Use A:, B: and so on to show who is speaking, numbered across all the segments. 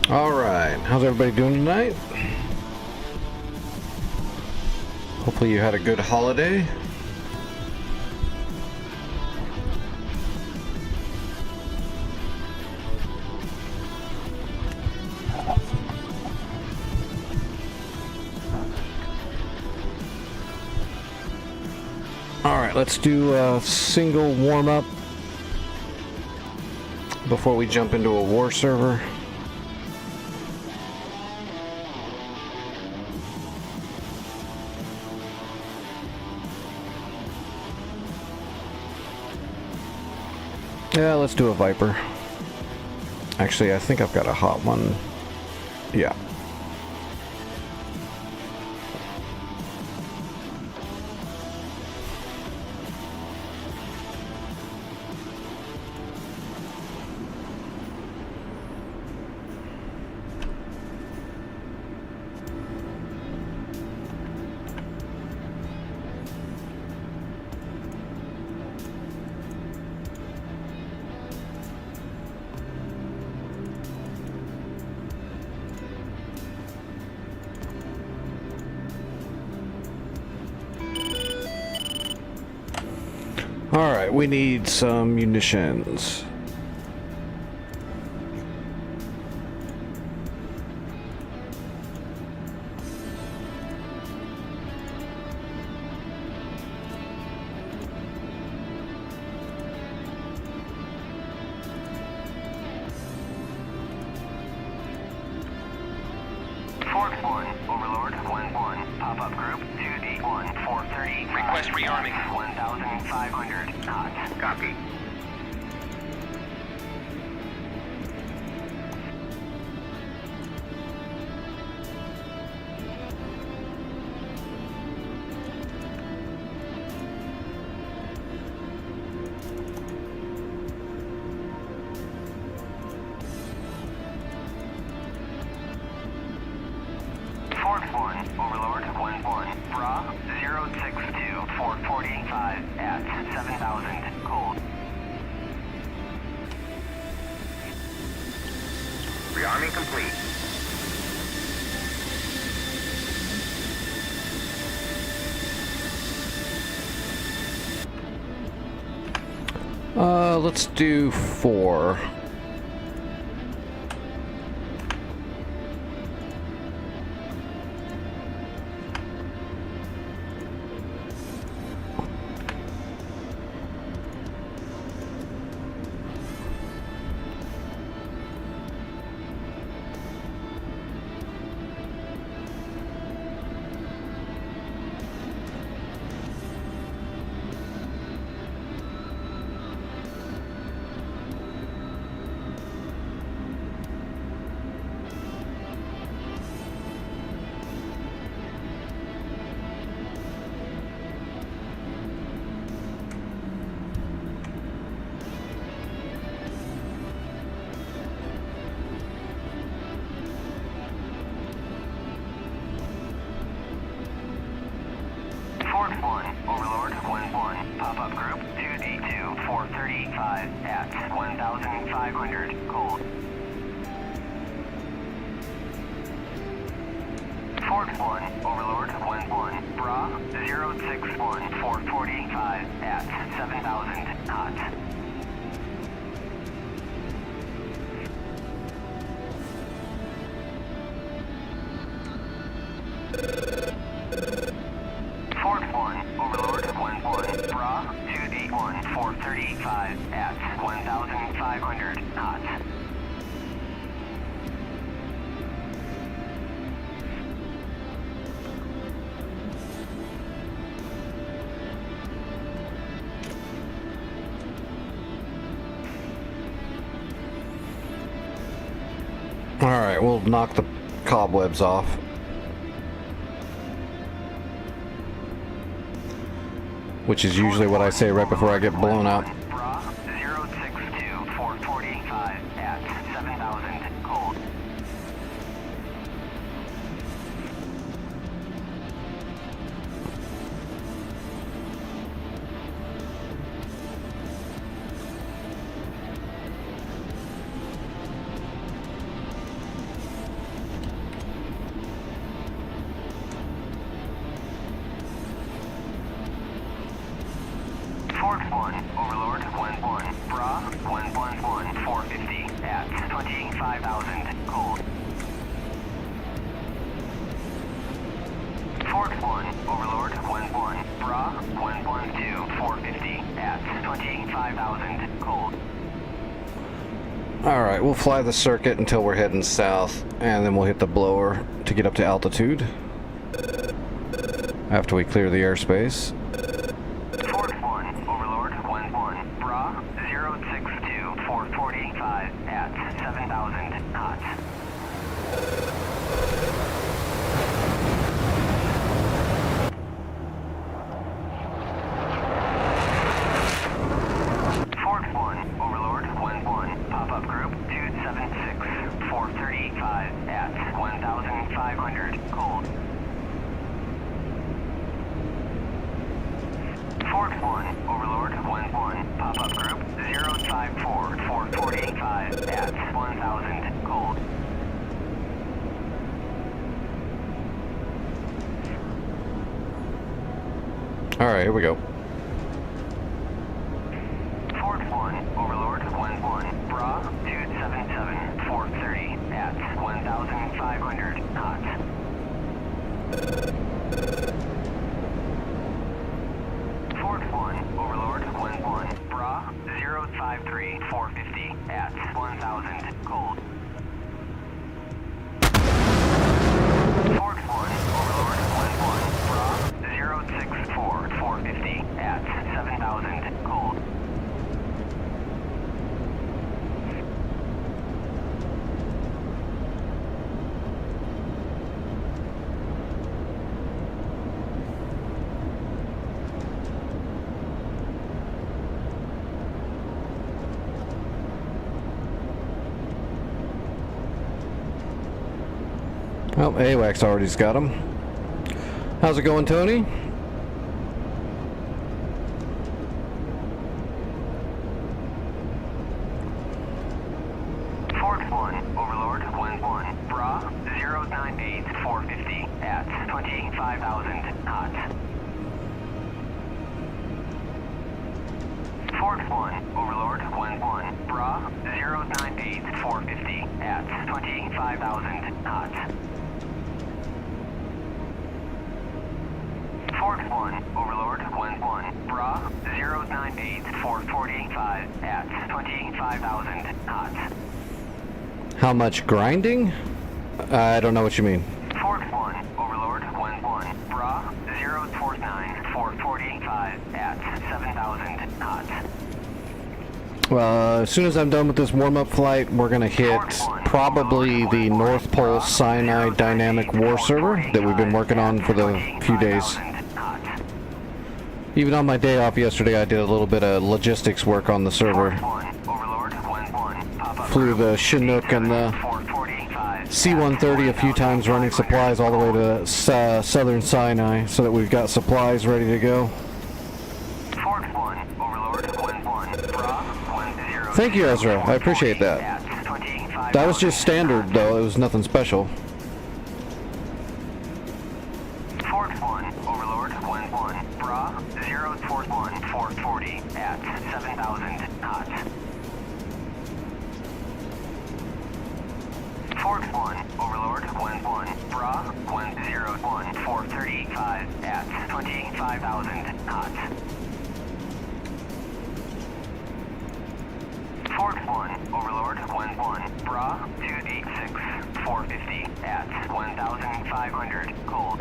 A: Alright, how's everybody doing tonight? Hopefully you had a good holiday. Alright, let's do a single warm-up before we jump into a war server. Yeah, let's do a Viper. Actually, I think I've got a hot one. Yeah. Alright, we need some munitions.
B: Overlord 1-1, pop-up group 2D1, 430.
C: Request rearming.
B: 1,500 knots.
C: Copy.
B: Overlord 1-1, Bra 062, 445 at 7,000, cold.
C: Rearming complete.
A: Let's do 4.
B: Overlord 1-1, pop-up group 2D2, 435 at 1,500, cold. Fort 1, Overlord 1-1, Bra 061, 445 at 7,000 knots. Overlord 1-1, Bra 2D1, 435 at 1,500 knots.
A: Alright, we'll knock the cobwebs off. Which is usually what I say right before I get blown up.
B: Bra 062, 445 at 7,000, cold. Fort 1, Overlord 1-1, Bra 111, 450 at 25,000, cold. Fort 1, Overlord 1-1, Bra 112, 450 at 25,000, cold.
A: Alright, we'll fly the circuit until we're heading south, and then we'll hit the blower to get up to altitude after we clear the airspace.
B: Fort 1, Overlord 1-1, Bra 062, 445 at 7,000 knots. Fort 1, Overlord 1-1, pop-up group 276, 435 at 1,500, cold. Fort 1, Overlord 1-1, pop-up group 054, 445 at 1,000, cold.
A: Alright, here we go.
B: Fort 1, Overlord 1-1, Bra 277, 430 at 1,500 knots. Fort 1, Overlord 1-1, Bra 053, 450 at 1,000, cold. Fort 1, Overlord 1-1, Bra 064, 450 at 7,000, cold.
A: Well, AWACS already's got him. How's it going, Tony?
B: Fort 1, Overlord 1-1, Bra 098, 450 at 25,000 knots. Fort 1, Overlord 1-1, Bra 098, 450 at 25,000 knots. Fort 1, Overlord 1-1, Bra 098, 445 at 25,000 knots.
A: How much grinding? I don't know what you mean.
B: Fort 1, Overlord 1-1, Bra 049, 445 at 7,000 knots.
A: Well, as soon as I'm done with this warm-up flight, we're going to hit probably the North Pole Sinai Dynamic War server that we've been working on for the few days. Even on my day off yesterday, I did a little bit of logistics work on the server. Flew the Chinook and the C-130 a few times, running supplies all the way to southern Sinai so that we've got supplies ready to go. Thank you, Ezra. I appreciate that. That was just standard, though. It was nothing special.
B: Fort 1, Overlord 1-1, Bra 041, 440 at 7,000 knots. Fort 1, Overlord 1-1, Bra 101, 435 at 25,000 knots. Fort 1, Overlord 1-1, Bra 286, 450 at 1,500, cold.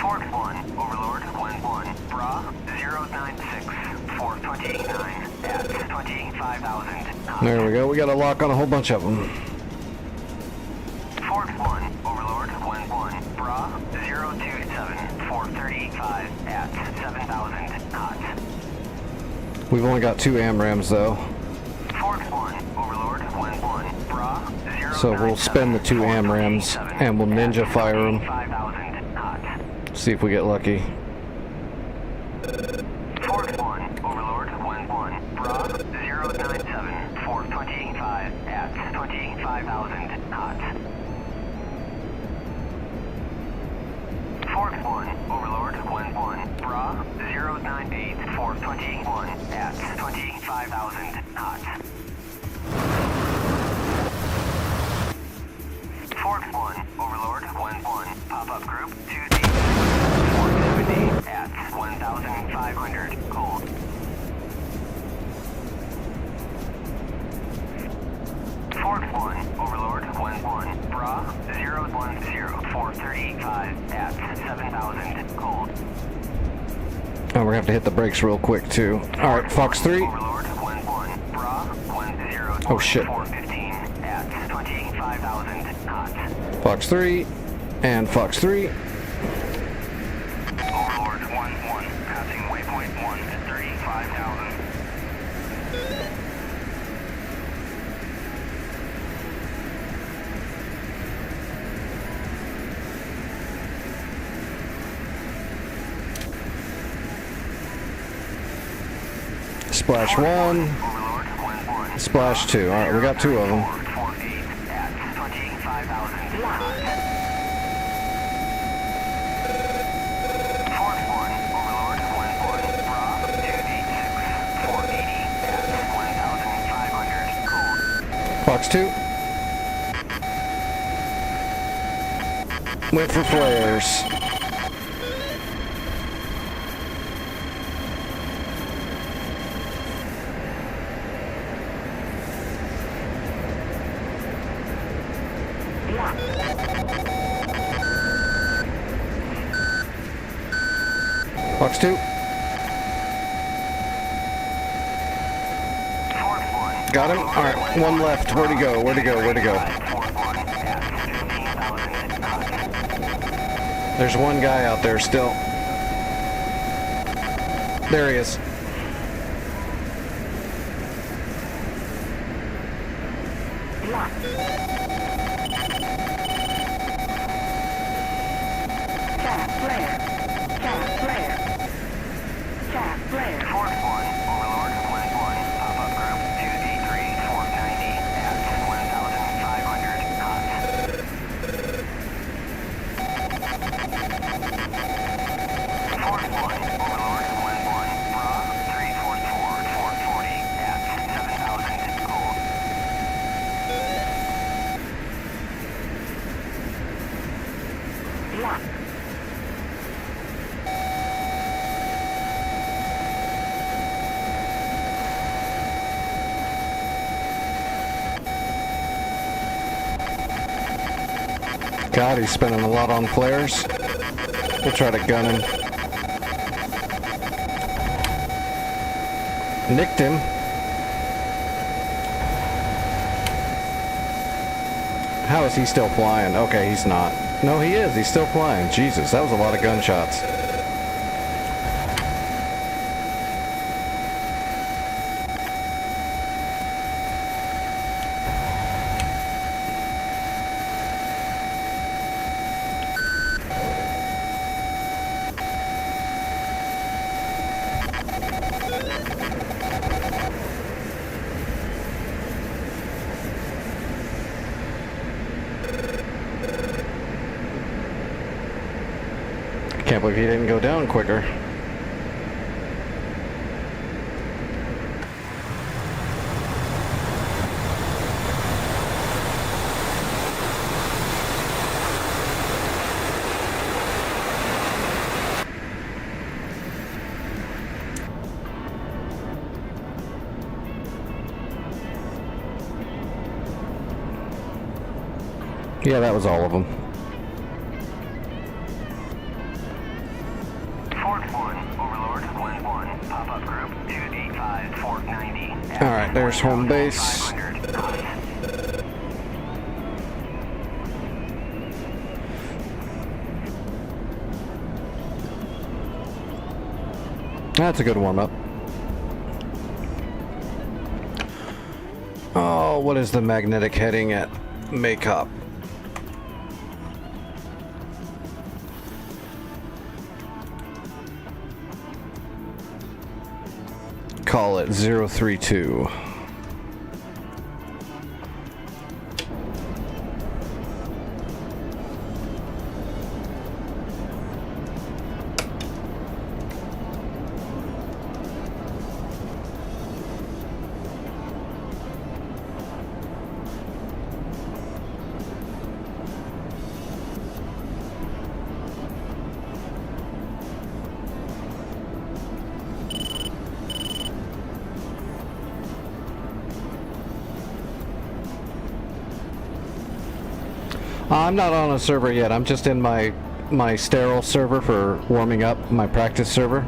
B: Fort 1, Overlord 1-1, Bra 096, 429 at 25,000 knots.
A: There we go. We got a lock on a whole bunch of them.
B: Fort 1, Overlord 1-1, Bra 027, 435 at 7,000 knots.
A: We've only got 2 AMRAMs, though.
B: Fort 1, Overlord 1-1, Bra 097,
A: So we'll spend the 2 AMRAMs and we'll ninja fire them.
B: 5,000 knots.
A: See if we get lucky.
B: Fort 1, Overlord 1-1, Bra 097, 425 25 at 25,000 knots. Fort 1, Overlord 1-1, Bra 098 for 21 at 25,000 knots. Fort 1, Overlord 1-1, pop-up group 2D, 470 at 1,500 cold. Fort 1, Overlord 1-1, Bra 010 for 35 at 7,000 cold.
A: Oh, we're gonna have to hit the brakes real quick too. Alright, Fox 3.
B: Overlord 1-1, Bra 10
A: Oh shit.
B: 415 at 25,000 knots.
A: Fox 3 and Fox 3.
C: Overlord 1-1, passing waypoint 1 at 35,000.
A: Splash 1.
B: Overlord 1-1.
A: Splash 2. Alright, we got 2 of them.
B: 448 at 25,000 knots. Fort 1, Overlord 1-1, Bra 286, 480 at 1,500 cold.
A: Fox 2. Went for flares. Fox 2.
B: Fort 1.
A: Got him? Alright, one left. Where'd he go? Where'd he go? Where'd he go?
B: Fort 1 at 15,000 knots.
A: There's one guy out there still. There he is.
B: Fort 1, Overlord 1-1, pop-up group 2D3, 490 at 1,500 knots. Fort 1, Overlord 1-1, Bra 344, 440 at 7,000 cold.
A: God, he's spending a lot on flares. We'll try to gun him. Nicked him. How is he still flying? Okay, he's not. No, he is. He's still flying. Jesus, that was a lot of gunshots. Can't believe he didn't go down quicker. Yeah, that was all of them.
B: Fort 1, Overlord 1-1, pop-up group 2D5, 490 at
A: Alright, there's home base.
B: 1,500 knots.
A: That's a good warm-up. Oh, what is the magnetic heading at Maycop? Call it 032. I'm not on a server yet. I'm just in my sterile server for warming up, my practice server.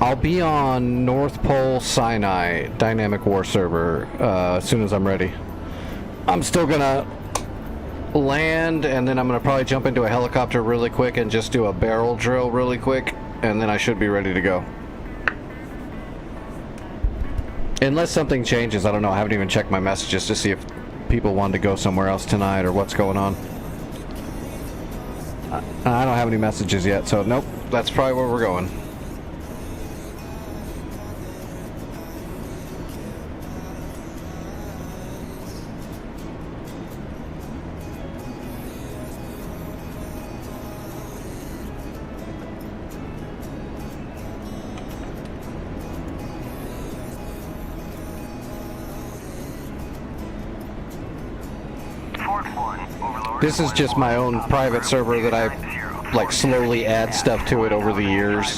A: I'll be on North Pole Sinai Dynamic War server as soon as I'm ready. I'm still gonna land, and then I'm gonna probably jump into a helicopter really quick and just do a barrel drill really quick, and then I should be ready to go. Unless something changes, I don't know. I haven't even checked my messages to see if people wanted to go somewhere else tonight or what's going on. I don't have any messages yet, so nope, that's probably where we're going. This is just my own private server that I like slowly add stuff to it over the years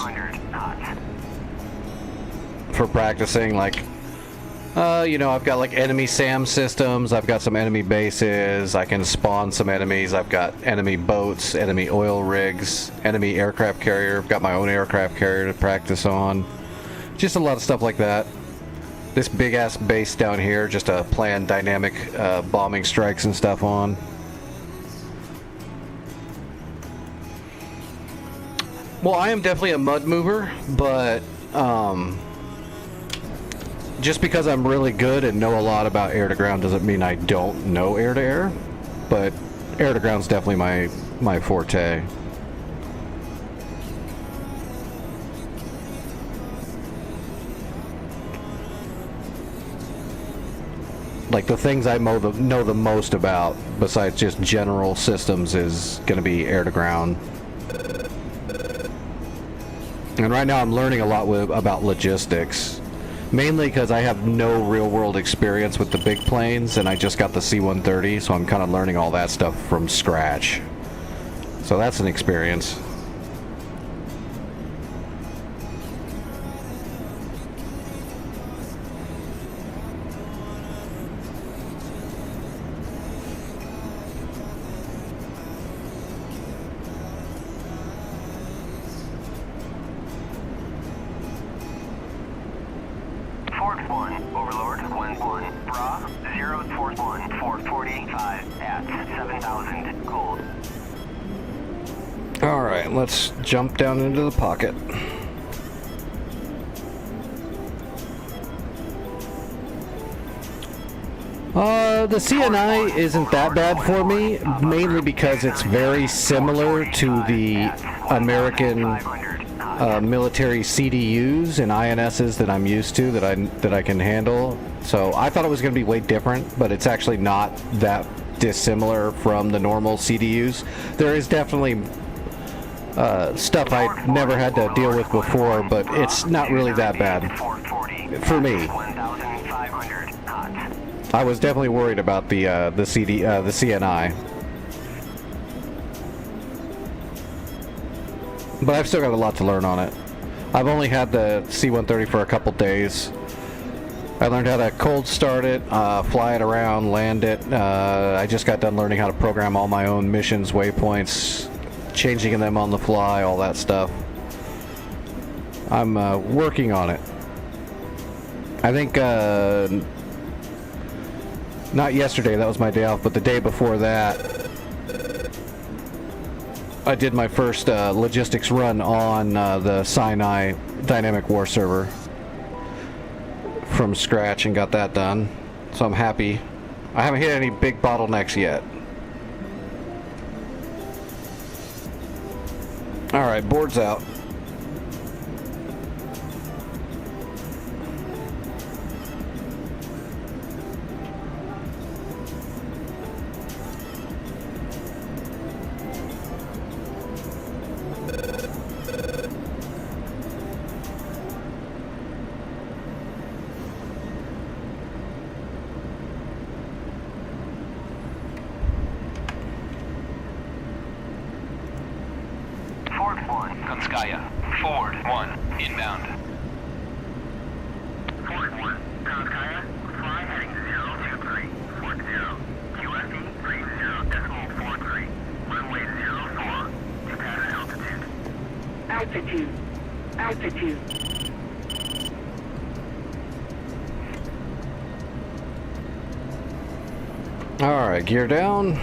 A: for practicing. Like, you know, I've got like enemy SAM systems, I've got some enemy bases, I can spawn some enemies, I've got enemy boats, enemy oil rigs, enemy aircraft carrier, I've got my own aircraft carrier to practice on. Just a lot of stuff like that. This big ass base down here, just a planned dynamic bombing strikes and stuff on. Well, I am definitely a mud mover, but just because I'm really good and know a lot about air-to-ground doesn't mean I don't know air-to-air, but air-to-ground's definitely my forte. Like, the things I know the most about, besides just general systems, is going to be air-to-ground. And right now I'm learning a lot about logistics. Mainly because I have no real-world experience with the big planes, and I just got the C-130, so I'm kind of learning all that stuff from scratch. So that's an experience. Alright, let's jump down into the pocket. The CNI isn't that bad for me, mainly because it's very similar to the American military CDUs and INSs that I'm used to, that I can handle. So I thought it was going to be way different, but it's actually not that dissimilar from the normal CDUs. There is definitely stuff I never had to deal with before, but it's not really that bad for me. I was definitely worried about the CNI, but I've still got a lot to learn on it. I've only had the C-130 for a couple days. I learned how to cold start it, fly it around, land it. I just got done learning how to program all my own missions, waypoints, changing them on the fly, all that stuff. I'm working on it. I think not yesterday, that was my day off, but the day before that I did my first logistics run on the Sinai Dynamic War server from scratch and got that done, so I'm happy. I haven't hit any big bottlenecks yet. Alright, board's out.
C: Konskaya, Ford 1, inbound.
B: Ford 1, Konskaya, fly heading 023, Fort 0, QFE 30.
D: Altitude. Altitude.
A: All right, gear down.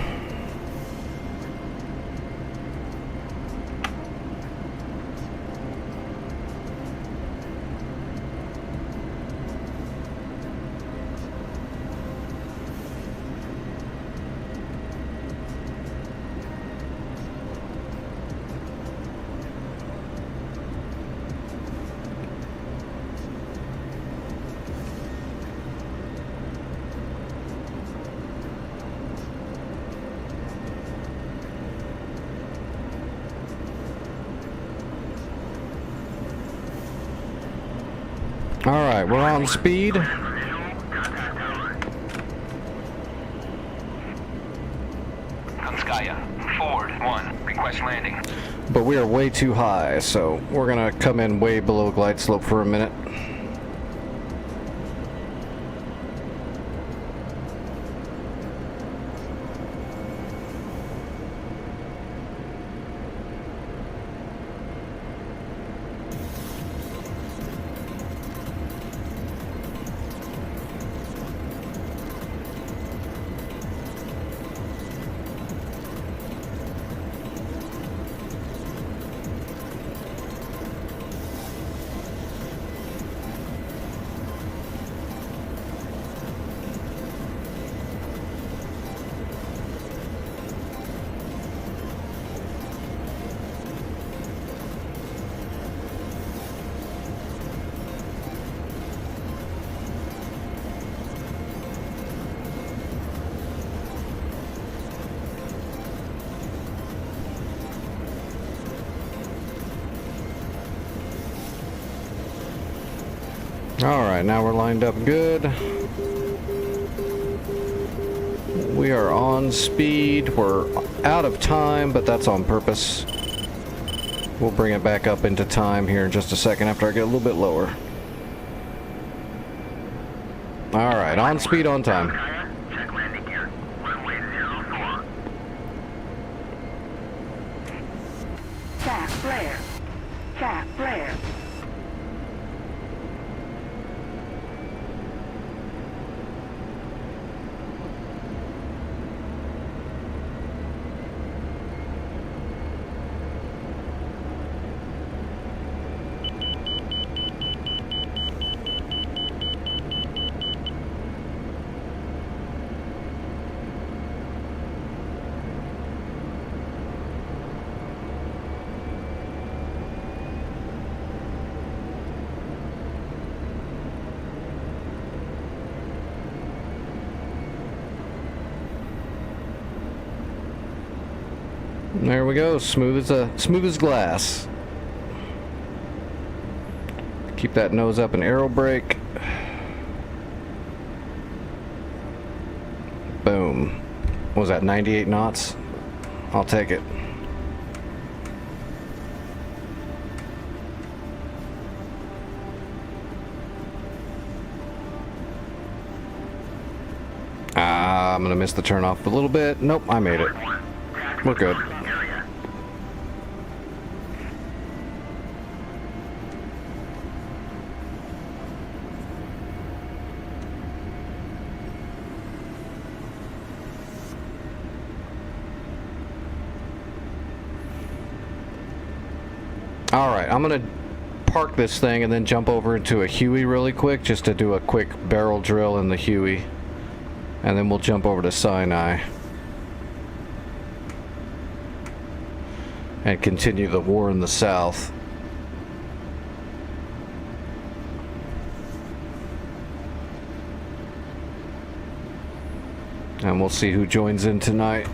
A: All right, we're on speed.
C: Konskaya, forward 1, request landing.
A: But we are way too high, so we're gonna come in way below glide slope for a minute. Alright, now we're lined up good. We are on speed. We're out of time, but that's on purpose. We'll bring it back up into time here in just a second after I get a little bit lower. Alright, on speed, on time.
C: Check landing gear. Runway 04.
D: Tap flare. Tap flare.
A: There we go, smooth as glass. Keep that nose up and aero brake. Boom. What was that, 98 knots? I'll take it. I'm gonna miss the turn off a little bit. Nope, I made it. We're good. Alright, I'm gonna park this thing and then jump over into a Huey really quick just to do a quick barrel drill in the Huey. And then we'll jump over to Sinai and continue the war in the south. And we'll see who joins in tonight.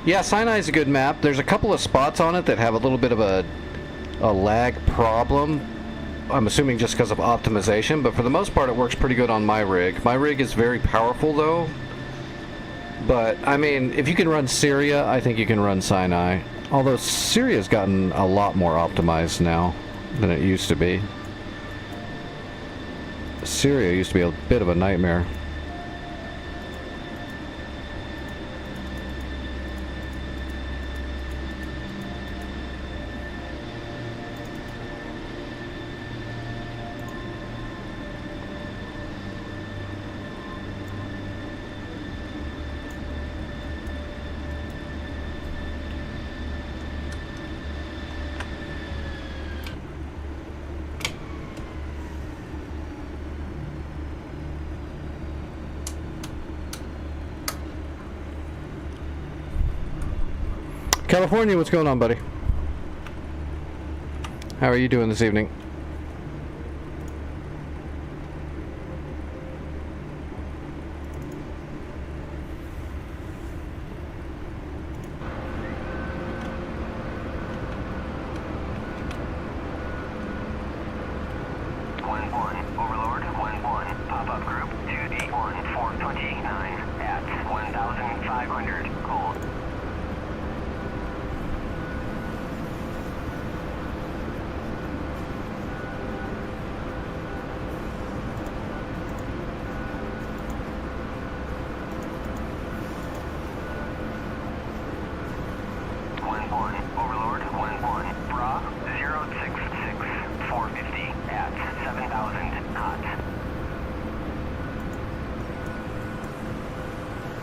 A: Yeah, Sinai is a good map. There's a couple of spots on it that have a little bit of a lag problem. I'm assuming just because of optimization, but for the most part it works pretty good on my rig. My rig is very powerful though. But, I mean, if you can run Syria, I think you can run Sinai. Although Syria's gotten a lot more optimized now than it used to be. Syria used to be a bit of a nightmare. California, what's going on, buddy? How are you doing this evening?
B: Overlord, 1-1, pop-up group, 2D1, 429, at 1,500, cold. Overlord, 1-1, Bra, 066, 450, at 7,000, hot.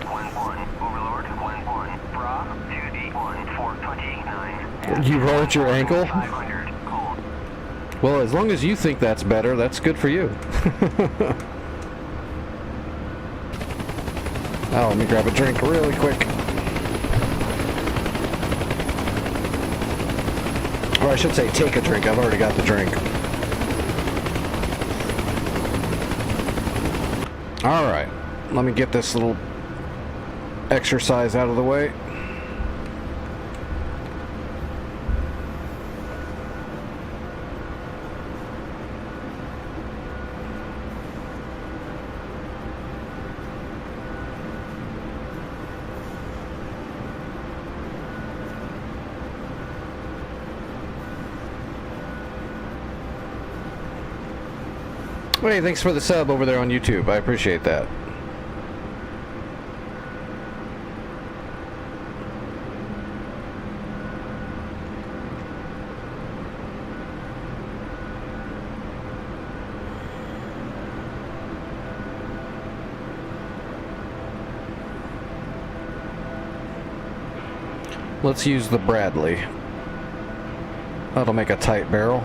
B: 1-1, Overlord, 1-1, Bra, 2D1, 429,
A: You rolled your ankle?
B: 500, cold.
A: Well, as long as you think that's better, that's good for you. Oh, let me grab a drink really quick. Or I should say take a drink. I've already got the drink. Alright. Let me get this little exercise out of the way. Hey, thanks for the sub over there on YouTube. I appreciate that. Let's use the Bradley. That'll make a tight barrel.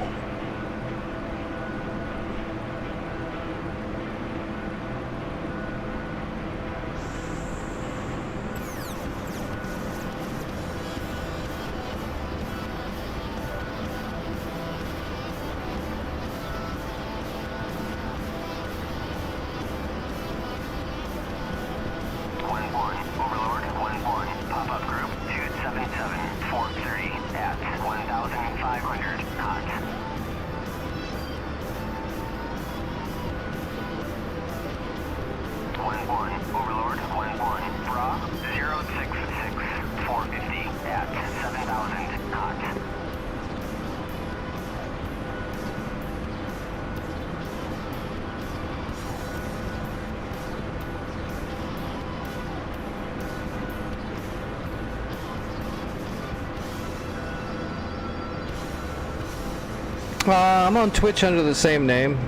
A: I'm on Twitch under the same name,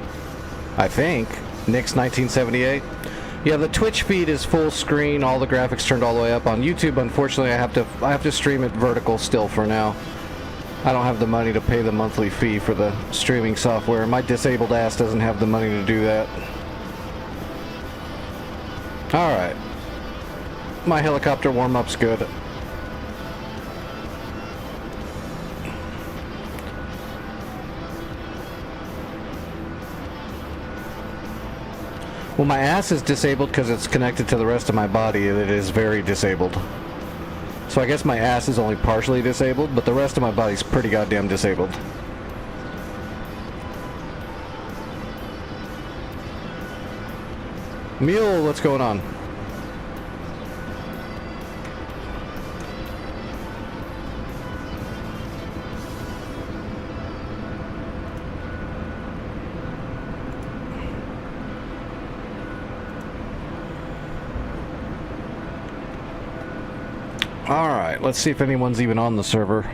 A: I think. Nix1978. Yeah, the Twitch feed is full screen, all the graphics turned all the way up. On YouTube, unfortunately, I have to stream it vertical still for now. I don't have the money to pay the monthly fee for the streaming software. My disabled ass doesn't have the money to do that. Alright. My helicopter warm-up's good. Well, my ass is disabled because it's connected to the rest of my body, and it is very disabled. So I guess my ass is only partially disabled, but the rest of my body's pretty goddamn disabled. Mule, what's going on? Alright, let's see if anyone's even on the server.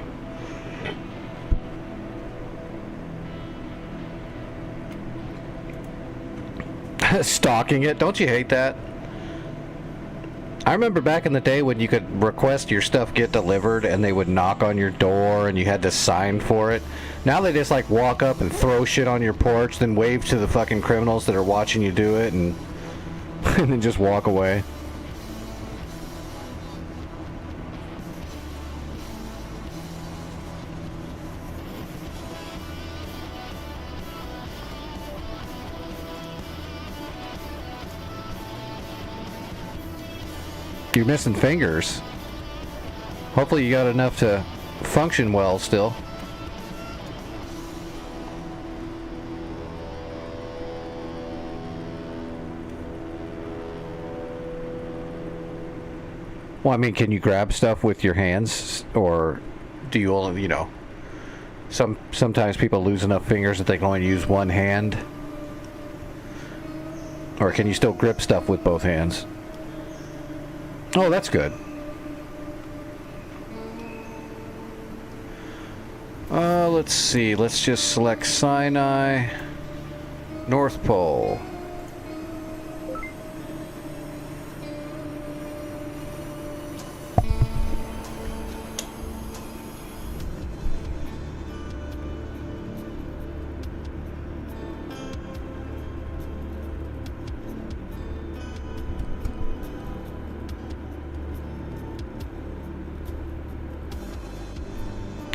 A: Stalking it, don't you hate that? I remember back in the day when you could request your stuff get delivered and they would knock on your door and you had to sign for it. Now they just like walk up and throw shit on your porch, then wave to the fucking criminals that are watching you do it and, and then just walk away. You're missing fingers. Hopefully you got enough to function well still. Well, I mean, can you grab stuff with your hands, or do you only, you know, sometimes people lose enough fingers that they can only use one hand? Or can you still grip stuff with both hands? Oh, that's good. Let's see. Let's just select Sinai, North Pole.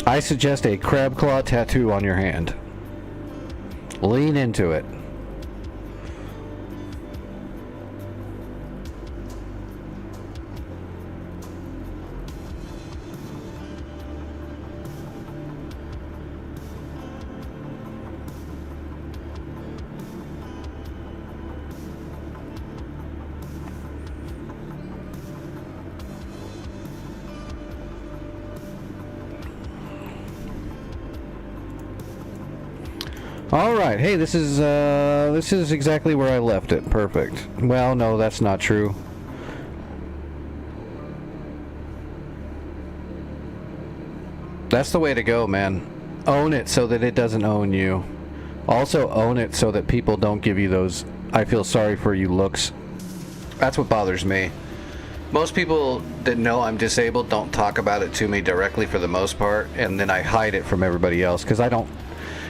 A: I suggest a crab claw tattoo on your hand. Lean into it. Alright, hey, this is exactly where I left it. Perfect. Well, no, that's not true. That's the way to go, man. Own it so that it doesn't own you. Also own it so that people don't give you those I feel sorry for you looks. That's what bothers me. Most people that know I'm disabled don't talk about it to me directly for the most part, and then I hide it from everybody else because I don't.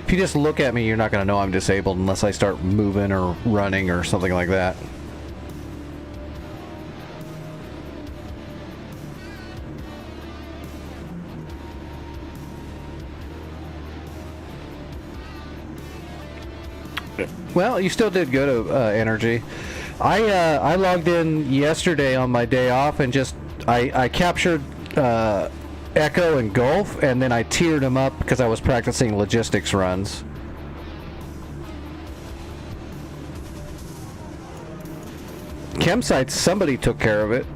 A: If you just look at me, you're not going to know I'm disabled unless I start moving or running or something like that. Well, you still did good, Energy. I logged in yesterday on my day off and just I captured Echo and Gulf, and then I tiered them up because I was practicing logistics runs. Campsites, somebody took care of it.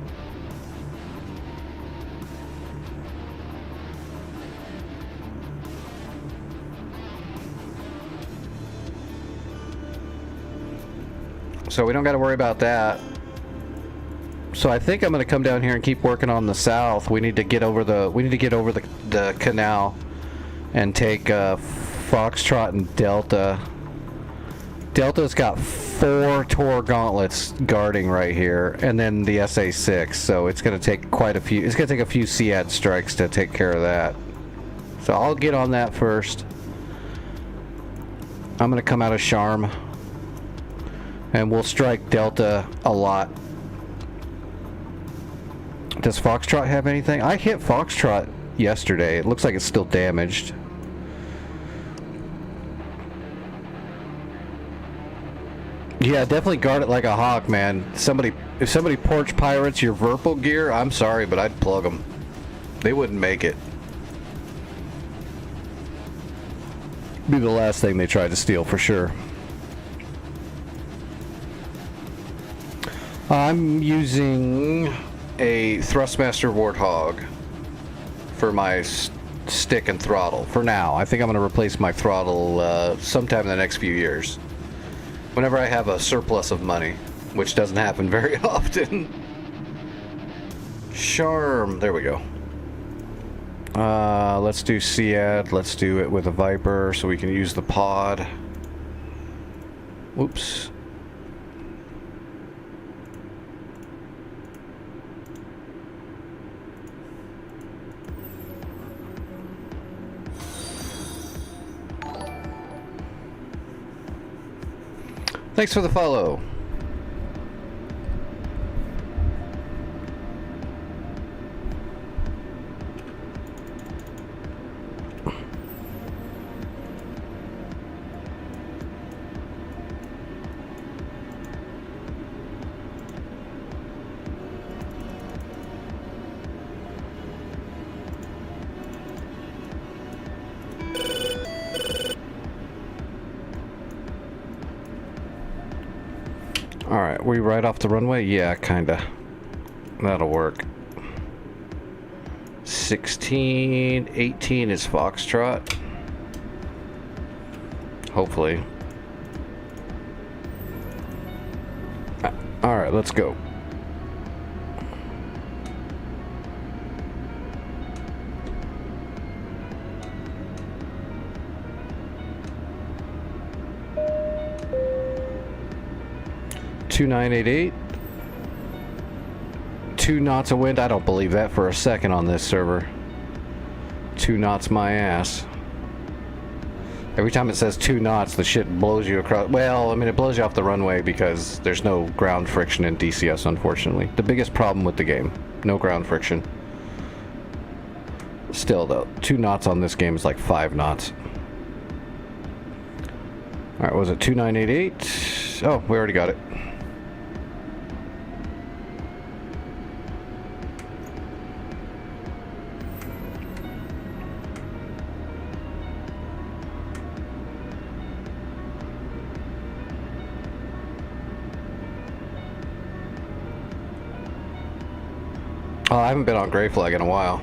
A: So we don't got to worry about that. So I think I'm going to come down here and keep working on the south. We need to get over the canal and take Foxtrot and Delta. Delta's got 4 Tor gauntlets guarding right here, and then the SA-6. So it's going to take quite a few. It's going to take a few SEAD strikes to take care of that. So I'll get on that first. I'm going to come out of Sharm, and we'll strike Delta a lot. Does Foxtrot have anything? I hit Foxtrot yesterday. It looks like it's still damaged. Yeah, definitely guard it like a hawk, man. If somebody porch pirates your Verpal gear, I'm sorry, but I'd plug them. They wouldn't make it. Be the last thing they tried to steal for sure. I'm using a Thrustmaster Warthog for my stick and throttle for now. I think I'm going to replace my throttle sometime in the next few years. Whenever I have a surplus of money, which doesn't happen very often. Charm. There we go. Let's do Sead. Let's do it with a Viper so we can use the pod. Whoops. Thanks for the follow. Alright, we right off the runway? Yeah, kinda. That'll work. 16, 18 is Foxtrot. Hopefully. Alright, let's go. Two 988. 2 knots of wind. I don't believe that for a second on this server. 2 knots my ass. Every time it says 2 knots, the shit blows you across. Well, I mean, it blows you off the runway because there's no ground friction in DCS, unfortunately. The biggest problem with the game. No ground friction. Still, though, 2 knots on this game is like 5 knots. Alright, was it 2988? Oh, we already got it. Oh, I haven't been on Gray Flag in a while.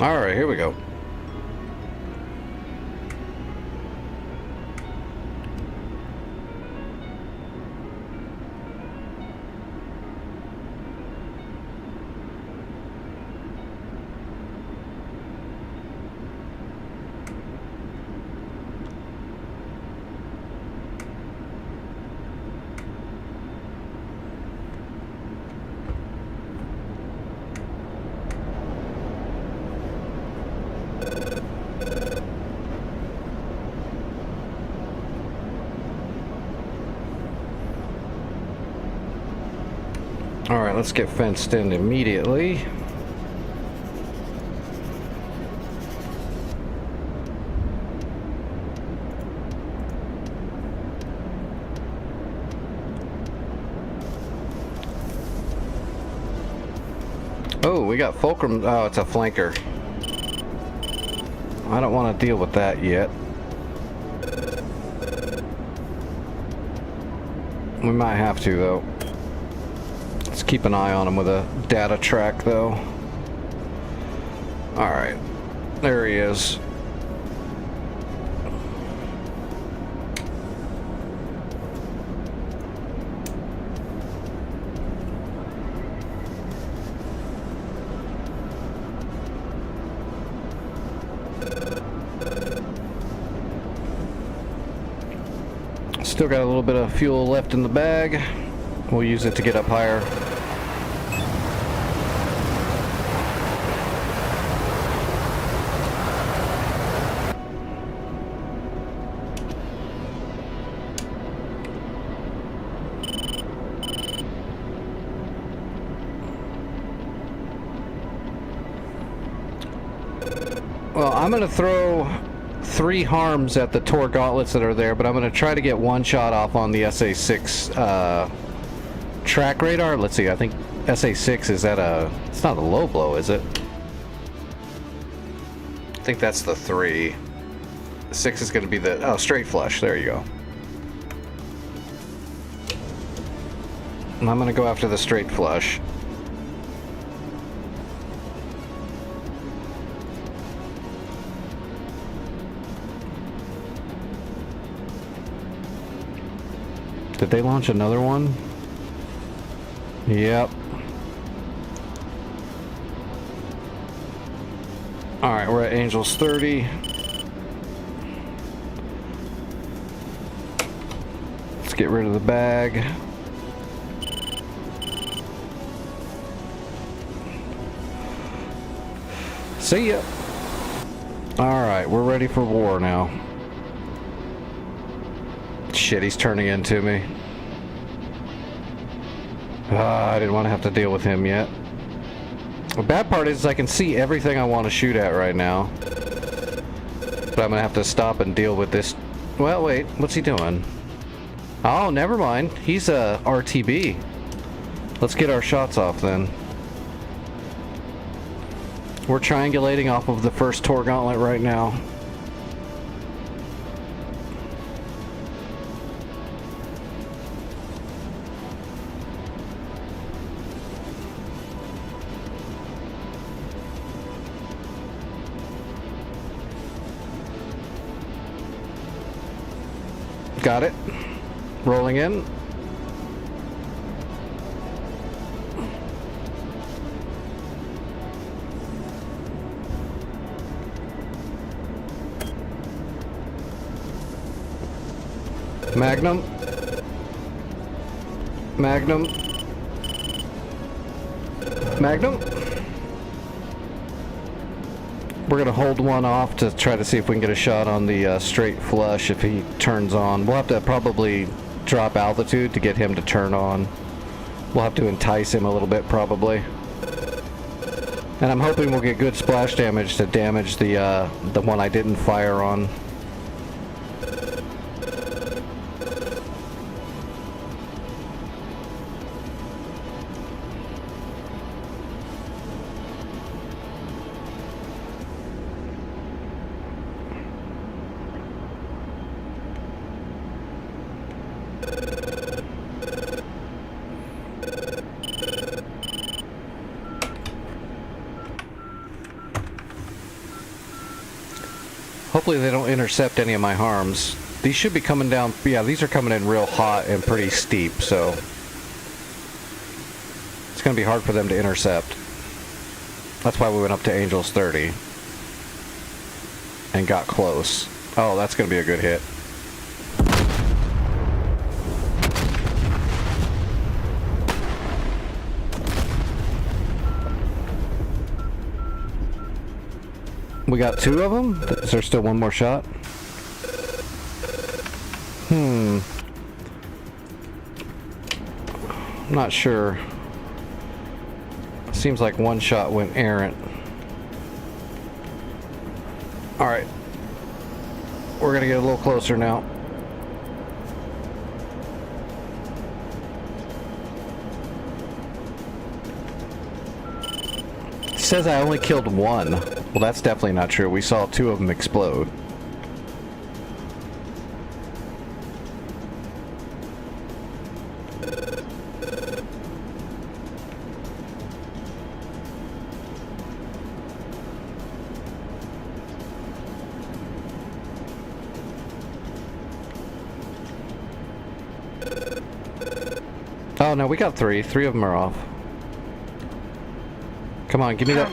A: Alright, here we go. Alright, let's get fenced in immediately. Oh, we got Fulcrum. Oh, it's a flanker. I don't want to deal with that yet. We might have to, though. Let's keep an eye on him with a data track, though. Alright. There he is. Still got a little bit of fuel left in the bag. We'll use it to get up higher. Well, I'm going to throw 3 harms at the Tor gauntlets that are there, but I'm going to try to get one shot off on the SA-6 track radar. Let's see, I think SA-6 is at a... It's not a low blow, is it? I think that's the 3. The 6 is going to be the... Oh, straight flush. There you go. And I'm going to go after the straight flush. Did they launch another one? Yep. Alright, we're at Angels 30. Let's get rid of the bag. See ya! Alright, we're ready for war now. Shit, he's turning into me. I didn't want to have to deal with him yet. The bad part is I can see everything I want to shoot at right now. But I'm going to have to stop and deal with this. Well, wait, what's he doing? Oh, never mind. He's a RTB. Let's get our shots off then. We're triangulating off of the first Tor gauntlet right now. Got it. Rolling in. Magnum. Magnum. Magnum. We're going to hold one off to try to see if we can get a shot on the straight flush if he turns on. We'll have to probably drop altitude to get him to turn on. We'll have to entice him a little bit probably. And I'm hoping we'll get good splash damage to damage the one I didn't fire on. Hopefully they don't intercept any of my harms. These should be coming down... Yeah, these are coming in real hot and pretty steep, so... It's going to be hard for them to intercept. That's why we went up to Angels 30. And got close. Oh, that's going to be a good hit. We got 2 of them? Is there still one more shot? I'm not sure. Seems like one shot went errant. Alright. We're gonna get a little closer now. It says I only killed 1. Well, that's definitely not true. We saw 2 of them explode. Oh, no, we got 3. 3 of them are off. Come on, give me that.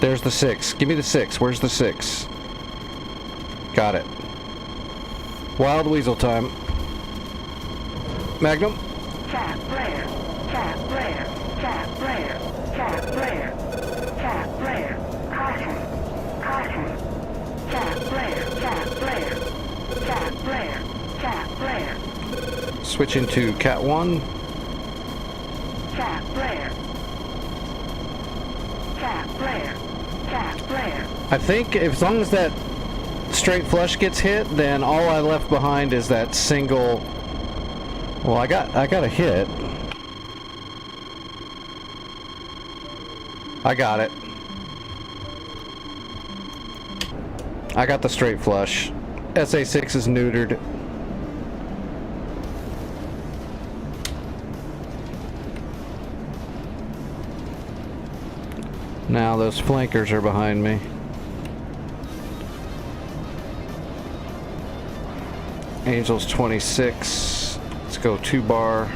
A: There's the 6. Give me the 6. Where's the 6? Got it. Wild Weasel time. Magnum.
D: Tap flare. Tap flare. Tap flare. Tap flare. Tap flare. Caution. Caution. Tap flare. Tap flare. Tap flare. Tap flare.
A: Switch into Cat 1.
D: Tap flare. Tap flare. Cap flare.
A: I think as long as that straight flush gets hit, then all I left behind is that single. Well, I got a hit. I got it. I got the straight flush. SA6 is neutered. Now those flankers are behind me. Angel's 26. Let's go 2 bar.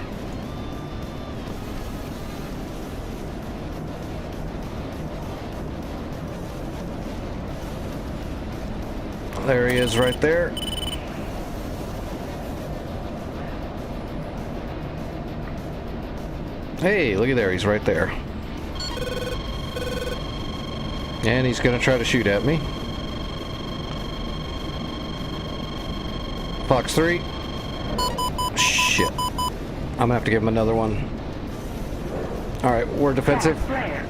A: There he is right there. Hey, look at there, he's right there. And he's gonna try to shoot at me. Fox 3. Shit. I'm gonna have to give him another one. Alright, we're defensive.
D: Cap flare.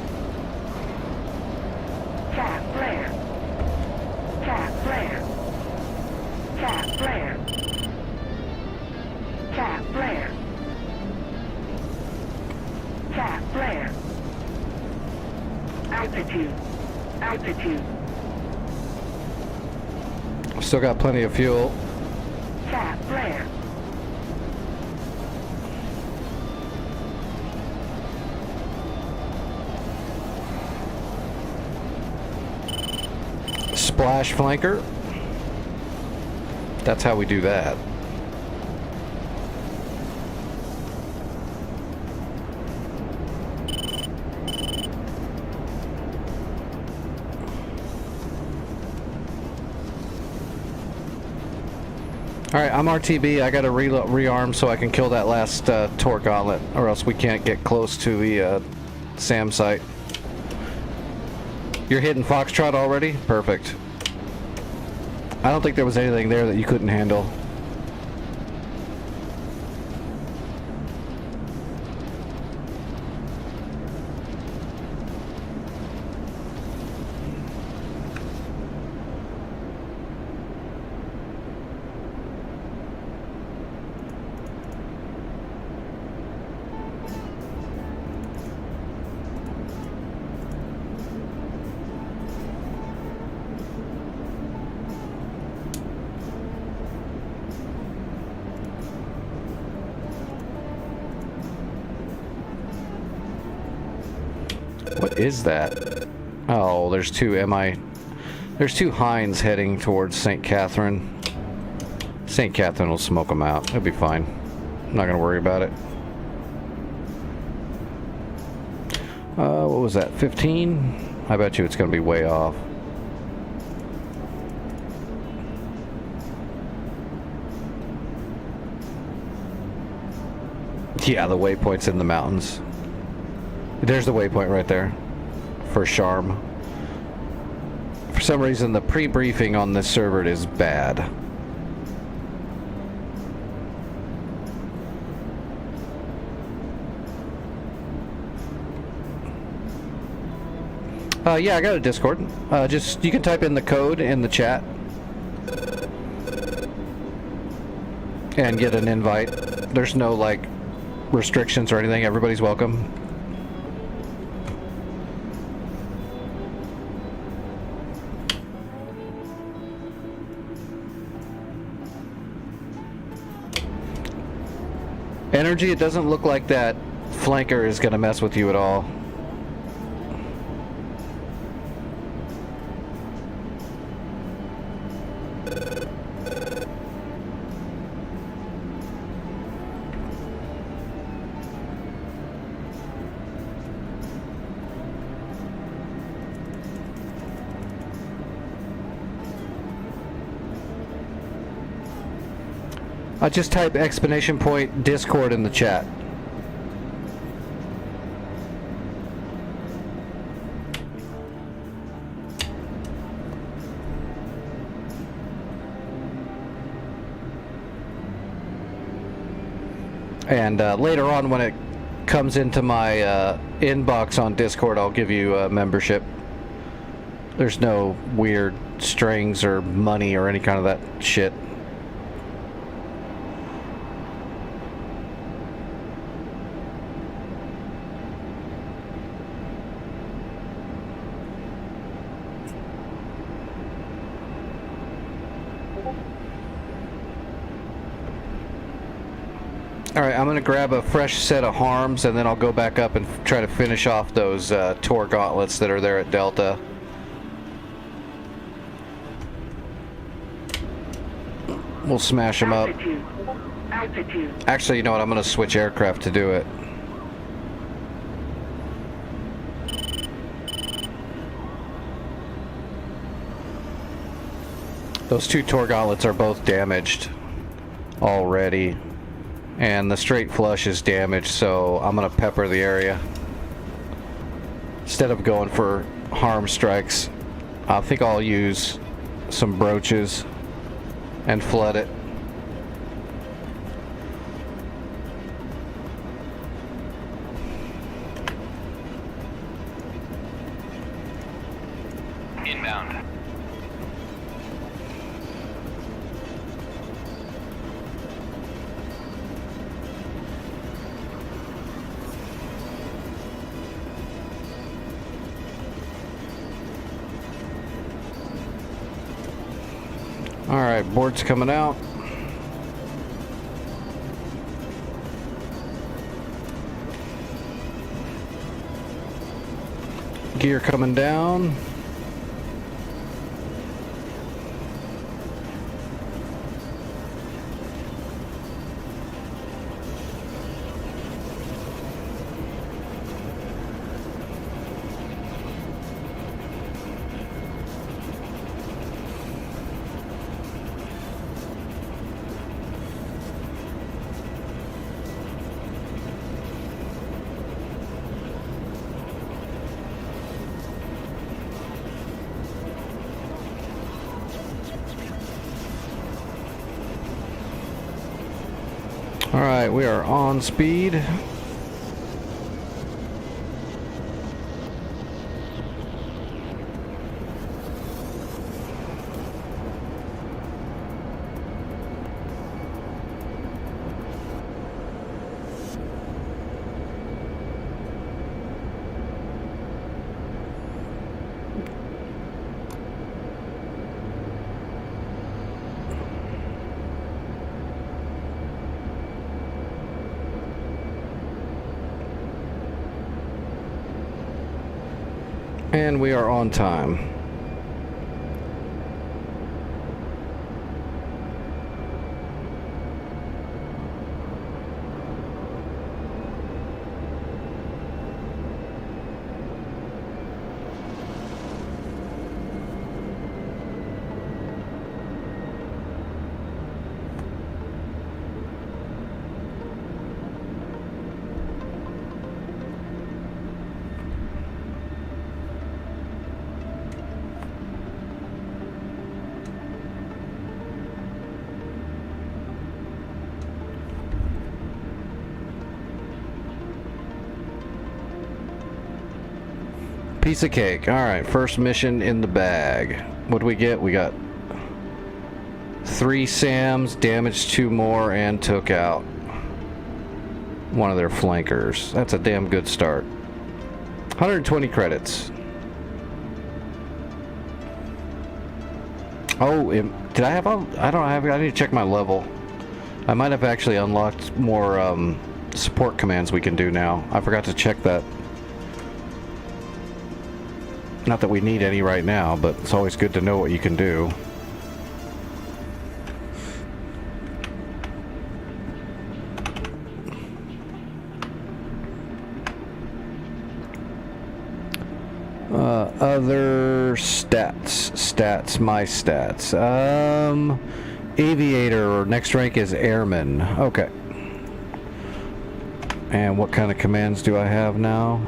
D: Cap flare. Cap flare. Cap flare. Cap flare. Cap flare. Altitude. Altitude.
A: Still got plenty of fuel.
D: Cap flare.
A: Splash flanker. That's how we do that. Alright, I'm RTB. I gotta rearm so I can kill that last torque gauntlet, or else we can't get close to the SAM site. You're hitting Foxtrot already? Perfect. I don't think there was anything there that you couldn't handle. What is that? Oh, there's two There's two Hinds heading towards St. Catherine. St. Catherine will smoke them out. It'll be fine. I'm not gonna worry about it. What was that? 15? I bet you it's gonna be way off. Yeah, the waypoint's in the mountains. There's the waypoint right there for Charm. For some reason, the pre-briefing on this server is bad. Yeah, I got a Discord. Just you can type in the code in the chat and get an invite. There's no like restrictions or anything. Everybody's welcome. Energy, it doesn't look like that flanker is going to mess with you at all. Just type exclamation point Discord in the chat. And later on when it comes into my inbox on Discord, I'll give you a membership. There's no weird strings or money or any kind of that shit. Alright, I'm going to grab a fresh set of harms and then I'll go back up and try to finish off those Tor gauntlets that are there at Delta. We'll smash them up.
D: Altitude.
A: Actually, you know what? I'm going to switch aircraft to do it. Those two Tor gauntlets are both damaged already. And the straight flush is damaged, so I'm going to pepper the area. Instead of going for harm strikes, I think I'll use some brooches and flood it.
C: Inbound.
A: Alright, board's coming out. Gear coming down. Alright, we are on speed. And we are on time. Piece of cake. Alright, first mission in the bag. What do we get? We got 3 SAMs, damaged 2 more, and took out one of their flankers. That's a damn good start. 120 credits. Oh, did I have all? I don't have. I need to check my level. I might have actually unlocked more support commands we can do now. I forgot to check that. Not that we need any right now, but it's always good to know what you can do. Other stats, my stats. Aviator, or next rank is Airman. Okay. And what kind of commands do I have now?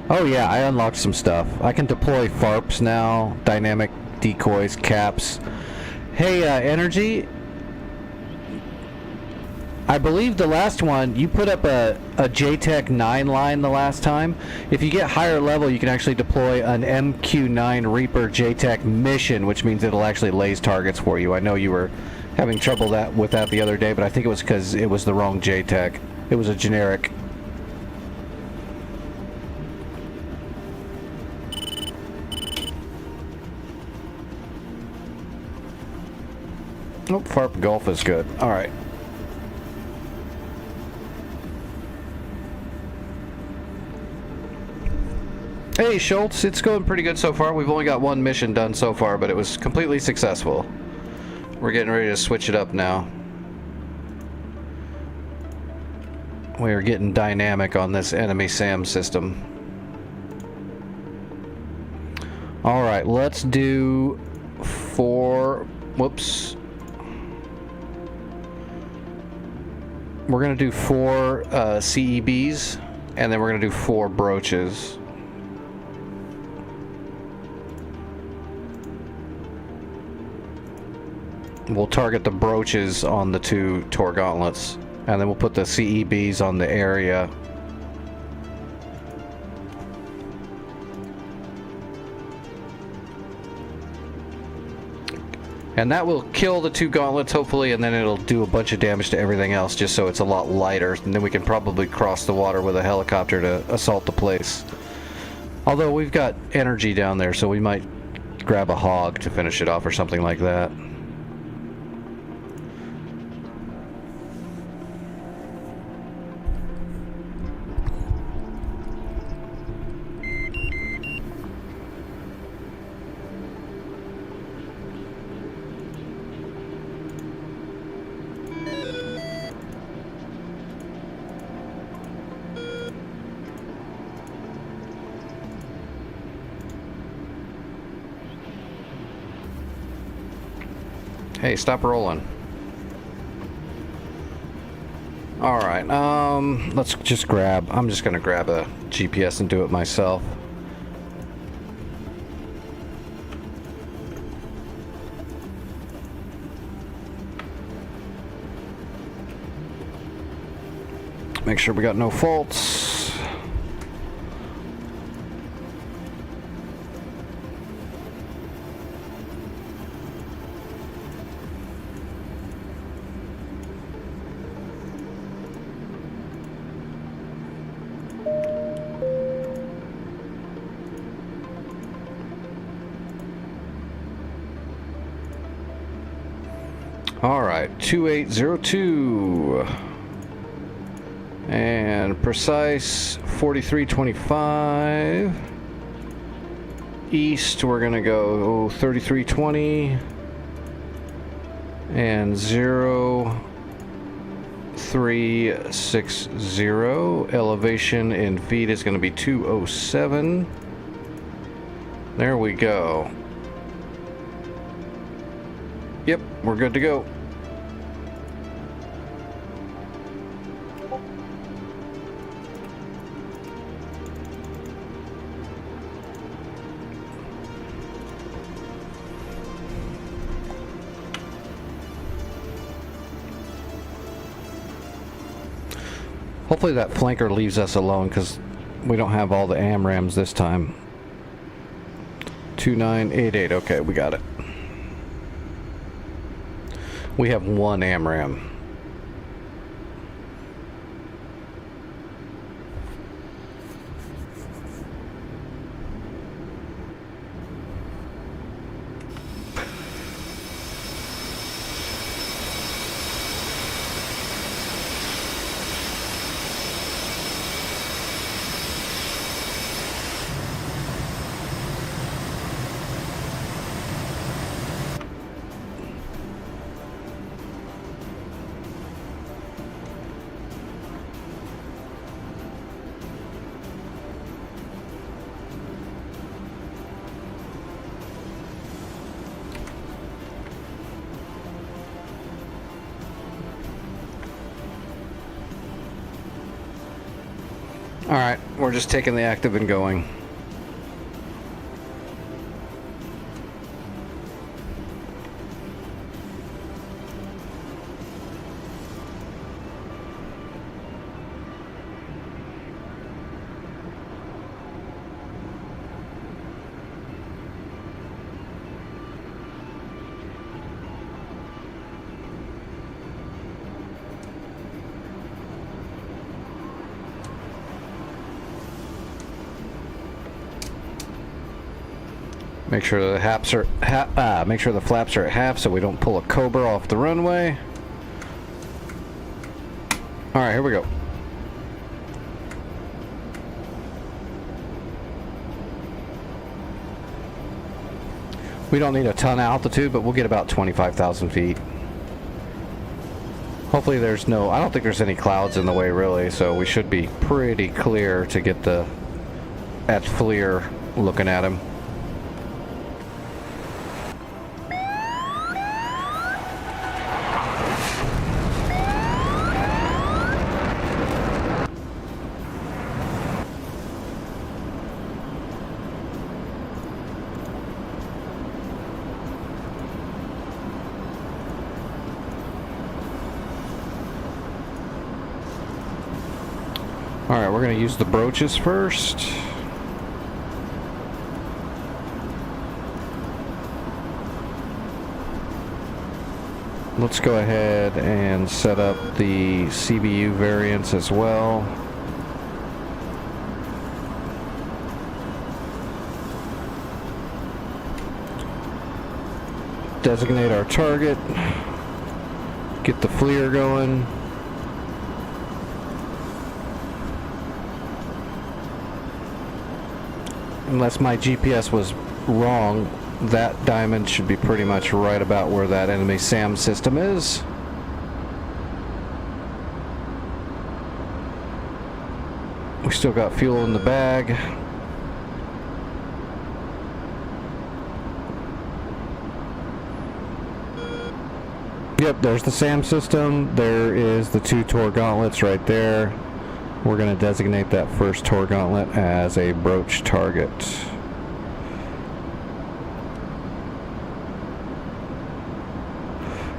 A: Oh yeah, I unlocked some stuff. I can deploy FARPs now, dynamic decoys, caps. Hey, Energy, I believe the last one, you put up a JTEC 9 line the last time. If you get higher level, you can actually deploy an MQ9 Reaper JTEC mission, which means it'll actually laze targets for you. I know you were having trouble with that the other day, but I think it was because it was the wrong JTEC. It was a generic. Oh, FARP Golf is good. All right. Hey Schultz, it's going pretty good so far. We've only got one mission done so far, but it was completely successful. We're getting ready to switch it up now. We are getting dynamic on this enemy SAM system. Alright, let's do 4... Whoops. We're going to do 4 CEBs, and then we're going to do 4 brooches. We'll target the brooches on the 2 Tor gauntlets, and then we'll put the CEBs on the area. And that will kill the 2 gauntlets, hopefully, and then it'll do a bunch of damage to everything else, just so it's a lot lighter. And then we can probably cross the water with a helicopter to assault the place. Although we've got energy down there, so we might grab a hog to finish it off or something like that. Hey, stop rolling. Alright, let's just grab... I'm just gonna grab a GPS and do it myself. Make sure we got no faults. Alright, 2802 and precise 4325. East we're gonna go 3320 and 0360. Elevation in feet is gonna be 207. There we go. Yep, we're good to go. Hopefully that flanker leaves us alone, because we don't have all the AMRAMs this time. 2988, okay, we got it. We have 1 AMRAM. Alright, we're just taking the active and going. Make sure the make sure the flaps are at half so we don't pull a Cobra off the runway. All right, here we go. We don't need a ton of altitude, but we'll get about 25,000 feet. Hopefully there's no, I don't think there's any clouds in the way really, so we should be pretty clear to get the, at FLIR looking at him. Alright, we're going to use the broaches first. Let's go ahead and set up the CBU variants as well. Designate our target. Get the FLIR going. Unless my GPS was wrong, that diamond should be pretty much right about where that enemy SAM system is. We still got fuel in the bag. Yep, there's the SAM system. There is the 2 Tor gauntlets right there. We're going to designate that first Tor gauntlet as a broach target.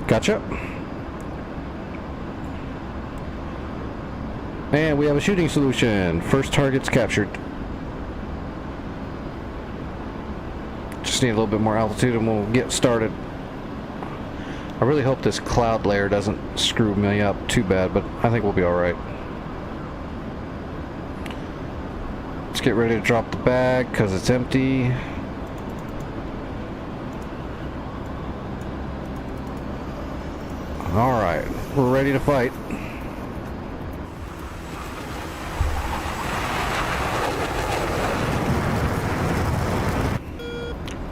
A: Gotcha. And we have a shooting solution. First target's captured. Just need a little bit more altitude and we'll get started. I really hope this cloud layer doesn't screw me up too bad, but I think we'll be alright. Let's get ready to drop the bag because it's empty. Alright, we're ready to fight.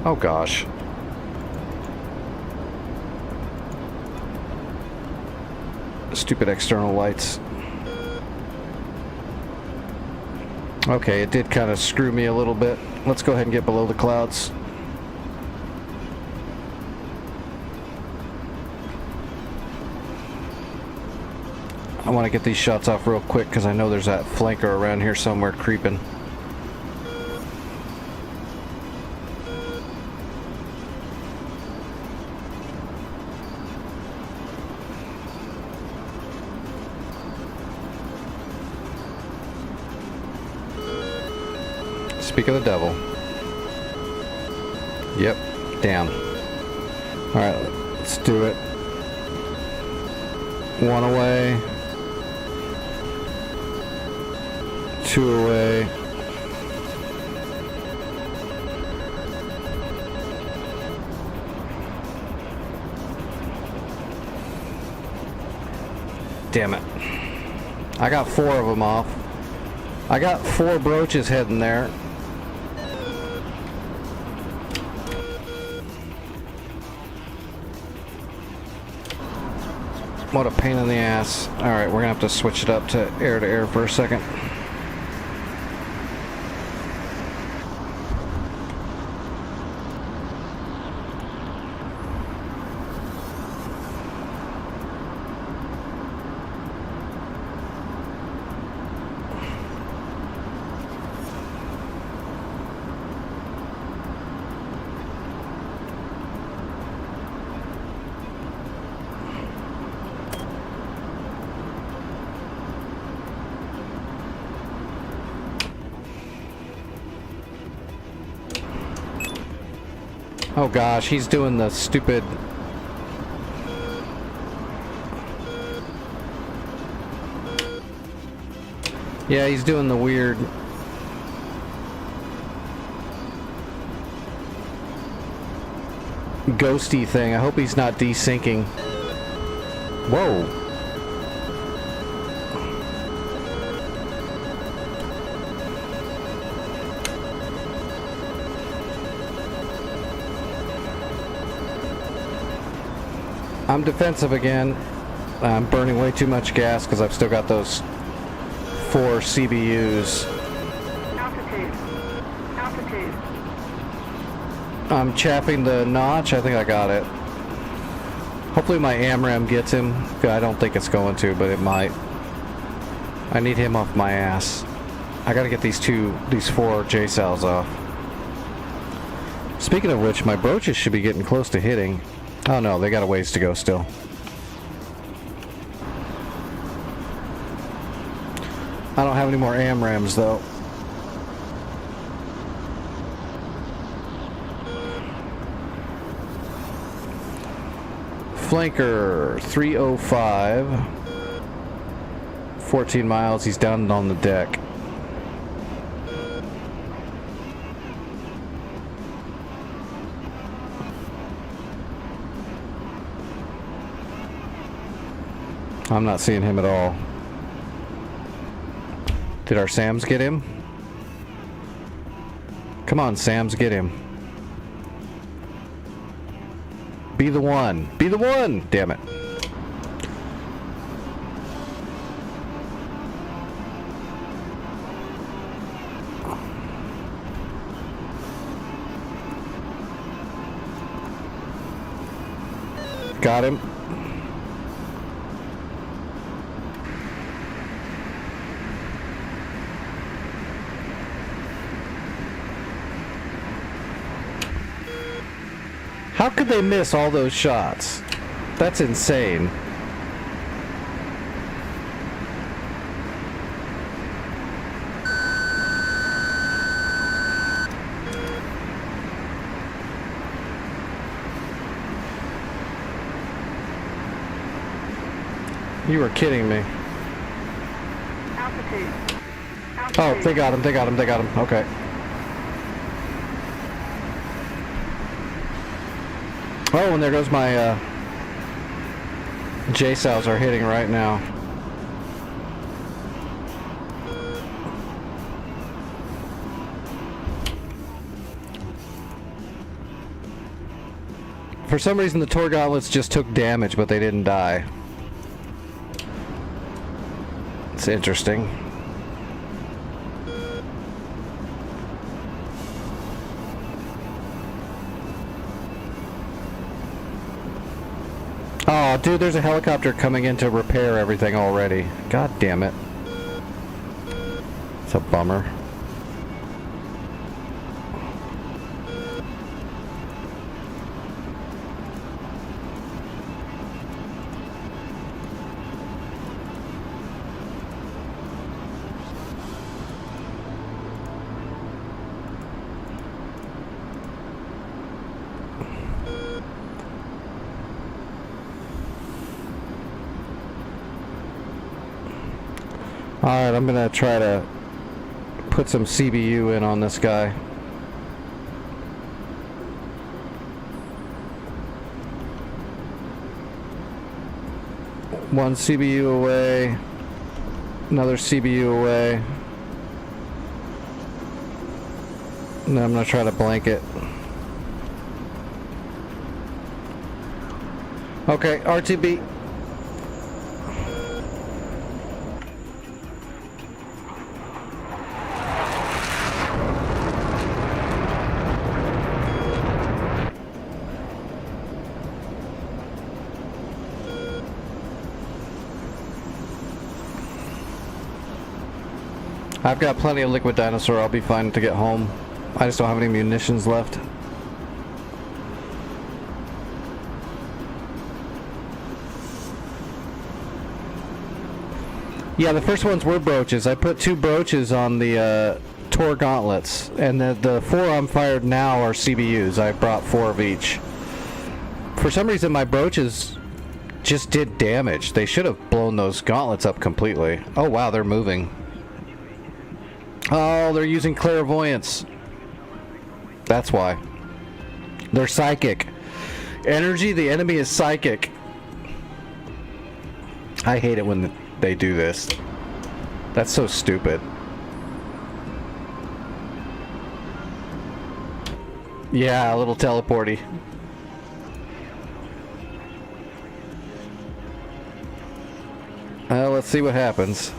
A: Oh gosh. Stupid external lights. Okay, it did kind of screw me a little bit. Let's go ahead and get below the clouds. I want to get these shots off real quick because I know there's that flanker around here somewhere creeping. Speak of the devil. Yep, down. Alright, let's do it. 1 away. 2 away. Damn it. I got 4 of them off. I got 4 broaches heading there. What a pain in the ass. Alright, we're gonna have to switch it up to air for a second. Oh gosh, he's doing the stupid... Yeah, he's doing the weird... ghosty thing. I hope he's not desyncing. Whoa. I'm defensive again. I'm burning way too much gas because I've still got those 4 CBUs.
D: Altitude.
A: I'm chaffing the notch. I think I got it. Hopefully my AMRAM gets him. I don't think it's going to, but it might. I need him off my ass. I gotta get these 4 J-cells off. Speaking of which, my broaches should be getting close to hitting. Oh no, they got a ways to go still. I don't have any more AMRAMs though. Flanker 305. 14 miles, he's down on the deck. I'm not seeing him at all. Did our SAMs get him? Come on, SAMs, get him. Be the one. Be the one! Damn it. Got him. How could they miss all those shots? That's insane. You were kidding me.
D: Altitude.
A: Oh, they got him, they got him, they got him. Okay. Oh, and there goes my J-cells are hitting right now. For some reason the Tor gauntlets just took damage, but they didn't die. It's interesting. Oh, dude, there's a helicopter coming in to repair everything already. God damn it. It's a bummer. Alright, I'm gonna try to put some CBU in on this guy. One CBU away. Another CBU away. And then I'm gonna try to blanket. Okay, RTB. I've got plenty of liquid dinosaur. I'll be fine to get home. I just don't have any munitions left. Yeah, the first ones were broaches. I put 2 broaches on the Tor gauntlets, and the 4 I'm fired now are CBUs. I brought 4 of each. For some reason, my broaches just did damage. They should have blown those gauntlets up completely. Oh wow, they're moving. Oh, they're using clairvoyance. That's why. They're psychic. Energy, the enemy is psychic. I hate it when they do this. That's so stupid. Yeah, a little teleporty. Let's see what happens.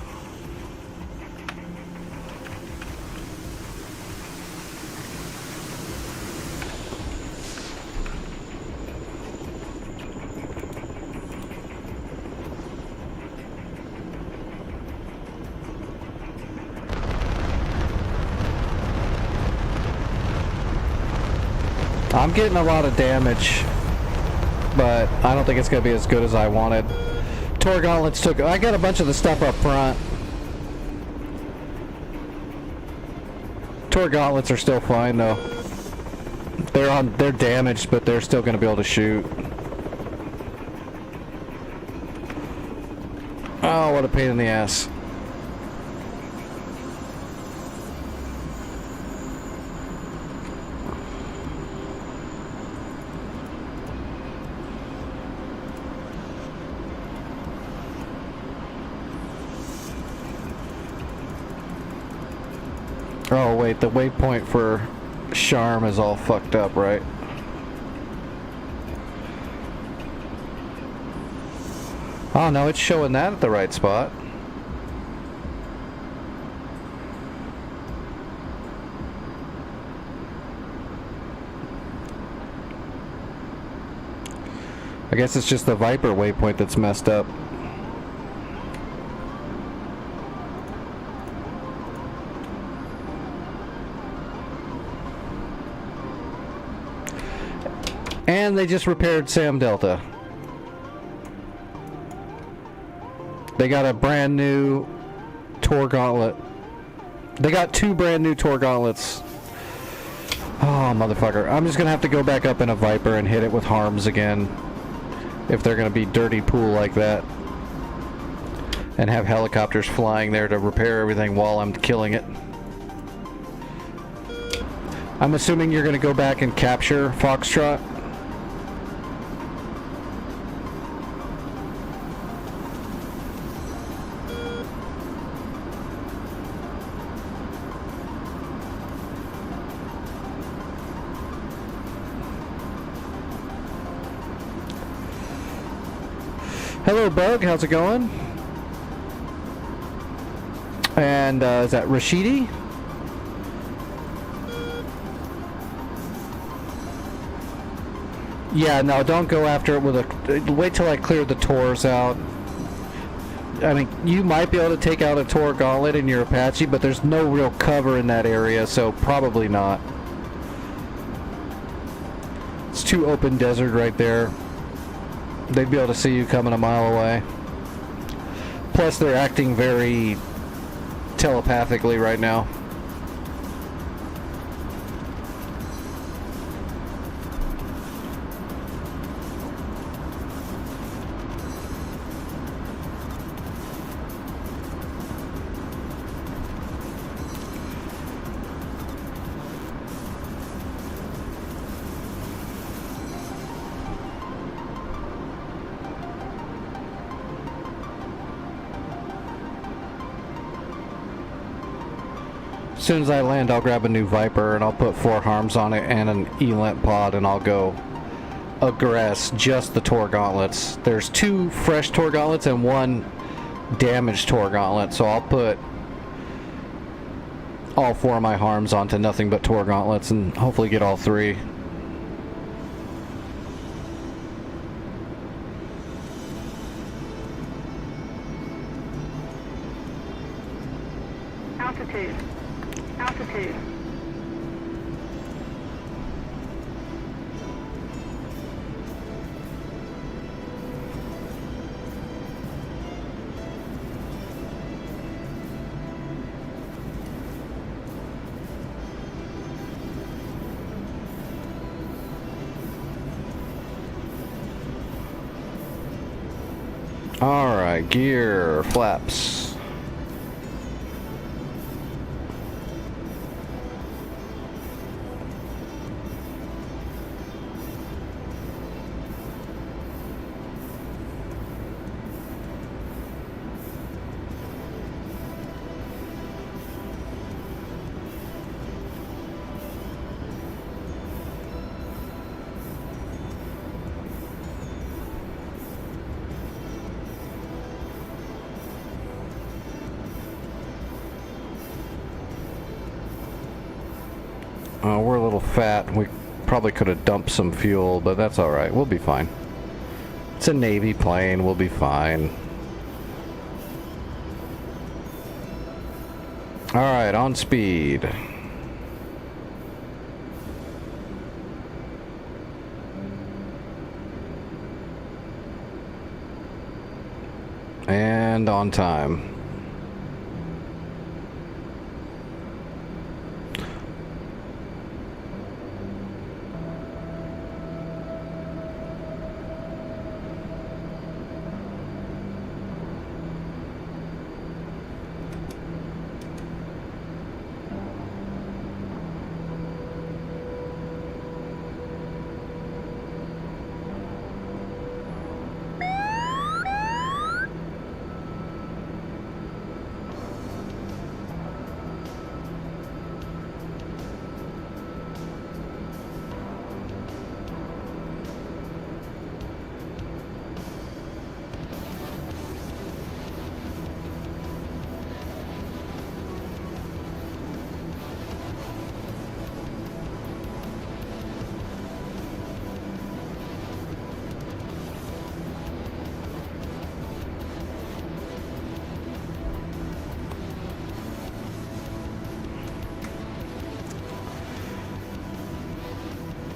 A: I'm getting a lot of damage, but I don't think it's going to be as good as I wanted. Tor gauntlets took... I got a bunch of the stuff up front. Tor gauntlets are still fine, though. They're damaged, but they're still going to be able to shoot. Oh, what a pain in the ass. Oh wait, the waypoint for Charm is all fucked up, right? Oh no, it's showing that at the right spot. I guess it's just the Viper waypoint that's messed up. And they just repaired Sam Delta. They got a brand new Tor Gauntlet. They got 2 brand new Tor Gauntlets. Oh, motherfucker. I'm just gonna have to go back up in a Viper and hit it with harms again. If they're gonna be dirty pool like that. And have helicopters flying there to repair everything while I'm killing it. I'm assuming you're gonna go back and capture Foxtrot. Hello, Bug. How's it going? And is that Rashidi? Yeah, no, don't go after it with a... Wait till I clear the Tors out. I mean, you might be able to take out a Tor Gauntlet in your Apache, but there's no real cover in that area, so probably not. It's too open desert right there. They'd be able to see you coming a mile away. Plus, they're acting very telepathically right now. As soon as I land, I'll grab a new Viper and I'll put 4 harms on it and an Elent pod, and I'll go aggress just the Tor Gauntlets. There's 2 fresh Tor Gauntlets and 1 damaged Tor Gauntlet, so I'll put all 4 of my harms onto nothing but Tor Gauntlets and hopefully get all 3.
D: Altitude. Altitude.
A: Alright, gear, flaps. We're a little fat. We probably could have dumped some fuel, but that's alright. We'll be fine. It's a Navy plane. We'll be fine. Alright, on speed. And on time.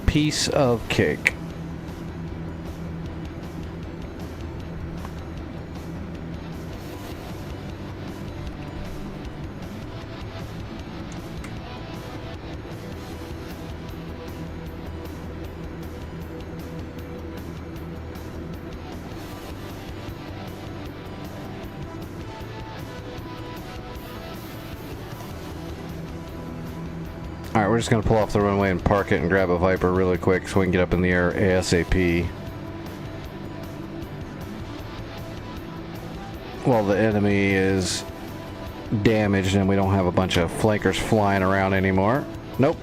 A: Piece of cake. Alright, we're just going to pull off the runway and park it and grab a Viper really quick so we can get up in the air ASAP. While the enemy is damaged and we don't have a bunch of flankers flying around anymore. Nope.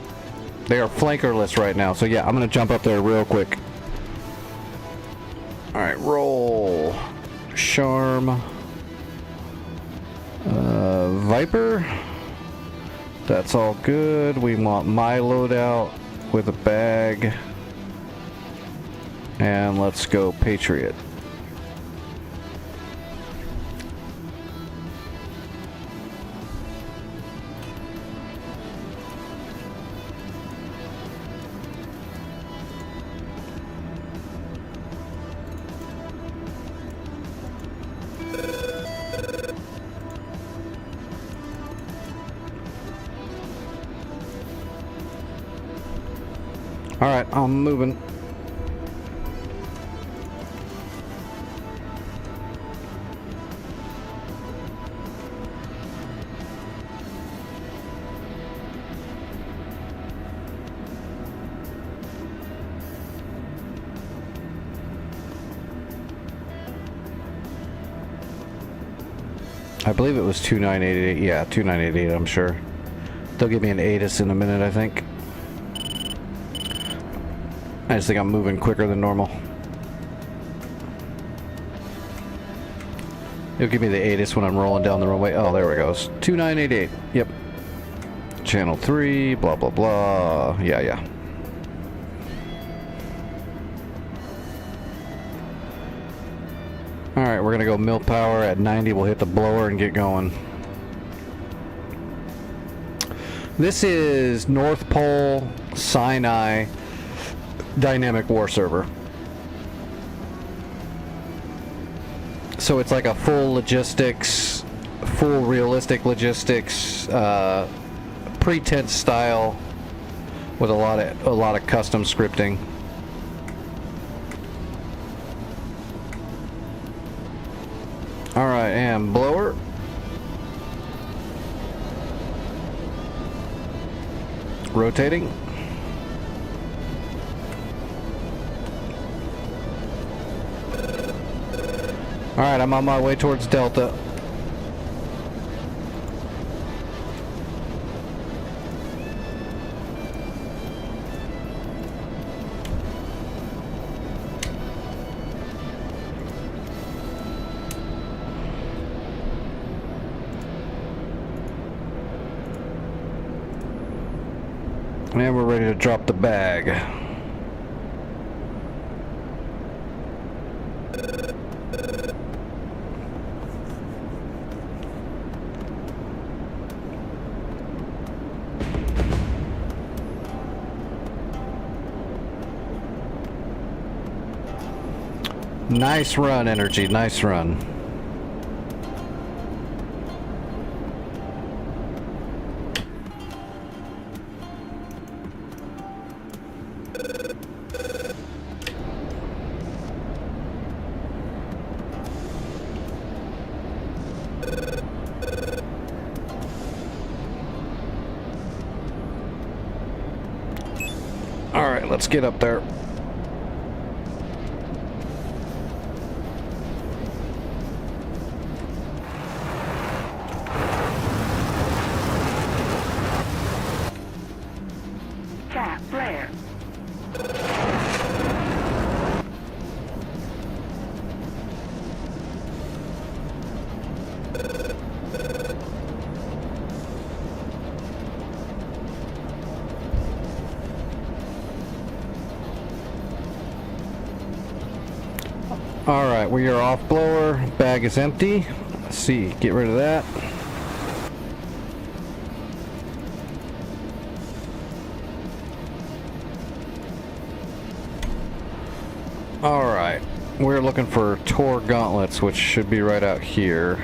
A: They are flankerless right now, so yeah, I'm going to jump up there real quick. Alright, roll. Charm. Viper. That's all good. We want my loadout with a bag. And let's go Patriot. Alright, I'm moving. I believe it was 2988. Yeah, 2988, I'm sure. They'll give me an ATIS in a minute, I think. I just think I'm moving quicker than normal. It'll give me the ATIS when I'm rolling down the runway. Oh, there it goes. 2988. Yep. Channel 3, blah, blah, blah. Yeah, yeah. Alright, we're going to go mil power at 90. We'll hit the blower and get going. This is North Pole, Sinai, Dynamic War Server. So it's like a full logistics, full realistic logistics, pretense style with a lot of custom scripting. All right, and blower. Rotating. Alright, I'm on my way towards Delta. And we're ready to drop the bag. Nice run, Energy. Nice run. All right, let's get up there.
D: Cap flare.
A: All right, we are off blower. Bag is empty. Let's see, get rid of that. All right, we're looking for Tor gauntlets, which should be right out here.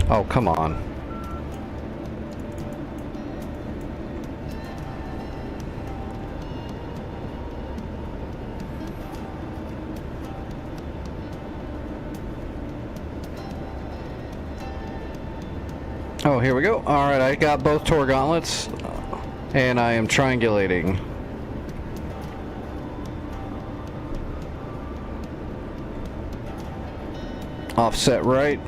A: Oh, come on. Oh, here we go. All right, I got both Tor gauntlets, and I am triangulating. Offset right.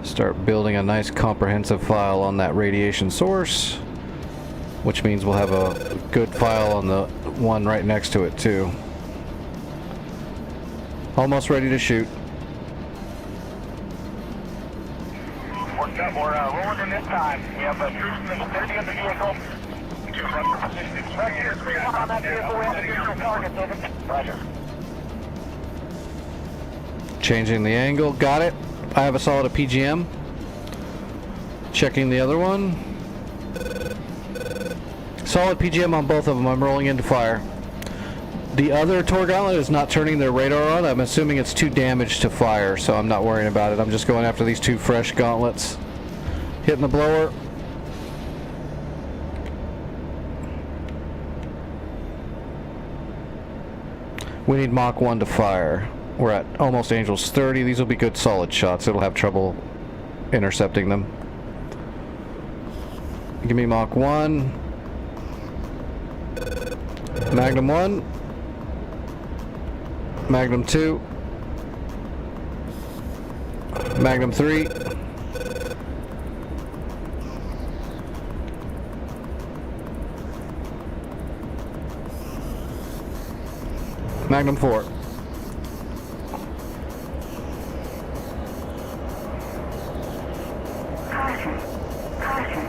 A: Start building a nice comprehensive file on that radiation source, which means we'll have a good file on the one right next to it too. Almost ready to shoot.
C: Worked up, we're rolling in this time. We have troops in the vicinity of the vehicle. On that vehicle, we have additional targets, over. Roger.
A: Changing the angle, got it. I have a solid PGM. Checking the other one. Solid PGM on both of them. I'm rolling into fire. The other Tor gauntlet is not turning their radar on. I'm assuming it's too damaged to fire, so I'm not worrying about it. I'm just going after these two fresh gauntlets. Hitting the blower. We need Mach 1 to fire. We're at almost Angels 30. These will be good solid shots. It'll have trouble intercepting them. Give me Mach 1. Magnum 1. Magnum 2. Magnum 3. Magnum 4.
D: Caution. Caution.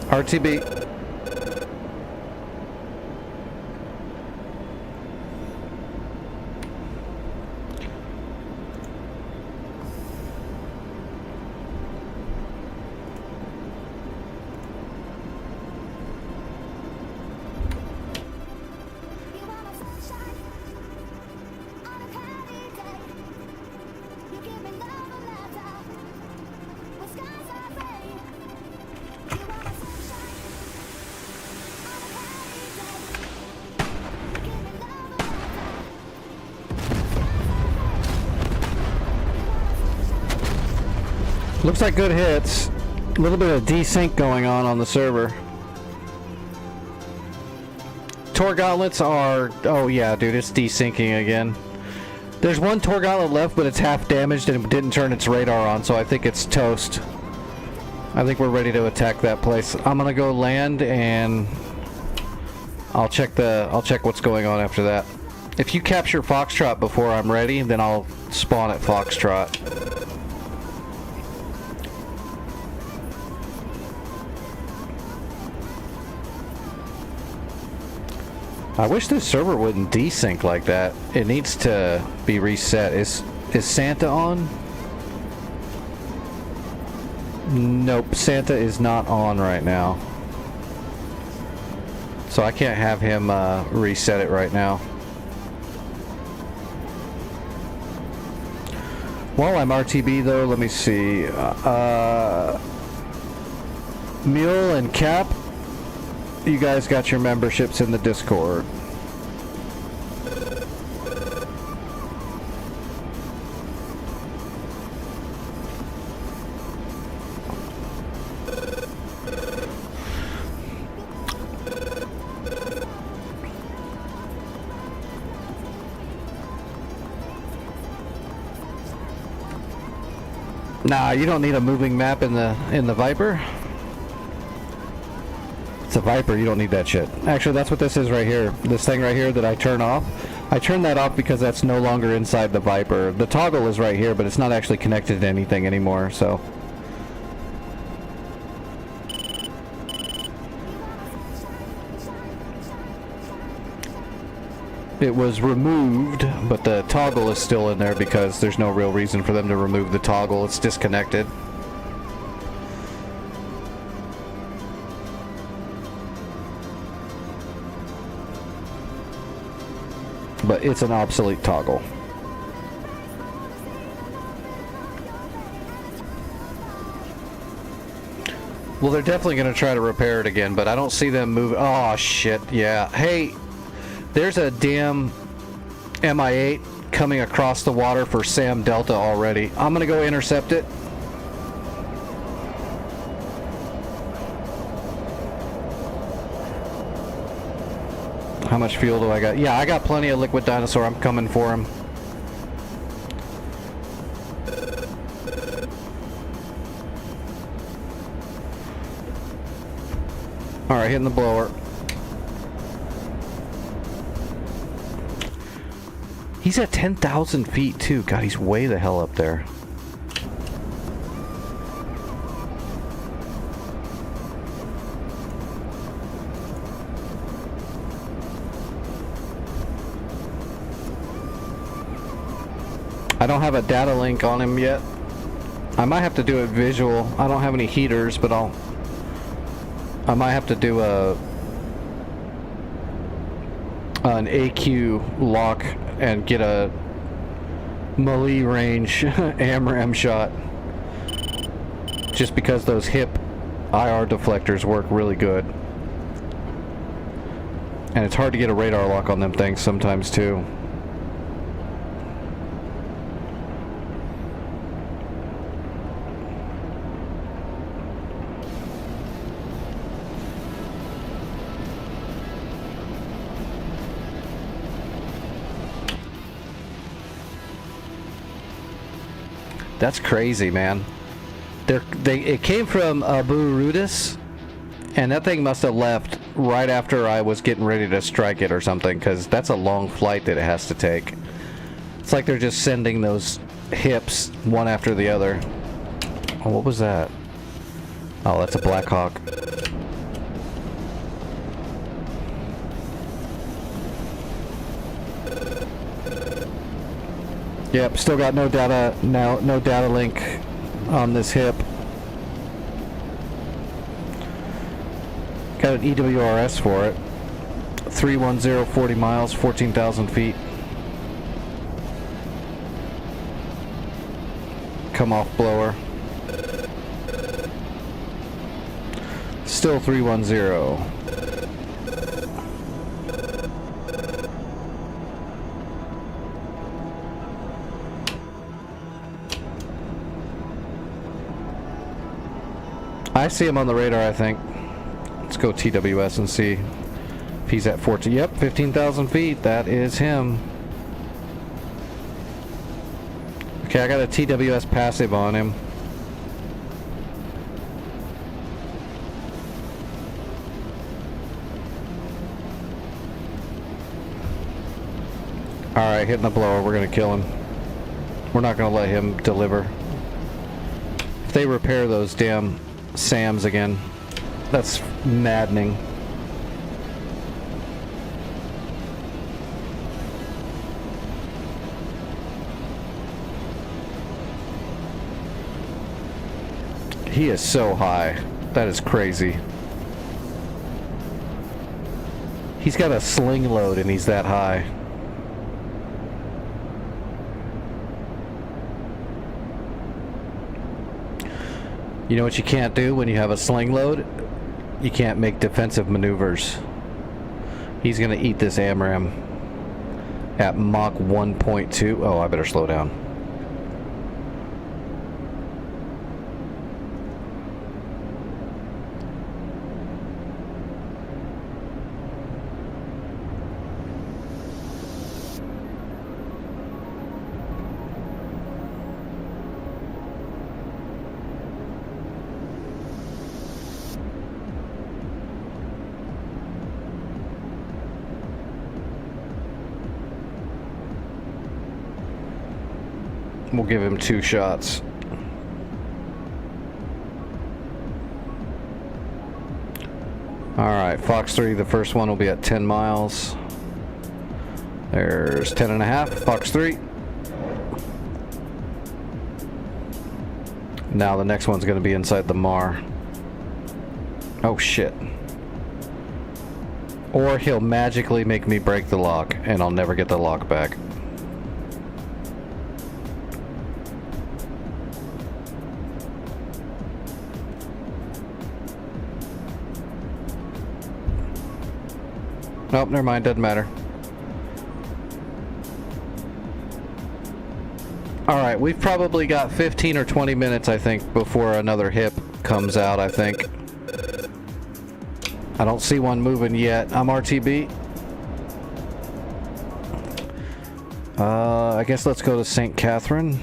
A: RTB. Looks like good hits. A little bit of desync going on the server. Tor gauntlets are... Oh yeah, dude, it's desyncing again. There's one Torgala left, but it's half damaged and it didn't turn its radar on, so I think it's toast. I think we're ready to attack that place. I'm gonna go land and I'll check what's going on after that. If you capture Foxtrot before I'm ready, then I'll spawn at Foxtrot. I wish this server wouldn't desync like that. It needs to be reset. Is Santa on? Nope, Santa is not on right now. So I can't have him reset it right now. While I'm RTB though, let me see. Mule and Cap, you guys got your memberships in the Discord. Nah, you don't need a moving map in the Viper. It's a Viper, you don't need that shit. Actually, that's what this is right here. This thing right here that I turn off. I turn that off because that's no longer inside the Viper. The toggle is right here, but it's not actually connected to anything anymore, so. It was removed, but the toggle is still in there because there's no real reason for them to remove the toggle. It's disconnected. But it's an obsolete toggle. Well, they're definitely going to try to repair it again, but I don't see them move. Oh, shit, yeah. Hey, there's a damn MI8 coming across the water for Sam Delta already. I'm going to go intercept it. How much fuel do I got? Yeah, I got plenty of liquid dinosaur. I'm coming for him. Alright, hitting the blower. He's at 10,000 feet too. God, he's way the hell up there. I don't have a data link on him yet. I might have to do it visual. I don't have any heaters, but I might have to do an AQ lock and get a melee range AMRAM shot. Just because those hip IR deflectors work really good. And it's hard to get a radar lock on them things sometimes too. That's crazy, man. It came from Abu Rudis, and that thing must have left right after I was getting ready to strike it or something, because that's a long flight that it has to take. It's like they're just sending those hips one after the other. Oh, what was that? Oh, that's a Black Hawk. Yep, still got no data now, no data link on this hip. Got an EWRS for it. 310, 40 miles, 14,000 feet. Come off blower. Still 310. I see him on the radar, I think. Let's go TWS and see if he's at 14. Yep, 15,000 feet. That is him. Okay, I got a TWS passive on him. Alright, hitting the blower. We're going to kill him. We're not going to let him deliver. If they repair those damn SAMs again, that's maddening. He is so high. That is crazy. He's got a sling load and he's that high. You know what you can't do when you have a sling load? You can't make defensive maneuvers. He's gonna eat this AMRAAM at Mach 1.2. Oh, I better slow down. We'll give him 2 shots. Alright, Fox 3, the first one will be at 10 miles. There's 10.5, Fox 3. Now the next one's going to be inside the MAR. Oh shit. Or he'll magically make me break the lock and I'll never get the lock back. Nope, never mind, doesn't matter. Alright, we've probably got 15 or 20 minutes, I think, before another hip comes out, I think. I don't see one moving yet. I'm RTB. I guess let's go to St. Catherine.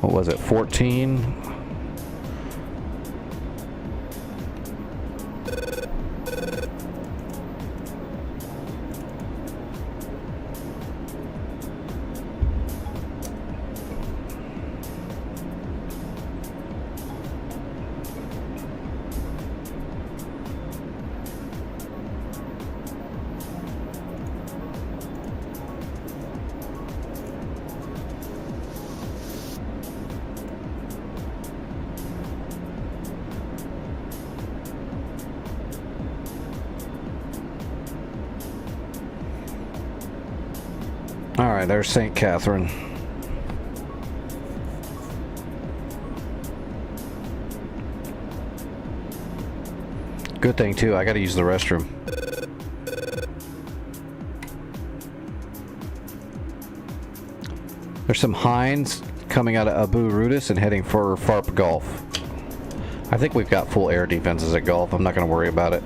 A: What was it, 14? Alright, there's St. Catherine. Good thing too, I gotta use the restroom. There's some Hinds coming out of Abu Rudis and heading for Farp Gulf. I think we've got full air defenses at Gulf, I'm not gonna worry about it.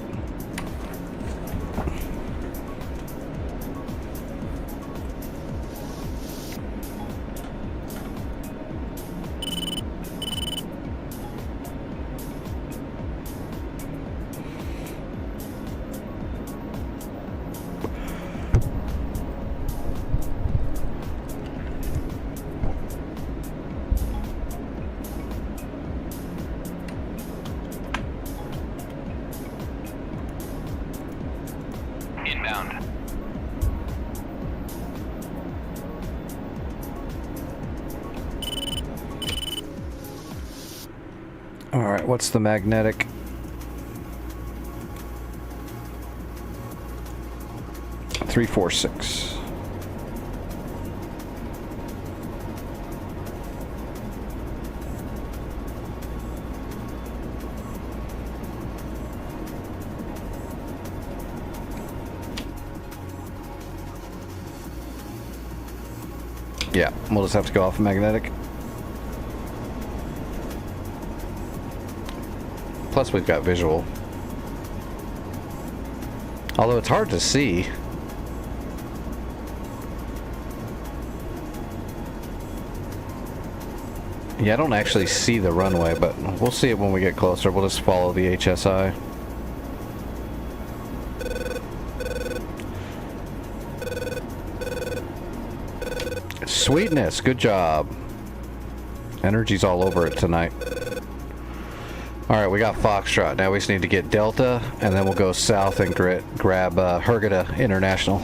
B: Inbound.
A: Alright, what's the magnetic? Three, 4, 6. Yeah, we'll just have to go off magnetic. Plus we've got visual. Although it's hard to see. Yeah, I don't actually see the runway, but we'll see it when we get closer. We'll just follow the HSI. Sweetness, good job. Energy's all over it tonight. Alright, we got Foxtrot. Now we just need to get Delta, and then we'll go south and grab Hurghada International.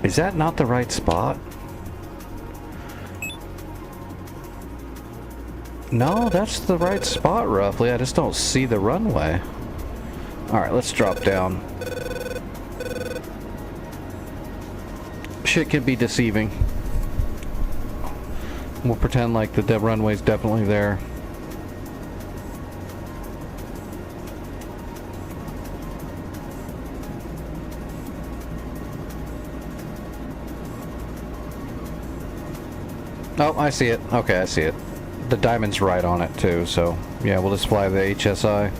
A: Is that not the right spot? No, that's the right spot roughly. I just don't see the runway. Alright, let's drop down. Shit can be deceiving. We'll pretend like the runway's definitely there. Oh, I see it. Okay, I see it. The diamond's right on it too, so yeah, we'll just fly the HSI.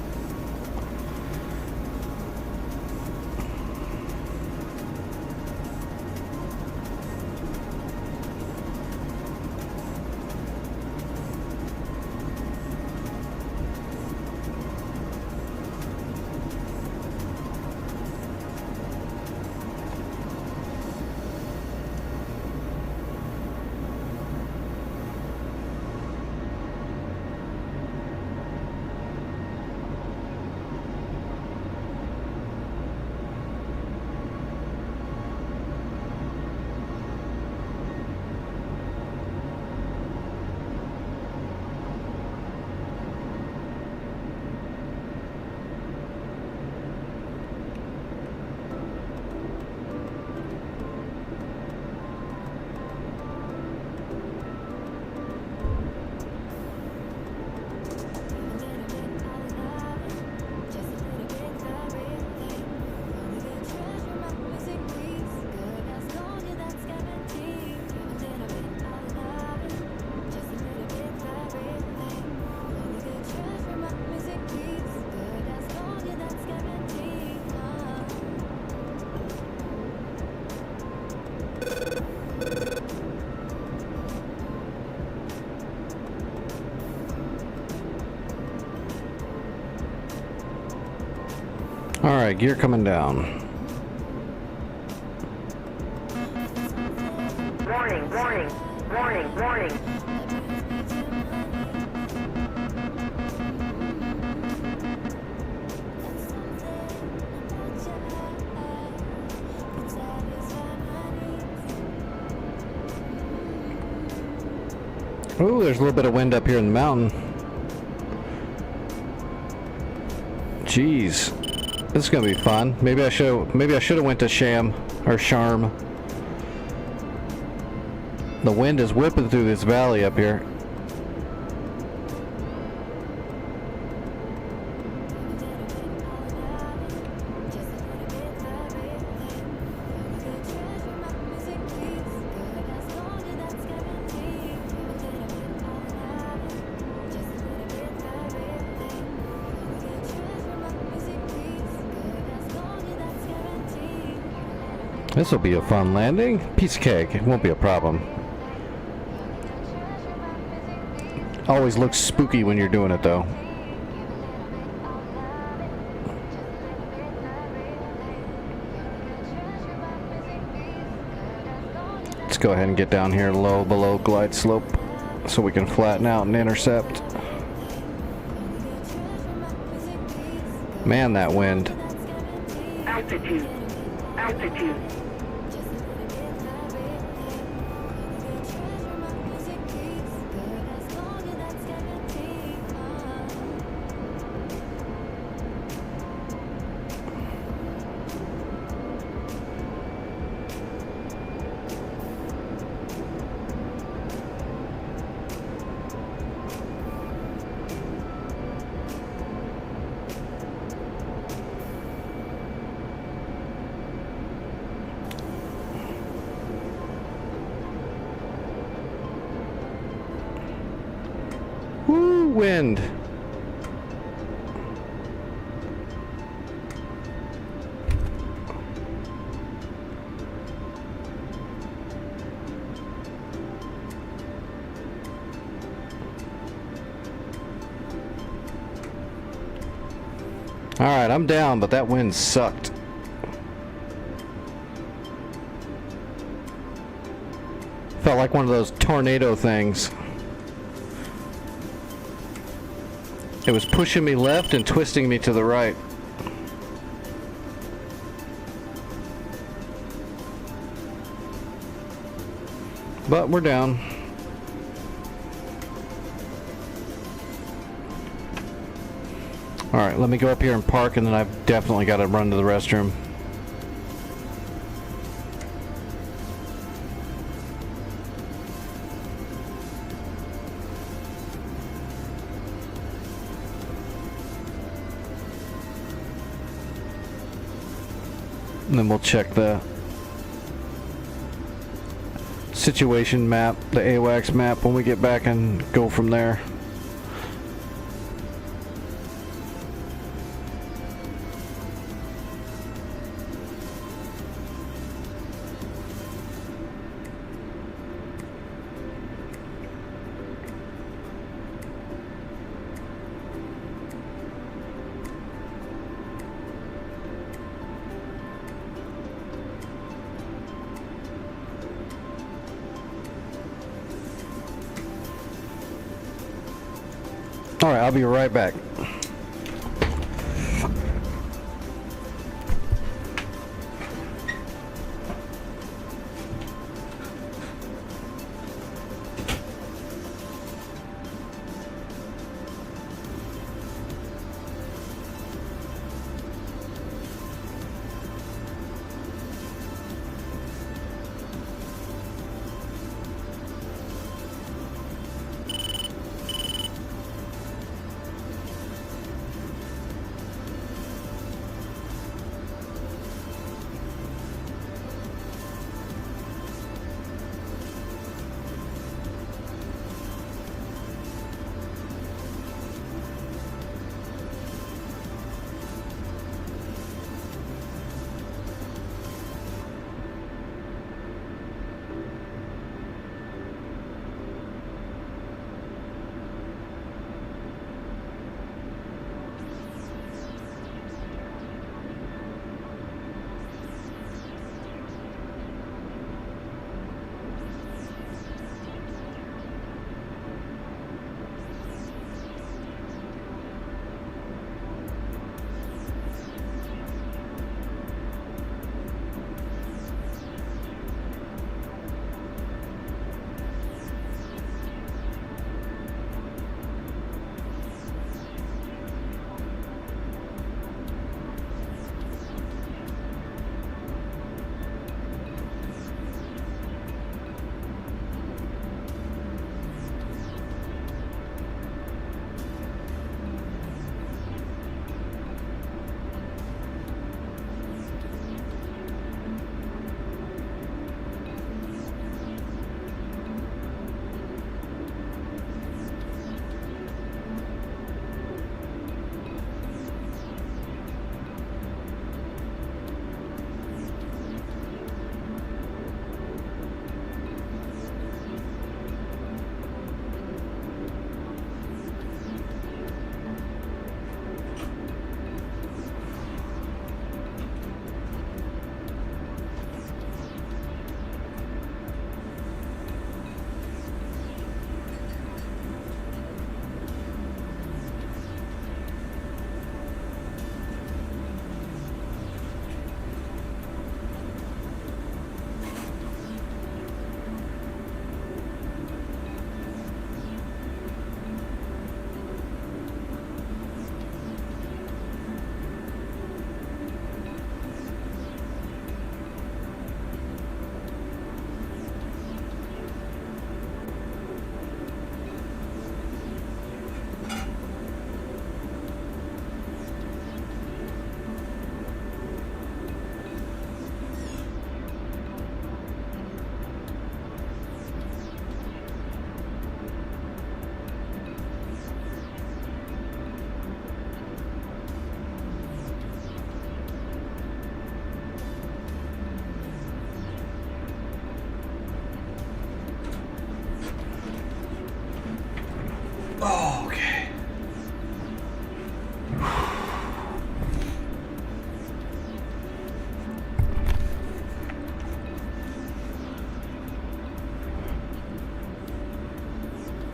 A: Alright, gear coming down.
D: Warning, warning, warning, warning.
A: Ooh, there's a little bit of wind up here in the mountain. Jeez. This is gonna be fun. Maybe I should have went to Sham or Sharm. The wind is whipping through this valley up here. This will be a fun landing. Piece of cake. It won't be a problem. Always looks spooky when you're doing it, though. Let's go ahead and get down here low below glide slope so we can flatten out and intercept. Man, that wind.
D: Altitude, altitude.
A: wind. Alright, I'm down, but that wind sucked. Felt like one of those tornado things. It was pushing me left and twisting me to the right. But we're down. Alright, let me go up here and park, and then I've definitely got to run to the restroom. And then we'll check the situation map, the AWACS map, when we get back and go from there. Alright, I'll be right back.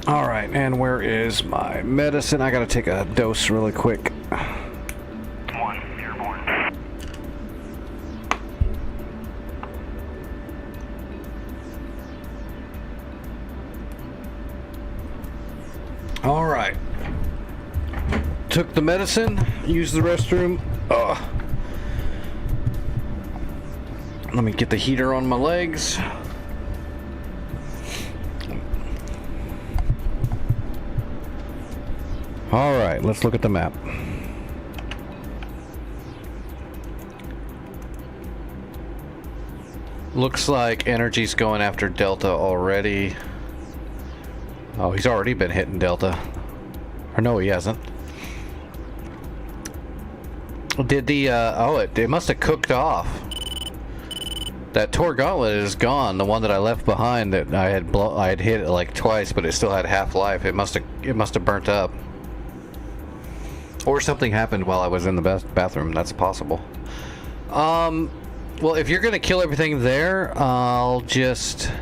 A: All right, and where is my medicine? I gotta take a dose really quick.
B: 1, airborne.
A: All right. Took the medicine, used the restroom. Let me get the heater on my legs. All right, let's look at the map. Looks like energy's going after Delta already. Oh, he's already been hitting Delta. Or no, he hasn't. Did the, it must have cooked off. That Tor Gauntlet is gone. The one that I left behind that I had hit it like twice, but it still had half-life. It must have burnt up. Or something happened while I was in the bathroom. That's possible. Well, if you're gonna kill everything there, I'll just...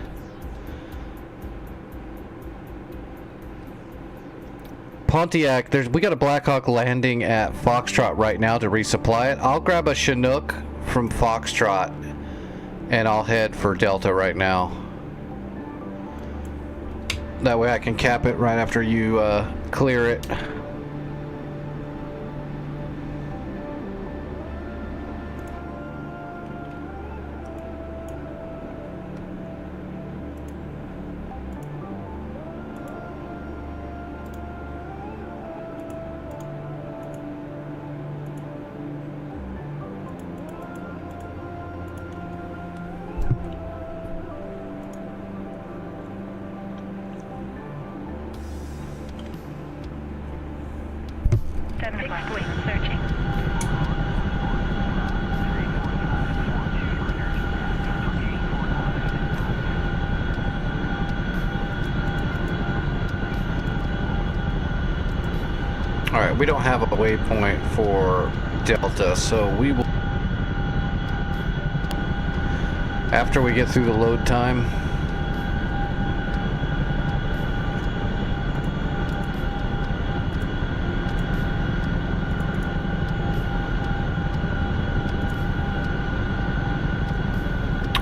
A: Pontiac, we got a Blackhawk landing at Foxtrot right now to resupply it. I'll grab a Chinook from Foxtrot and I'll head for Delta right now. That way I can cap it right after you clear it.
D: Searching.
A: Alright, we don't have a waypoint for Delta, so we will... After we get through the load time...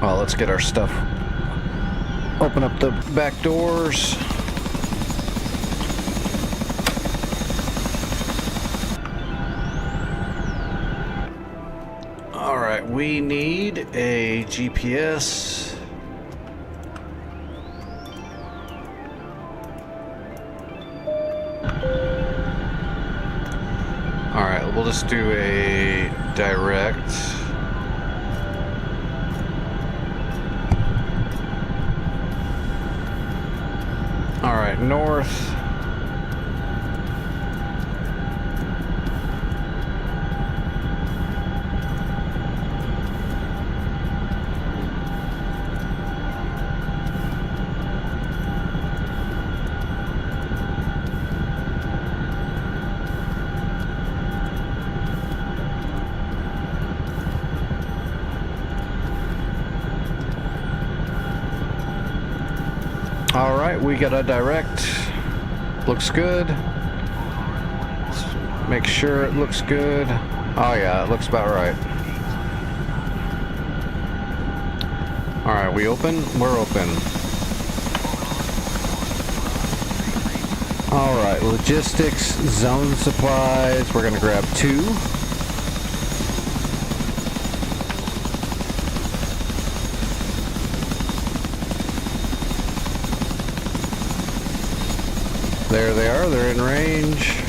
A: Well, let's get our stuff. Open up the back doors. All right, we need a GPS. All right, we'll just do a direct. All right, north. All right, we got a direct. Looks good. Let's make sure it looks good. Oh yeah, it looks about right. All right, we open? We're open. All right, logistics, zone supplies. We're gonna grab 2. There they are, they're in range.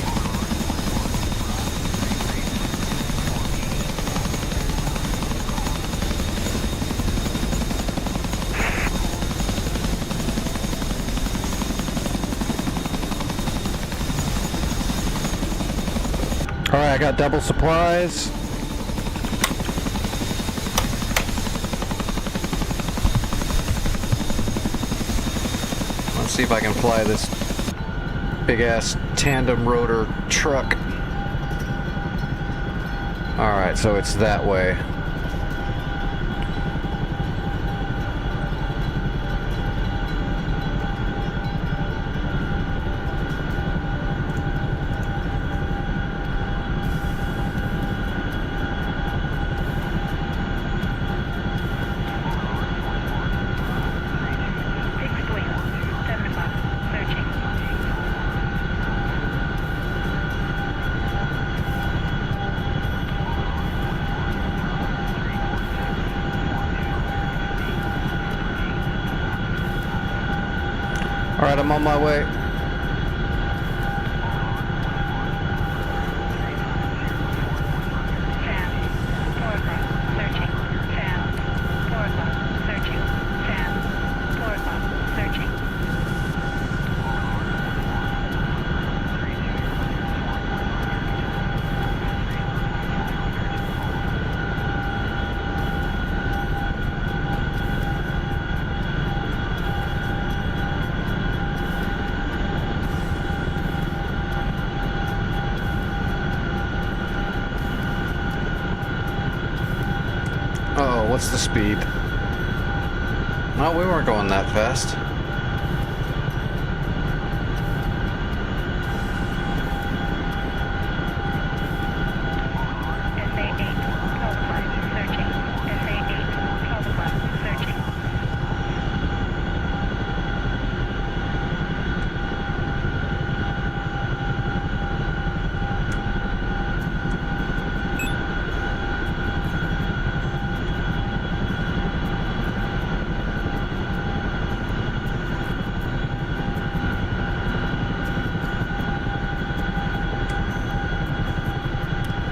A: All right, I got double supplies. Let's see if I can fly this big ass tandem rotor truck. All right, so it's that way. All right, I'm on my way.
D: Sam. 4 o'clock. Searching. Sam. 4 o'clock. Searching. Sam. 4 o'clock. Searching.
A: Uh-oh, what's the speed? No, we weren't going that fast.
D: SA 8. 12 o'clock. Searching. SA 8. 12 o'clock. Searching.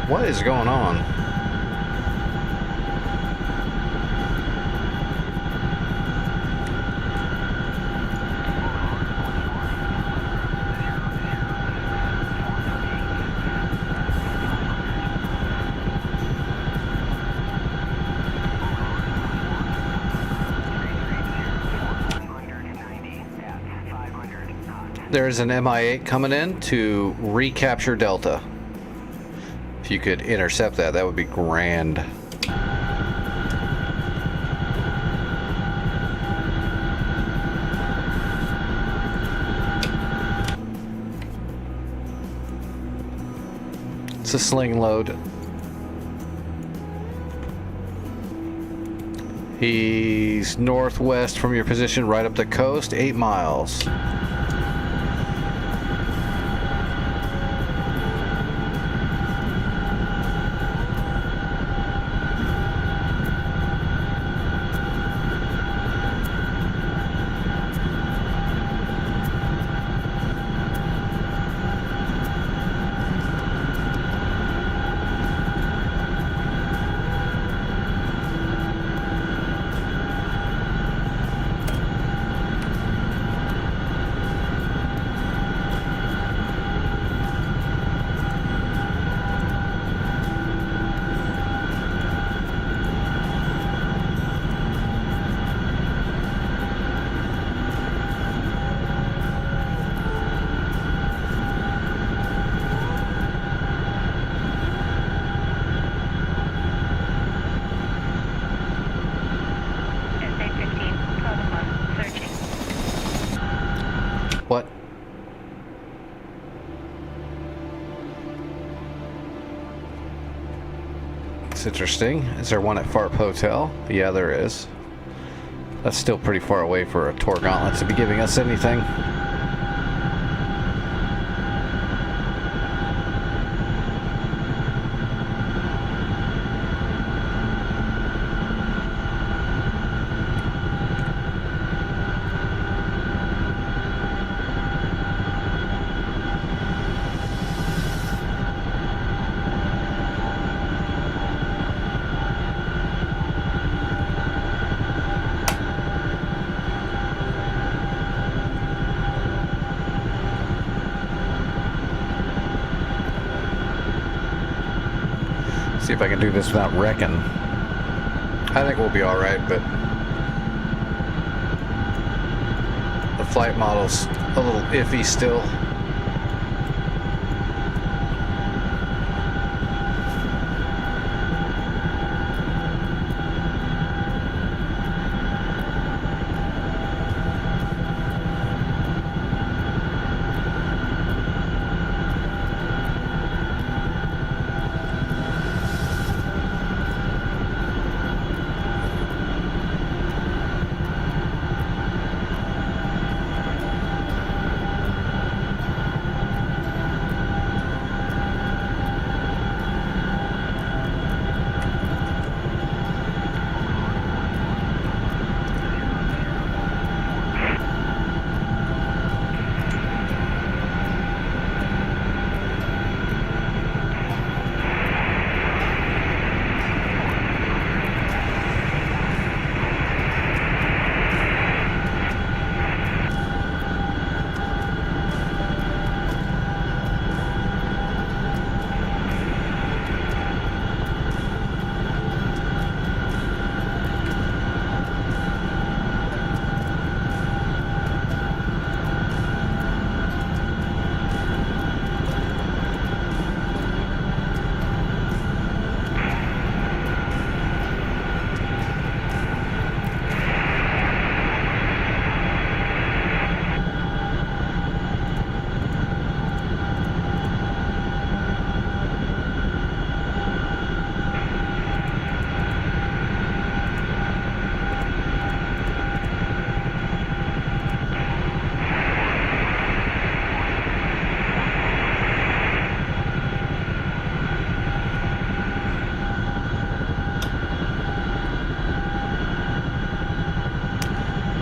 A: What is going on? There's an MI8 coming in to recapture Delta. If you could intercept that, that would be grand. It's a sling load. He's northwest from your position, right up the coast, 8 miles. What? It's interesting. Is there one at Farp Hotel? Yeah, there is. That's still pretty far away for a tour gauntlet to be giving us anything. See if I can do this without wrecking. I think we'll be all right, but the flight model's a little iffy still.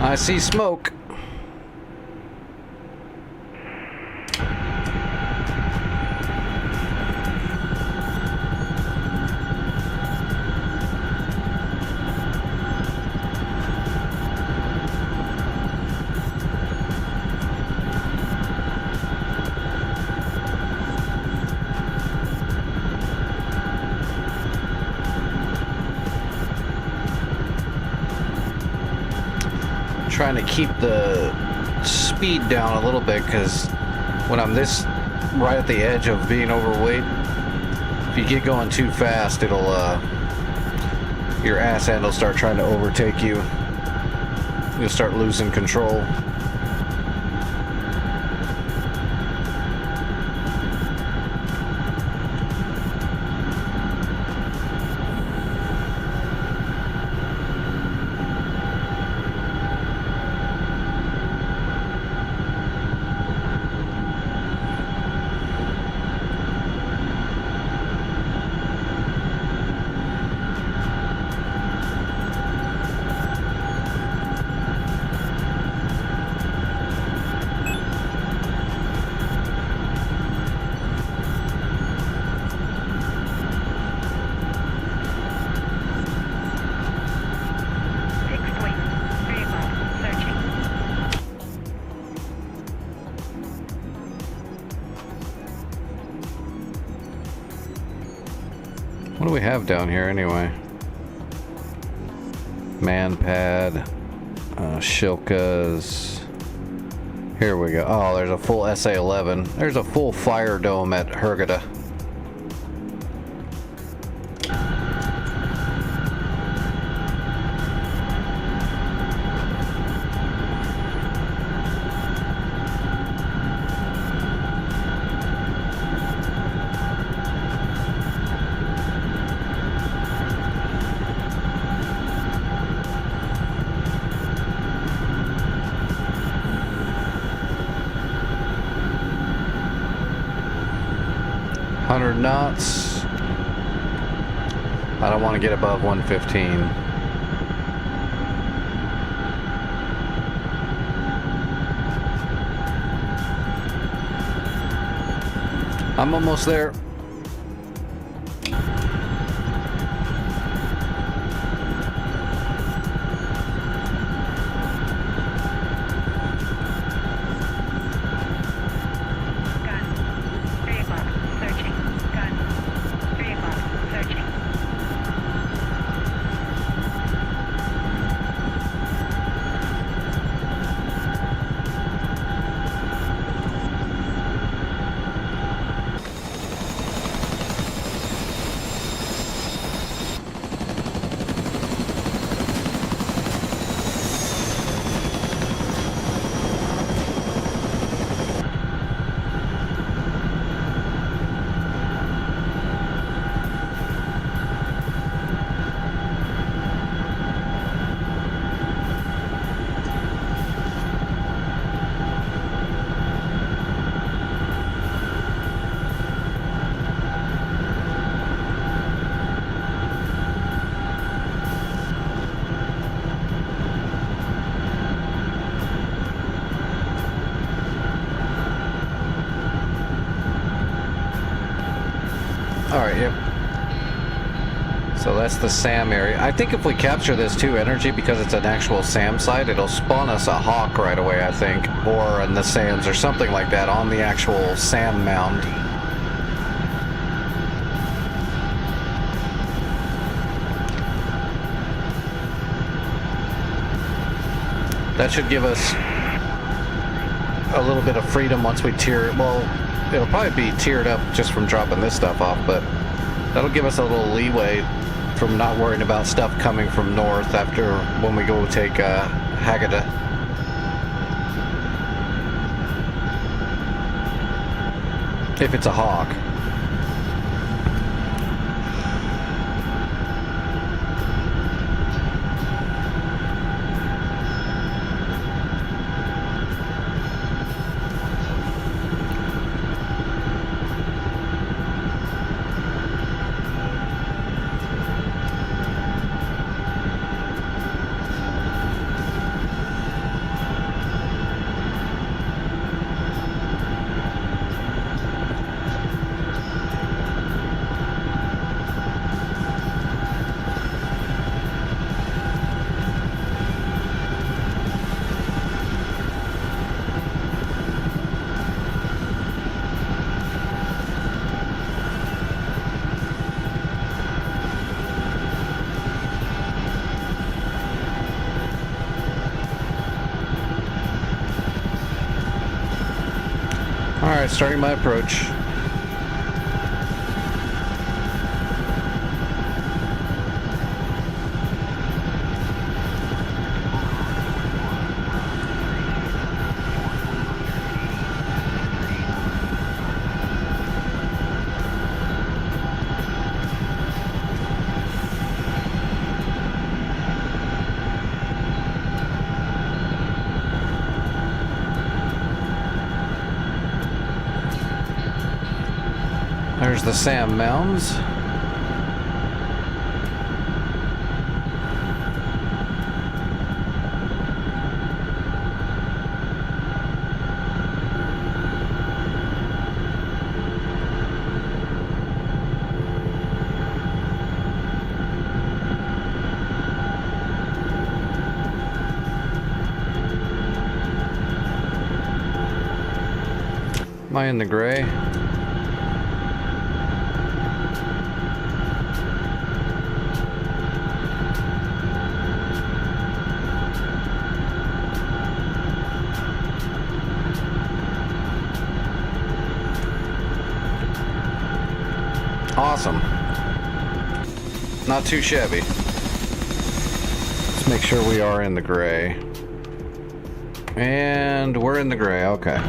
A: I see smoke. Trying to keep the speed down a little bit, because when I'm this right at the edge of being overweight, if you get going too fast, it'll your ass end will start trying to overtake you. You'll start losing control. What do we have down here anyway? Manpad, Shilkas. Here we go. Oh, there's a full SA-11. There's a full fire dome at Hurghada. Knots. I don't want to get above 115. I'm almost there. Alright, yep. So that's the SAM area. I think if we capture this too, energy, because it's an actual SAM site, it'll spawn us a Hawk right away, I think. Or in the sands or something like that on the actual SAM mound. That should give us a little bit of freedom once we tier. Well, it'll probably be tiered up just from dropping this stuff off, but that'll give us a little leeway from not worrying about stuff coming from north after when we go take Hurghada. If it's a Hawk. Alright, starting my approach. There's the Sam Mounds. Am I in the gray? Awesome. Not too shabby. Let's make sure we are in the gray. And we're in the gray, okay.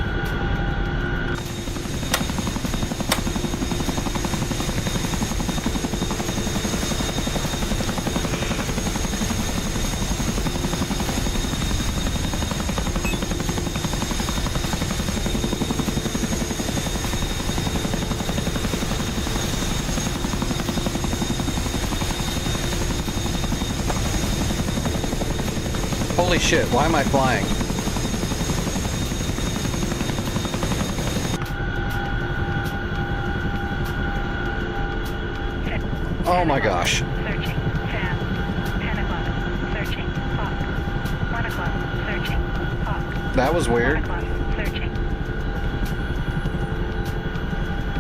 A: Holy shit, why am I flying? Oh my gosh.
D: Searching. Sam. 10 o'clock. Searching. Hawk. 1 o'clock. Searching. Hawk.
A: That was
D: 1
A: weird.
D: o'clock. Searching.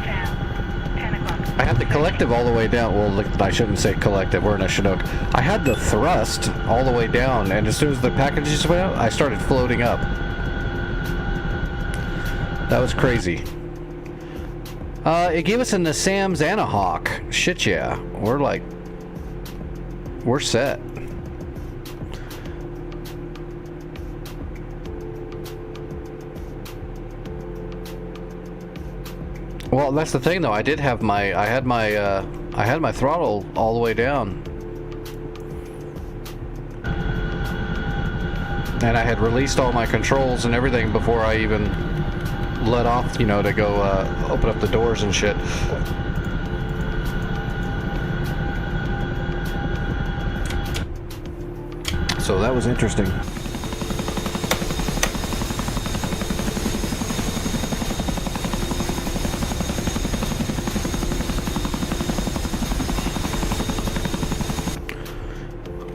D: Sam. 10 o'clock.
A: I had the collective all the way down. Well, I shouldn't say collective. We're in a Chinook. I had the thrust all the way down, and as soon as the packages went out, I started floating up. That was crazy. It gave us in the Sams and a Hawk. Shit, yeah. We're set. Well, that's the thing, though. I had my throttle all the way down, and I had released all my controls and everything before I even let off, you know, to go open up the doors and shit. So that was interesting.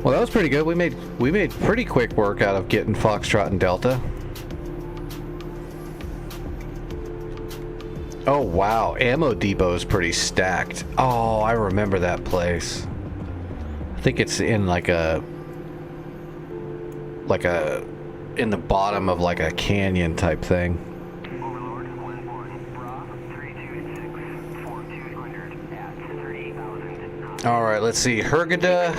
A: Well, that was pretty good. We made pretty quick work out of getting Foxtrot and Delta. Oh wow, Ammo Depot is pretty stacked. Oh, I remember that place. I think it's in like a in the bottom of like a canyon type thing.
B: Overlord 1-1, Bra 3286, 4200 at 38,000.
A: All right, let's see. Hurghada.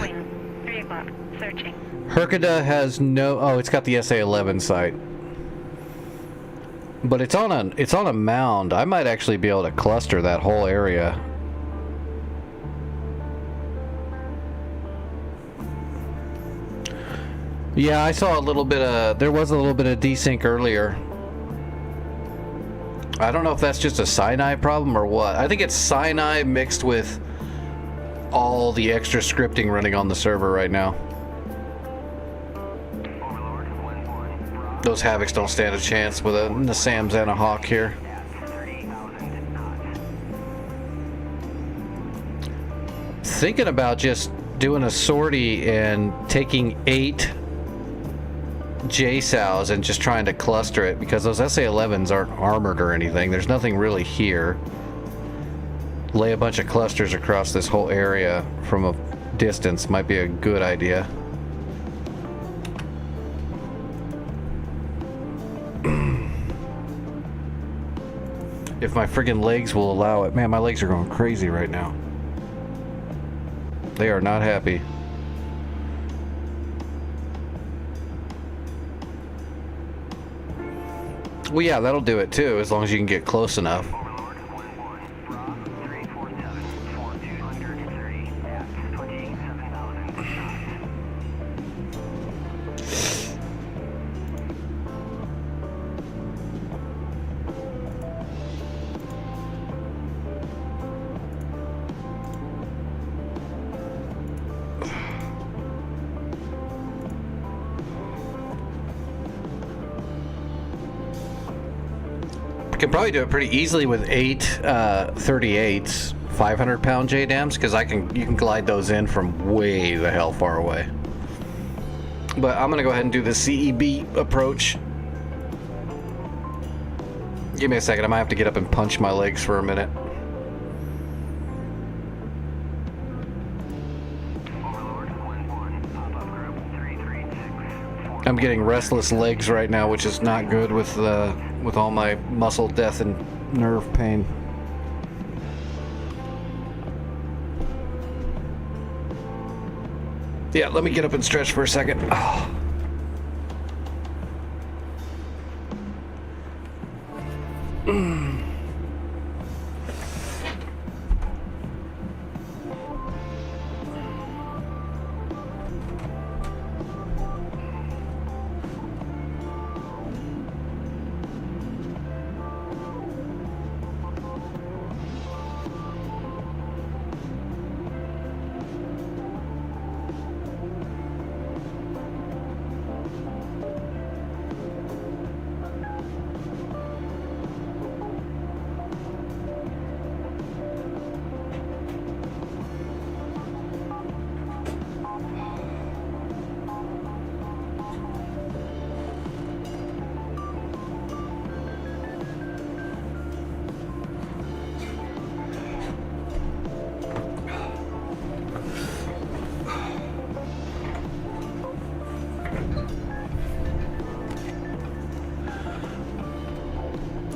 D: 3 o'clock. Searching.
A: Hurghada has no. Oh, it's got the SA-11 sight, but it's on a mound. I might actually be able to cluster that whole area. Yeah, I saw a little bit of. There was a little bit of desync earlier. I don't know if that's just a Sinai problem or what. I think it's Sinai mixed with all the extra scripting running on the server right now.
B: Overlord 1-1, Bra
A: Those Havocs don't stand a chance with the Sams and a Hawk here.
B: at 38,000 knots.
A: Thinking about just doing a sortie and taking 8 JSOWs and just trying to cluster it, because those SA-11s aren't armored or anything. There's nothing really here. Lay a bunch of clusters across this whole area from a distance might be a good idea. If my friggin' legs will allow it. Man, my legs are going crazy right now. They are not happy. Well, yeah, that'll do it too, as long as you can get close enough.
B: Overlord 1-1, Bra 347, 4230 at 27,000 knots.
A: Can probably do it pretty easily with 8 38s, 500-pound JDAMs, because you can glide those in from way the hell far away. But I'm gonna go ahead and do the CEB approach. Give me a second. I might have to get up and punch my legs for a minute.
B: Overlord 1-1, pop-up group 336.
A: I'm getting restless legs right now, which is not good with all my muscle death and nerve pain. Yeah, let me get up and stretch for a second. Oh.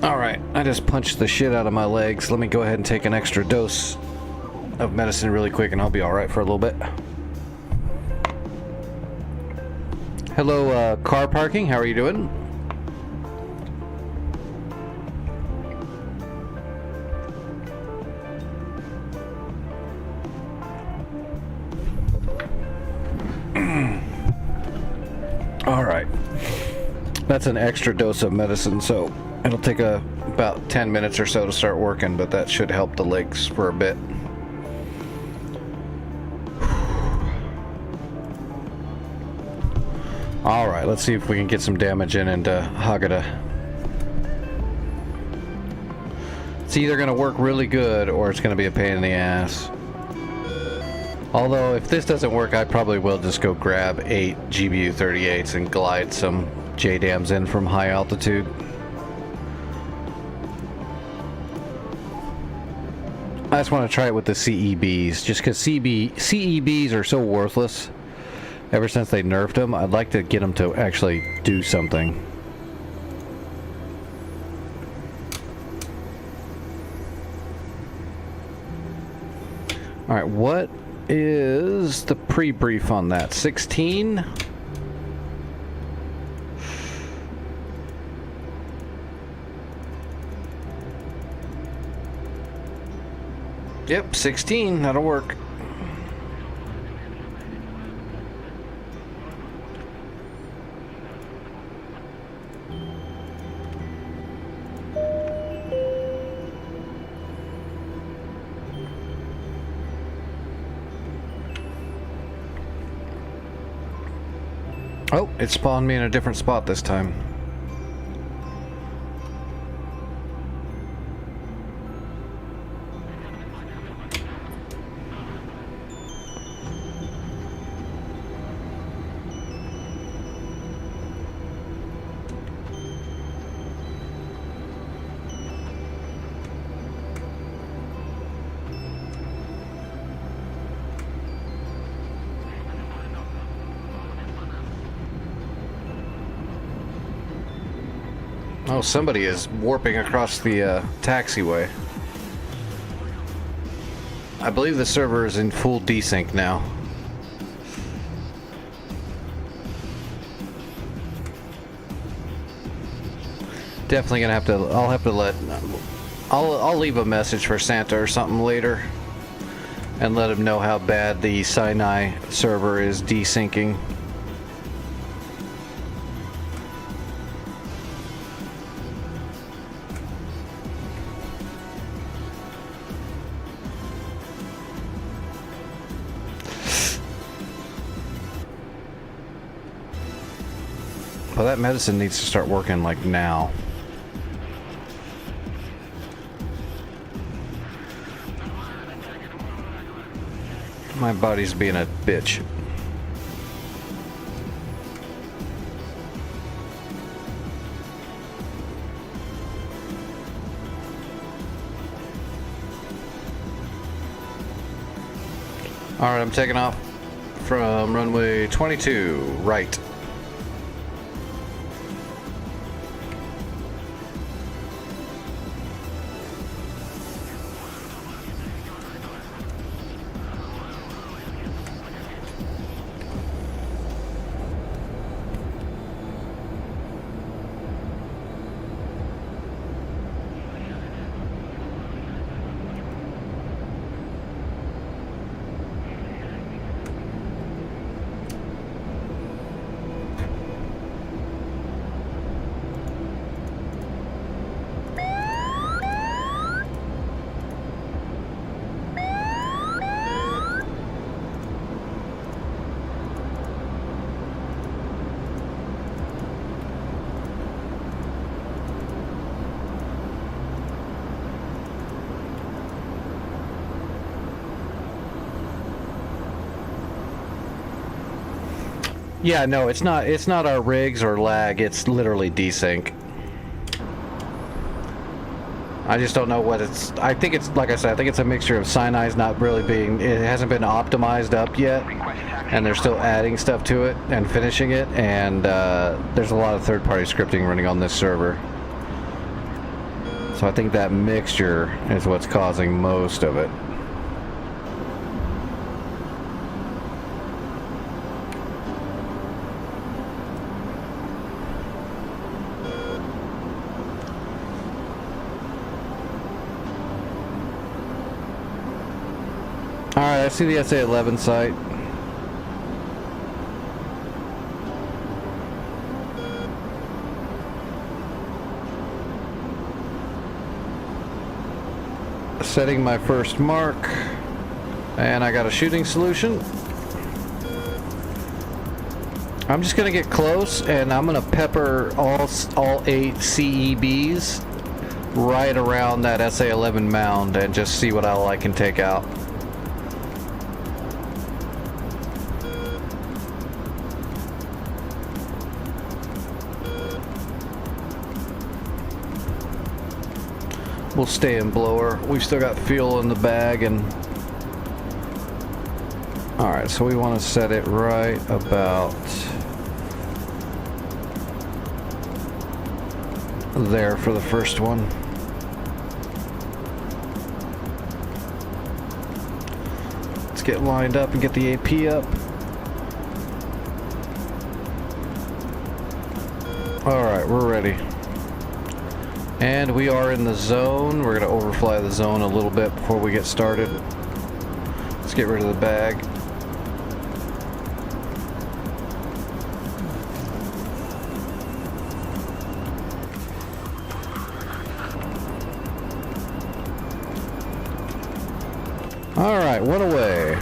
A: Alright, I just punched the shit out of my legs. Let me go ahead and take an extra dose of medicine really quick and I'll be alright for a little bit. Hello, car parking. How are you doing? Alright. That's an extra dose of medicine, so it'll take about 10 minutes or so to start working, but that should help the legs for a bit. Alright, let's see if we can get some damage in into Haggadah. It's either going to work really good or it's going to be a pain in the ass. Although, if this doesn't work, I probably will just go grab 8 GBU-38s and glide some JDAMs in from high altitude. I just want to try it with the CEBs, just because CEBs are so worthless ever since they nerfed them. I'd like to get them to actually do something. Alright, what is the pre-brief on that? 16? Yep, 16. That'll work. Oh, it spawned me in a different spot this time. Oh, somebody is warping across the taxiway. I believe the server is in full desync now. Definitely gonna have to. I'll have to let. I'll leave a message for Santa or something later, and let him know how bad the Sinai server is desyncing. Well, that medicine needs to start working like now. My body's being a bitch. Alright, I'm taking off from runway 22, right. Yeah, no, it's not our rigs or lag, it's literally desync. I just don't know what it's. I think it's, like I said, I think it's a mixture of Sinai's not really being, it hasn't been optimized up yet, and they're still adding stuff to it and finishing it, and there's a lot of third-party scripting running on this server. So I think that mixture is what's causing most of it. Alright, I see the SA-11 site. Setting my first mark. And I got a shooting solution. I'm just gonna get close and I'm gonna pepper all 8 CEBs right around that SA-11 mound and just see what all I can take out. We'll stay in blower. We've still got fuel in the bag, and alright, so we want to set it right about there for the first one. Let's get lined up and get the AP up. Alright, we're ready. And we are in the zone. We're going to overfly the zone a little bit before we get started. Let's get rid of the bag. All right, one away.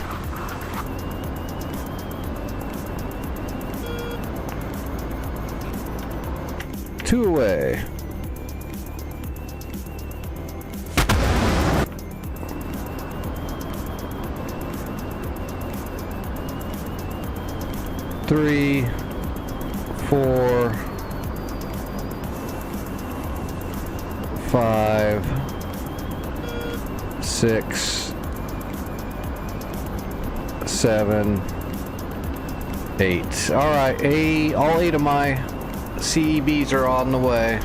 A: Two away. Three, 4, 5, 6, 7, 8. All right, all 8 of my CEBs are on the way.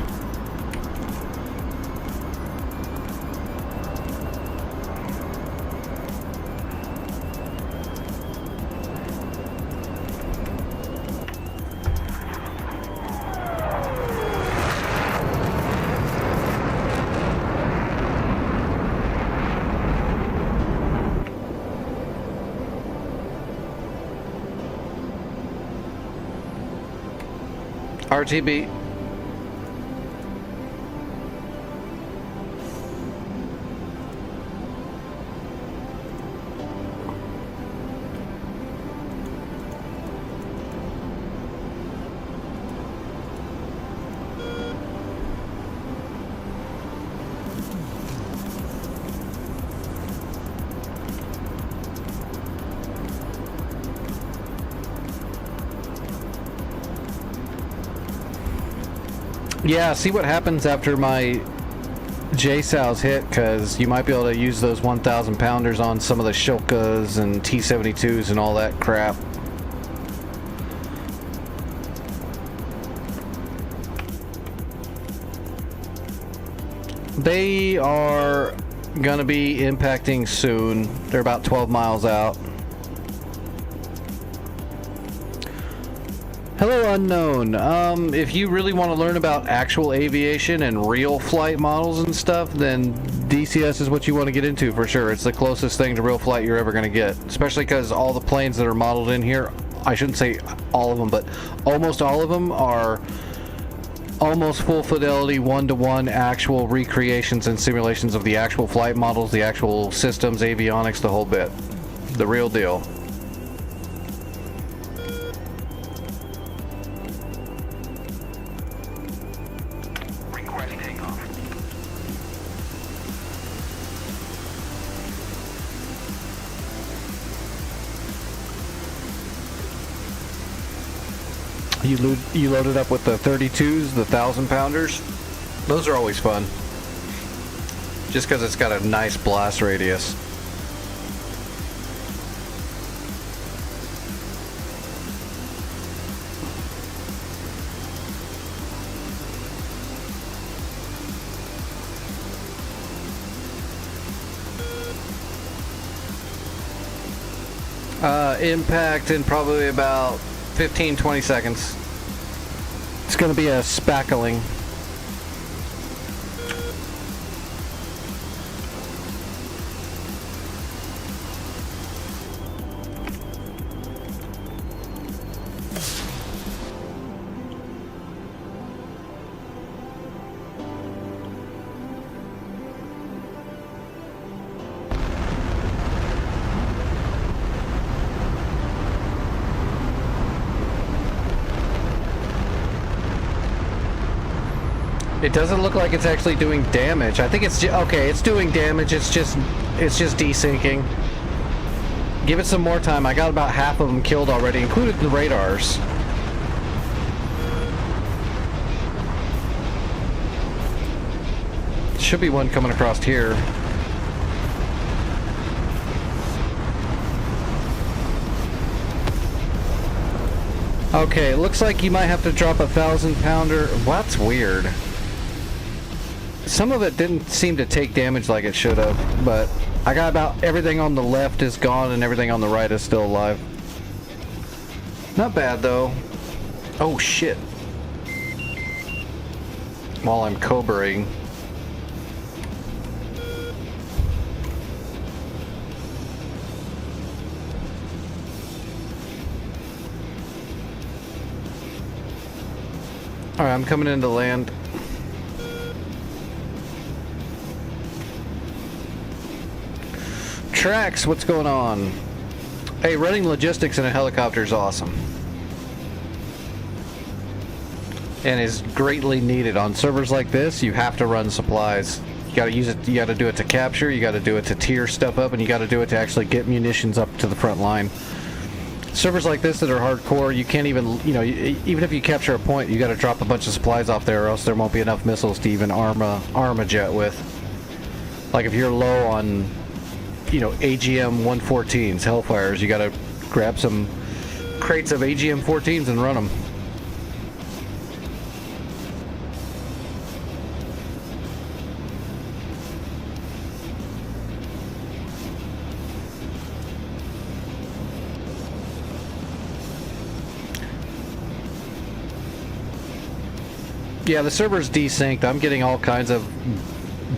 A: RTB. Yeah, see what happens after my JSOWs hit, because you might be able to use those 1,000 pounders on some of the Shilkas and T-72s and all that crap. They are gonna be impacting soon. They're about 12 miles out. Hello, unknown. If you really want to learn about actual aviation and real flight models and stuff, then DCS is what you want to get into for sure. It's the closest thing to real flight you're ever going to get, especially because all the planes that are modeled in here, I shouldn't say all of them, but almost all of them are almost full fidelity, one-to-one actual recreations and simulations of the actual flight models, the actual systems, avionics, the whole bit. The real deal. You loaded up with the 32s, the 1,000 pounders. Those are always fun. Just because it's got a nice blast radius. Impact in probably about 15-20 seconds. It's going to be a spackling. It doesn't look like it's actually doing damage. I think it's okay. It's doing damage. It's just desyncing. Give it some more time. I got about half of them killed already, including the radars. Should be one coming across here. Okay, it looks like you might have to drop 1,000 pounder. Well, that's weird. Some of it didn't seem to take damage like it should have, but I got about everything on the left is gone and everything on the right is still alive. Not bad though. Oh shit. While I'm cobraing. Alright, I'm coming into land. Trax, what's going on? Hey, running logistics in a helicopter is awesome. And is greatly needed. On servers like this, you have to run supplies. You gotta use it, you gotta do it to capture, you gotta do it to tier stuff up, and you gotta do it to actually get munitions up to the front line. Servers like this that are hardcore, you can't even, you know, even if you capture a point, you gotta drop a bunch of supplies off there or else there won't be enough missiles to even arm a jet with. Like if you're low on, you know, AGM 114s, Hellfires, you gotta grab some crates of AGM 14s and run them. Yeah, the server's desynced. I'm getting all kinds of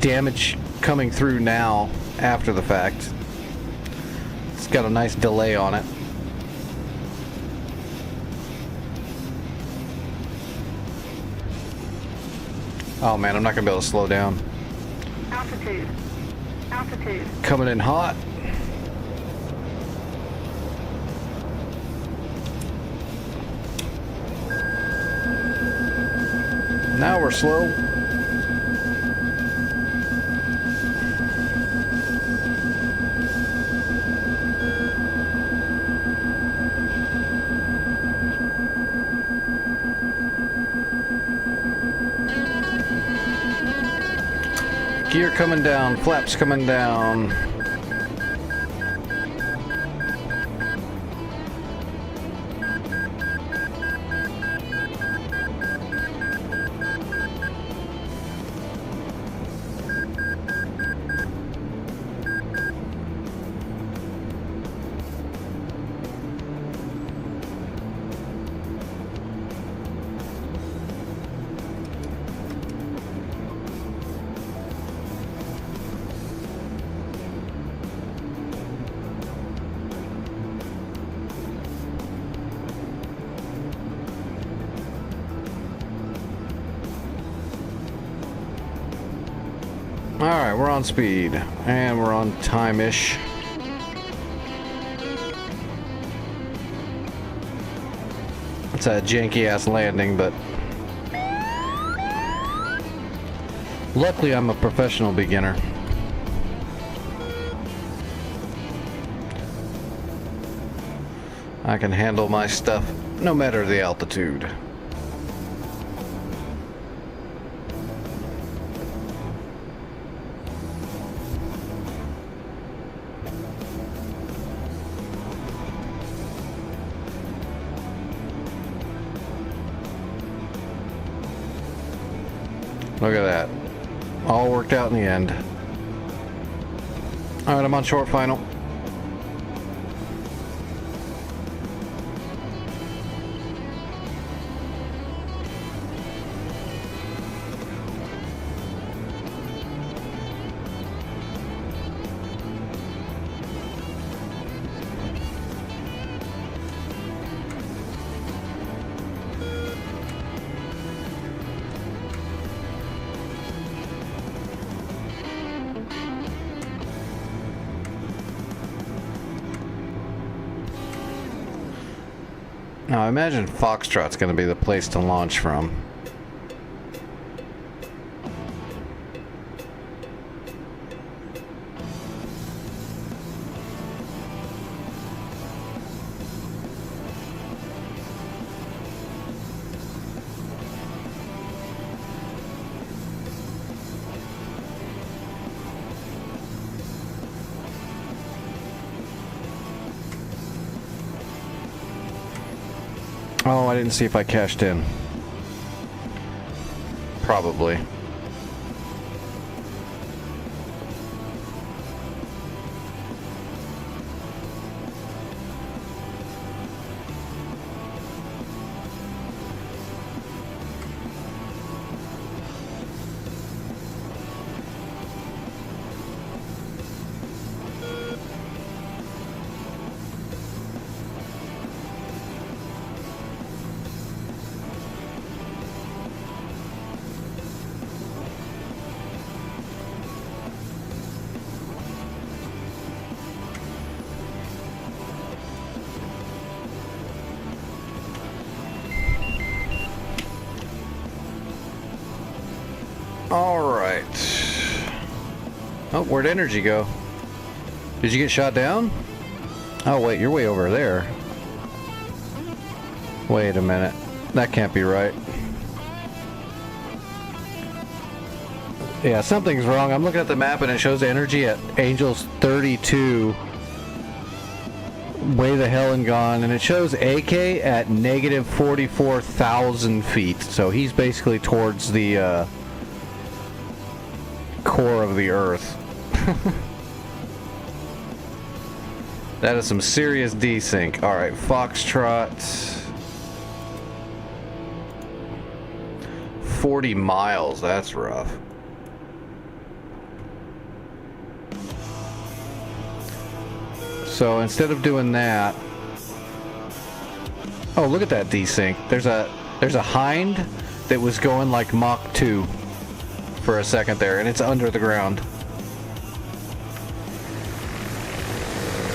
A: damage coming through now after the fact. It's got a nice delay on it. Oh man, I'm not gonna be able to slow down.
D: Altitude. Altitude.
A: Coming in hot. Now we're slow. Gear coming down, flaps coming down. Alright, we're on speed. And we're on time-ish. It's a janky-ass landing, but... luckily, I'm a professional beginner. I can handle my stuff, no matter the altitude. Look at that. All worked out in the end. Alright, I'm on short final. Now, I imagine Foxtrot's going to be the place to launch from. Oh, I didn't see if I cashed in. Probably. Alright. Oh, where'd energy go? Did you get shot down? Oh, wait, you're way over there. Wait a minute. That can't be right. Yeah, something's wrong. I'm looking at the map and it shows energy at Angels 32. Way the hell and gone. And it shows AK at negative 44,000 feet. So he's basically towards the core of the Earth. That is some serious desync. Alright, Foxtrot. 40 miles, that's rough. So instead of doing that... Oh, look at that desync. There's a hind that was going like Mach 2. for a second there, and it's under the ground.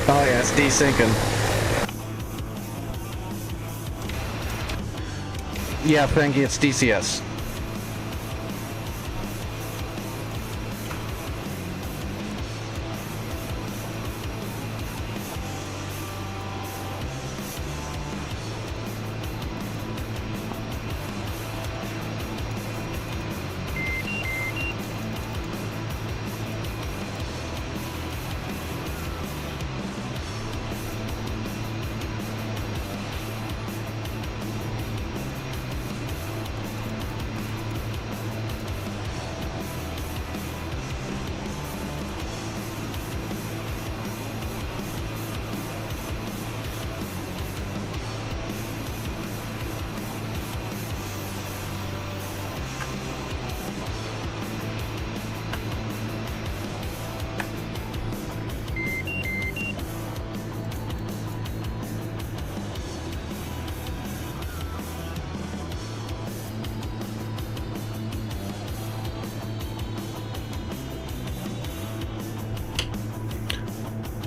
A: Oh yeah, it's desyncing. Yeah, Fengi, it's DCS.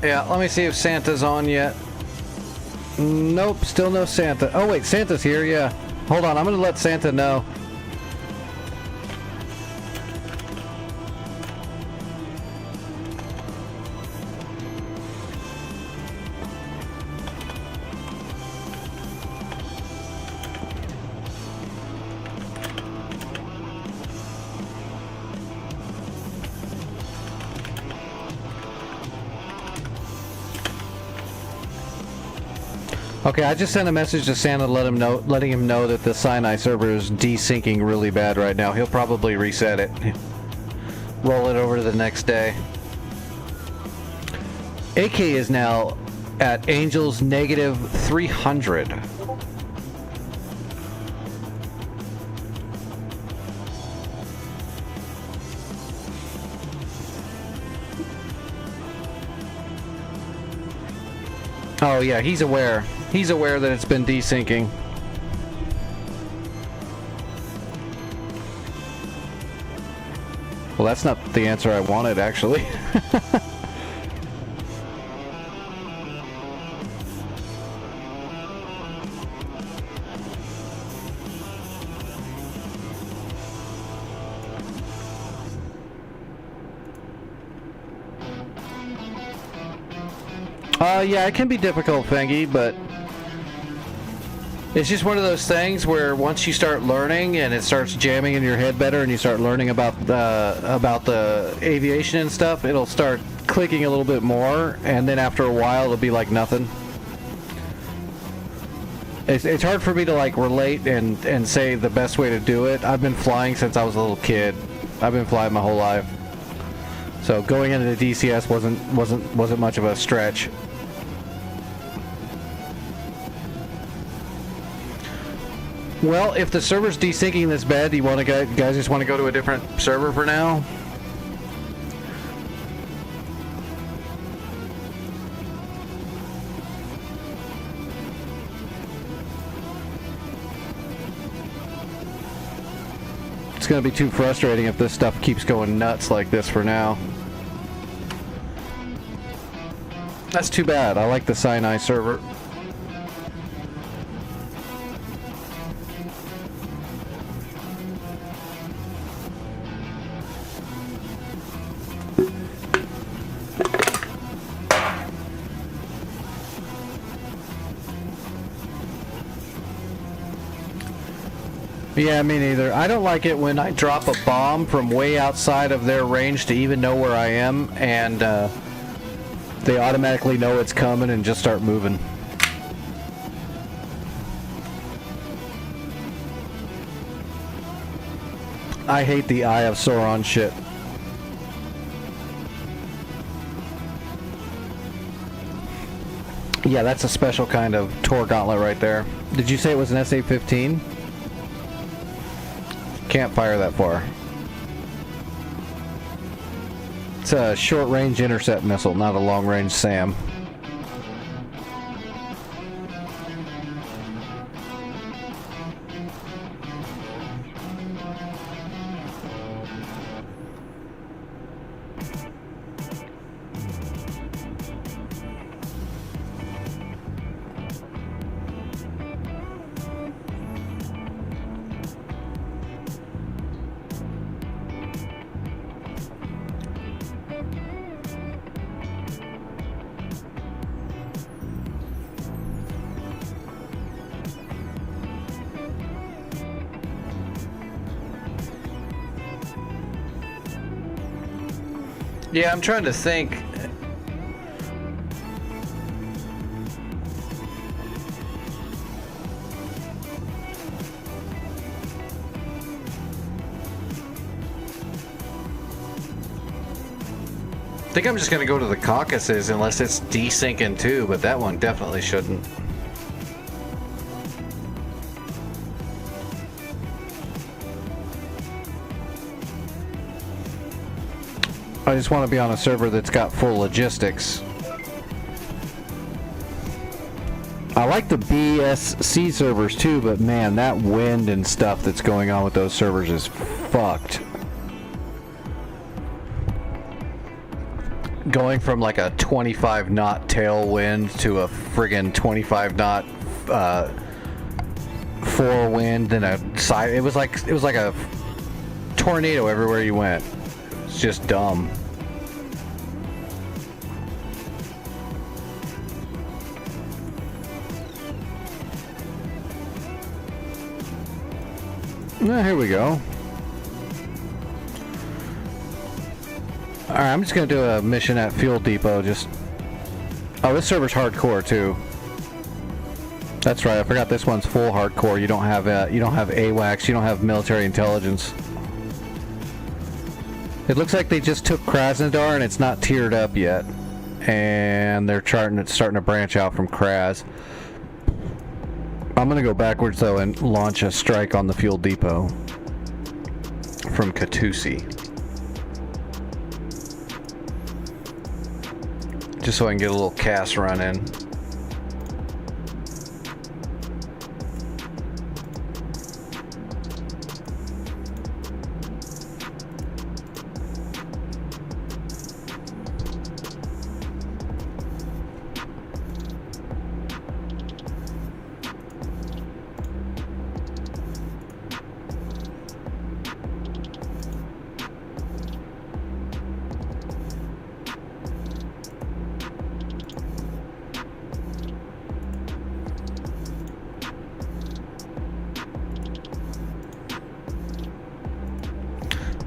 A: Yeah, let me see if Santa's on yet. Nope, still no Santa. Oh wait, Santa's here, yeah. Hold on, I'm gonna let Santa know. Okay, I just sent a message to Santa letting him know that the Sinai server is desyncing really bad right now. He'll probably reset it. Roll it over to the next day. AK is now at Angel's negative 300. Oh yeah, he's aware. He's aware that it's been desyncing. Well, that's not the answer I wanted, actually. Yeah, it can be difficult, Fengi, but it's just one of those things where once you start learning and it starts jamming in your head better and you start learning about the aviation and stuff, it'll start clicking a little bit more, and then after a while it'll be like nothing. It's hard for me to like relate and say the best way to do it. I've been flying since I was a little kid. I've been flying my whole life. So going into the DCS wasn't much of a stretch. Well, if the server's desyncing this bad, do you want to guys just want to go to a different server for now? It's going to be too frustrating if this stuff keeps going nuts like this for now. That's too bad. I like the Sinai server. Yeah, me neither. I don't like it when I drop a bomb from way outside of their range to even know where I am, and they automatically know it's coming and just start moving. I hate the Eye of Sauron shit. Yeah, that's a special kind of Tor gauntlet right there. Did you say it was an SA-15? Can't fire that far. It's a short-range intercept missile, not a long-range SAM. Yeah, I'm trying to think. I think I'm just gonna go to the Caucasus unless it's desyncing too, but that one definitely shouldn't. I just want to be on a server that's got full logistics. I like the BSC servers too, but man, that wind and stuff that's going on with those servers is fucked. Going from like a 25 knot tailwind to a friggin' 25 knot forewind and a side, it was like a tornado everywhere you went. It's just dumb. Here we go. Alright, I'm just gonna do a mission at Fuel Depot. Oh, this server's hardcore too. That's right, I forgot this one's full hardcore. You don't have AWACS, you don't have military intelligence. It looks like they just took Krasnodar and it's not tiered up yet. And they're starting to branch out from Kraz. I'm gonna go backwards though and launch a strike on the Fuel Depot from Katusi. Just so I can get a little cast run in.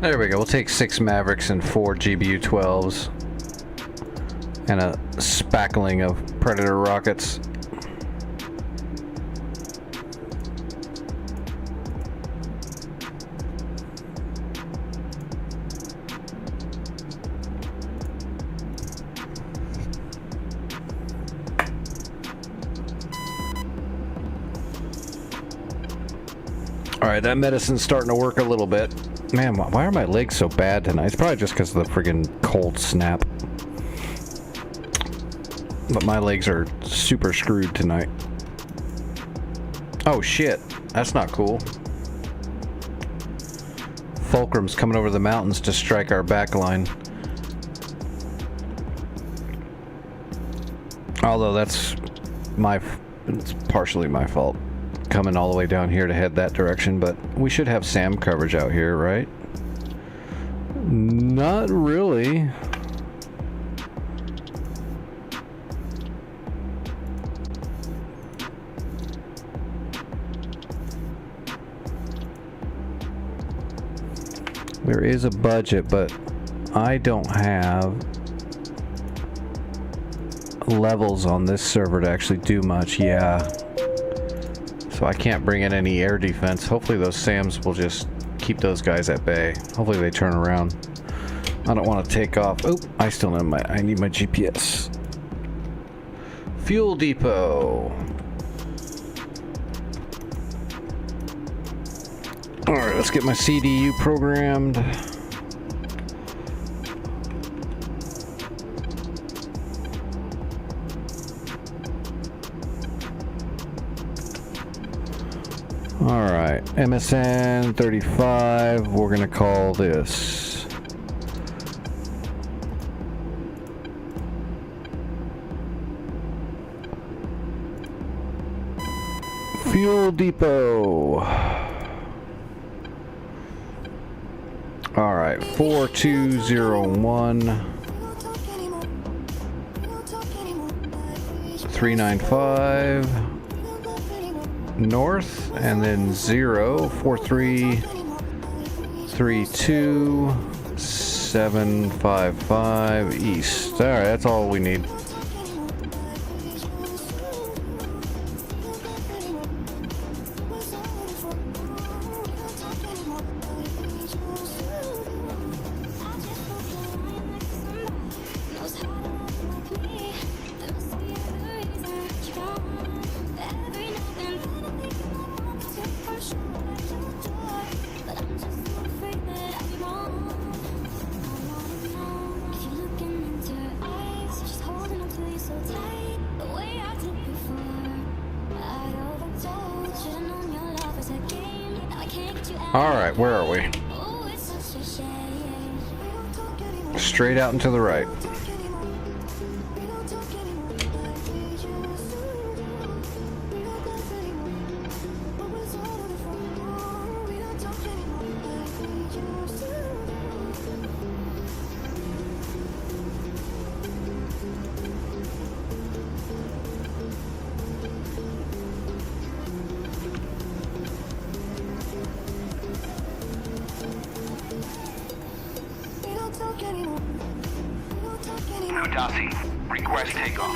A: There we go. We'll take 6 Mavericks and 4 GBU-12s. And a spackling of Predator rockets. Alright, that medicine's starting to work a little bit. Man, why are my legs so bad tonight? It's probably just because of the friggin' cold snap. But my legs are super screwed tonight. Oh shit, that's not cool. Fulcrum's coming over the mountains to strike our back line. Although it's partially my fault. Coming all the way down here to head that direction, but we should have SAM coverage out here, right? Not really. There is a budget, but I don't have levels on this server to actually do much. Yeah. So I can't bring in any air defense. Hopefully those SAMs will just keep those guys at bay. Hopefully they turn around. I don't want to take off. Oh, I need my GPS. Fuel Depot. Alright, let's get my CDU programmed. Alright, MSN 35, we're gonna call this Fuel Depot. Alright, 4201 395 north, and then 04332 755 east. Alright, that's all we need. Alright, where are we? Straight out and to the right.
B: Kutasi, request takeoff.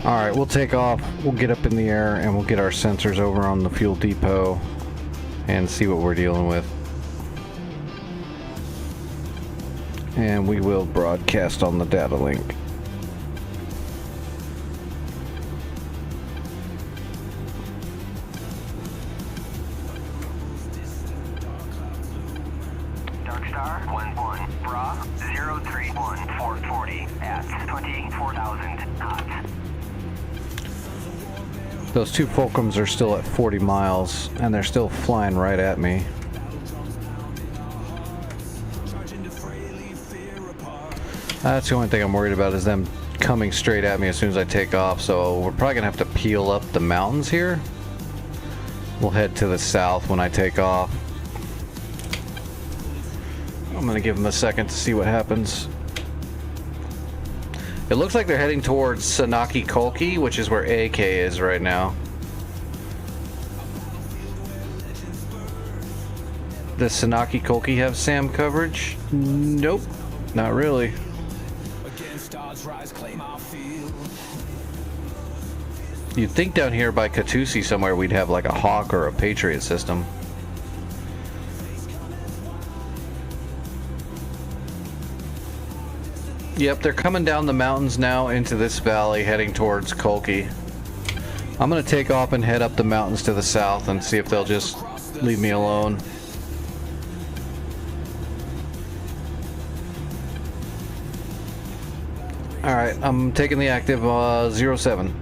A: Alright, we'll take off, we'll get up in the air, and we'll get our sensors over on the fuel depot and see what we're dealing with. And we will broadcast on the data link.
B: Dark Star 1-1, Bra 031 440 at 24,000 knots.
A: Those two Fulcrums are still at 40 miles, and they're still flying right at me. That's the only thing I'm worried about, is them coming straight at me as soon as I take off, so we're probably gonna have to peel up the mountains here. We'll head to the south when I take off. I'm gonna give them a second to see what happens. It looks like they're heading towards Sanaki Kolki, which is where AK is right now. Does Sanaki Kolki have SAM coverage? Nope, not really. You'd think down here by Katusi somewhere we'd have like a Hawk or a Patriot system. Yep, they're coming down the mountains now into this valley, heading towards Kolki. I'm gonna take off and head up the mountains to the south and see if they'll just leave me alone. Alright, I'm taking the active 07.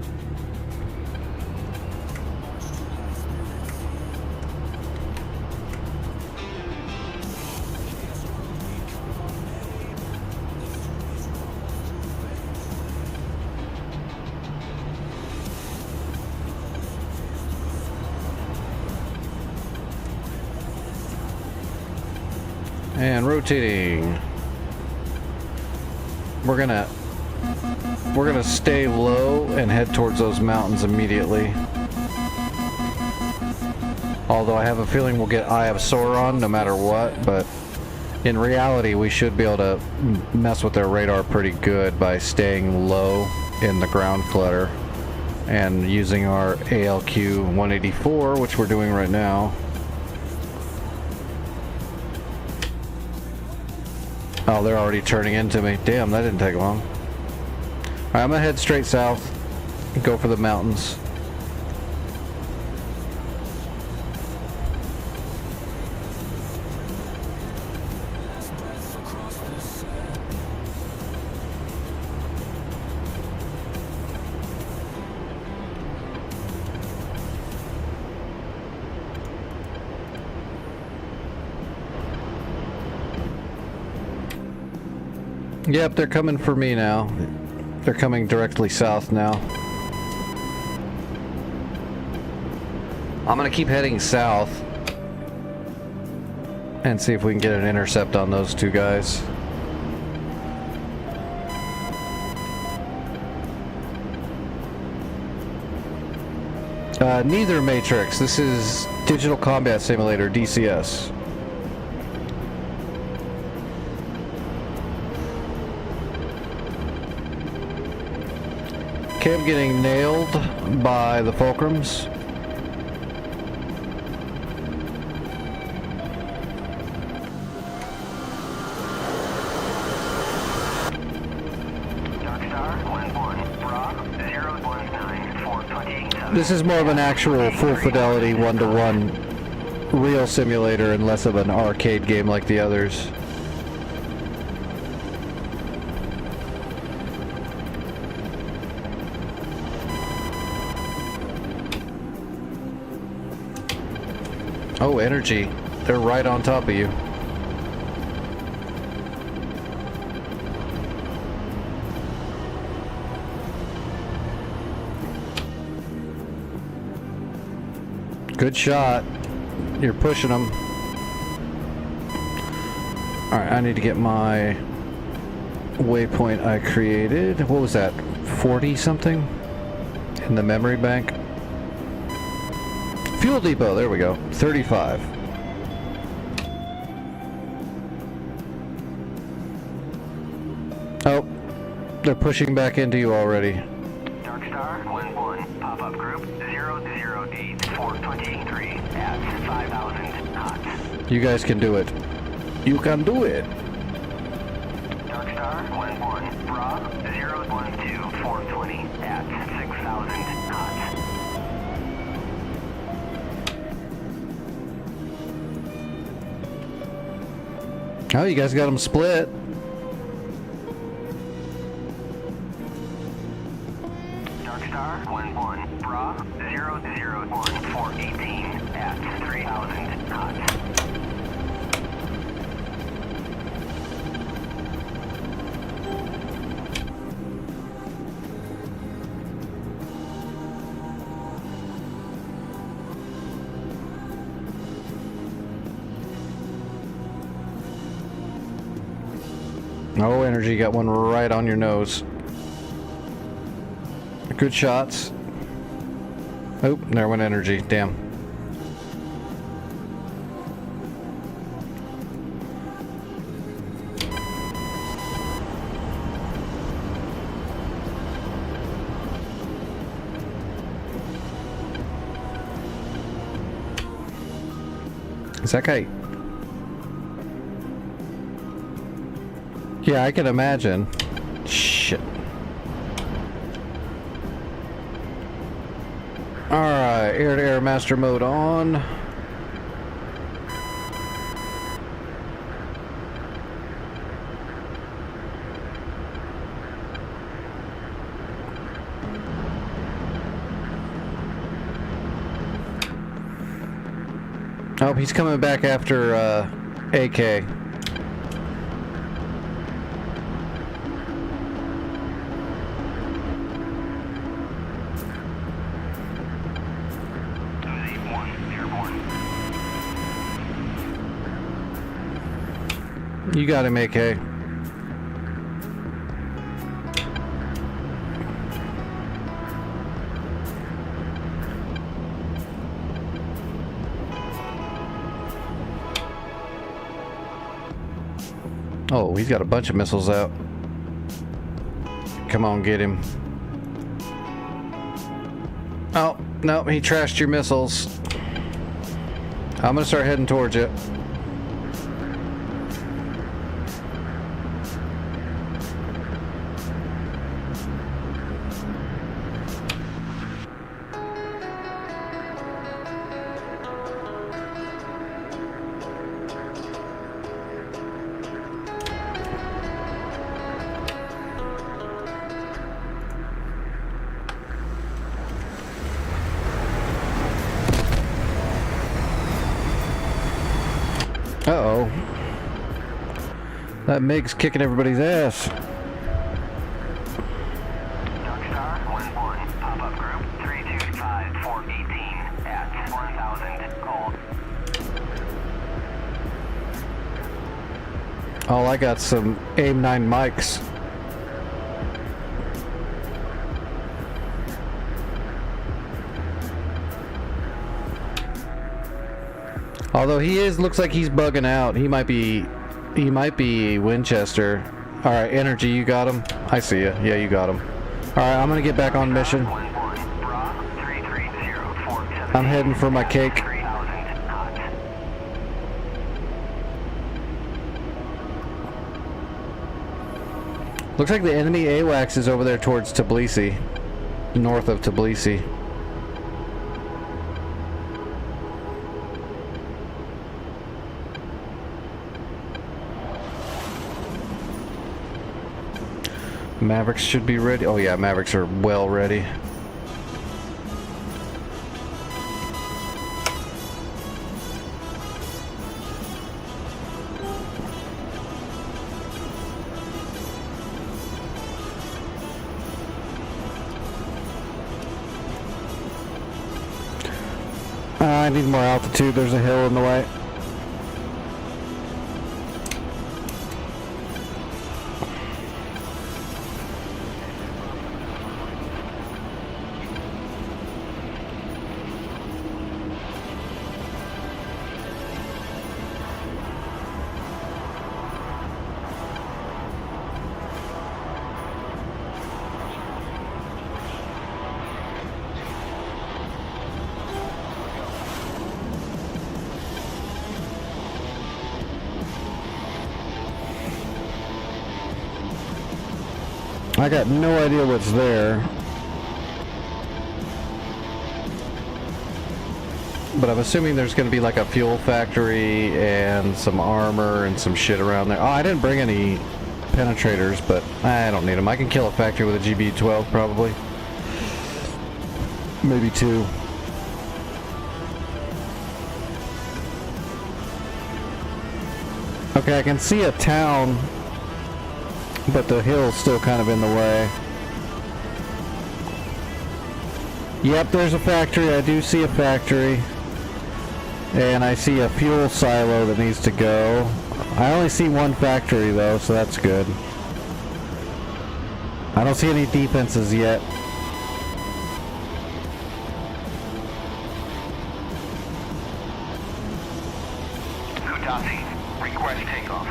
A: And rotating. We're gonna stay low and head towards those mountains immediately. Although I have a feeling we'll get Eye of Sauron no matter what, but in reality we should be able to mess with their radar pretty good by staying low in the ground clutter and using our ALQ 184, which we're doing right now. Oh, they're already turning into me. Damn, that didn't take long. Alright, I'm gonna head straight south and go for the mountains. Yep, they're coming for me now. They're coming directly south now. I'm gonna keep heading south and see if we can get an intercept on those two guys. Neither Matrix. This is Digital Combat Simulator, DCS. Okay, I'm getting nailed by the fulcrums. This is more of an actual full fidelity one-to-one real simulator and less of an arcade game like the others. Oh, energy. They're right on top of you. Good shot. You're pushing them. Alright, I need to get my waypoint I created. What was that? 40 something? In the memory bank? Fuel depot, there we go. 35. Oh, they're pushing back into you already.
B: Dark Star 1-1, pop-up group 008 423 at 5,000 knots.
A: You guys can do it. You can do it.
B: Dark Star 1-1, Bra 012 420 at 6,000 knots.
A: Oh, you guys got them split.
B: Dark Star 1-1, Bra 001 418 at 3,000 knots.
A: Oh, energy, got one right on your nose. Good shots. Oh, there went energy. Damn. Is that guy? Yeah, I can imagine. Shit. Alright, air-to-air master mode on. Oh, he's coming back after AK. You got him, AK. Oh, he's got a bunch of missiles out. Come on, get him. Oh, no, he trashed your missiles. I'm gonna start heading towards you. That MiG's kicking everybody's ass.
B: Dark Star 1-1. Pop-up group 325418 at 1000. Cold.
A: Oh, I got some AIM-9 mics. Although looks like he's bugging out. He might be Winchester. All right, Energy, you got him. I see you. Yeah, you got him. All right, I'm gonna get back on mission.
B: 1-1. Bra 330417.
A: I'm heading for my cake.
B: 3000. Hot.
A: Looks like the enemy AWACS is over there towards Tbilisi, north of Tbilisi. Mavericks should be ready. Oh yeah, Mavericks are well ready. I need more altitude. There's a hill in the way. I got no idea what's there. But I'm assuming there's going to be like a fuel factory and some armor and some shit around there. Oh, I didn't bring any penetrators, but I don't need them. I can kill a factory with a GB-12 probably. Maybe two. Okay, I can see a town, but the hill's still kind of in the way. Yep, there's a factory. I do see a factory. And I see a fuel silo that needs to go. I only see one factory though, so that's good. I don't see any defenses yet.
B: Kutasi, request takeoff.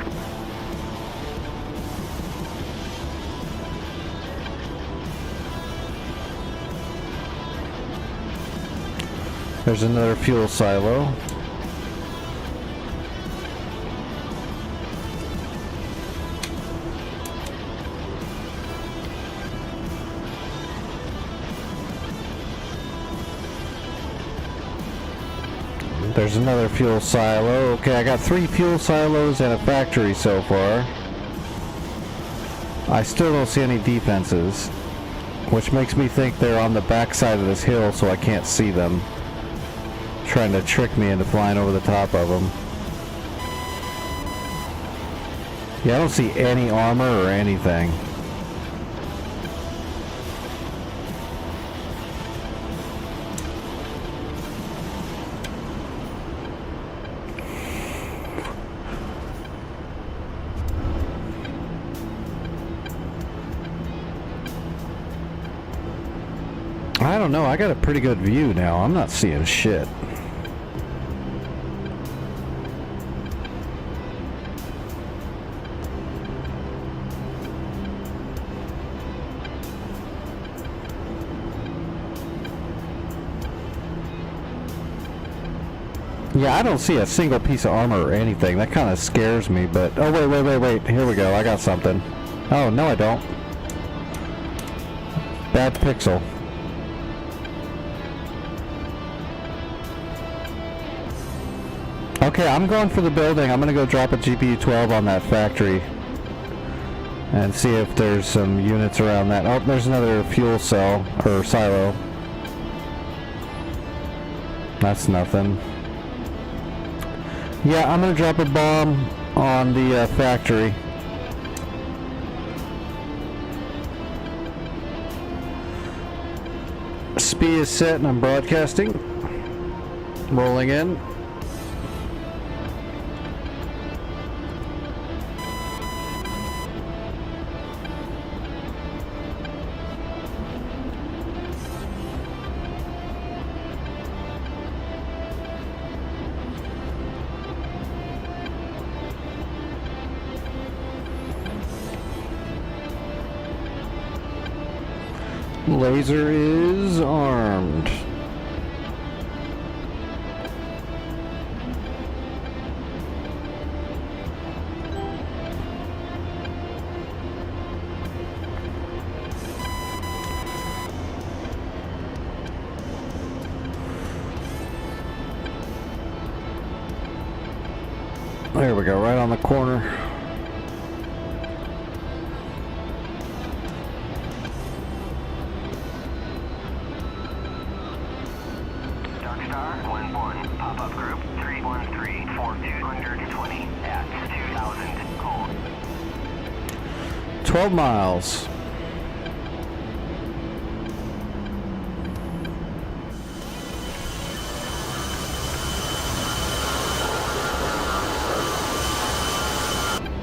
A: There's another fuel silo. There's another fuel silo. Okay, I got 3 fuel silos and a factory so far. I still don't see any defenses, which makes me think they're on the backside of this hill so I can't see them. Trying to trick me into flying over the top of them. Yeah, I don't see any armor or anything. I don't know, I got a pretty good view now. I'm not seeing shit. Yeah, I don't see a single piece of armor or anything. That kind of scares me, but... Oh, wait. Here we go. I got something. Oh, no I don't. Bad pixel. Okay, I'm going for the building. I'm going to go drop a GPU-12 on that factory. And see if there's some units around that. Oh, there's another fuel cell, or silo. That's nothing. Yeah, I'm gonna drop a bomb on the factory. Speed is set and I'm broadcasting. Rolling in. Laser is armed. There we go, right on the corner.
B: Dark Star 1-1. Pop-up group 313 for 220 at 2000. Cold.
A: 12 miles.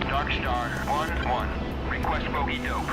B: Dark Star 1-1. Request bogey dope.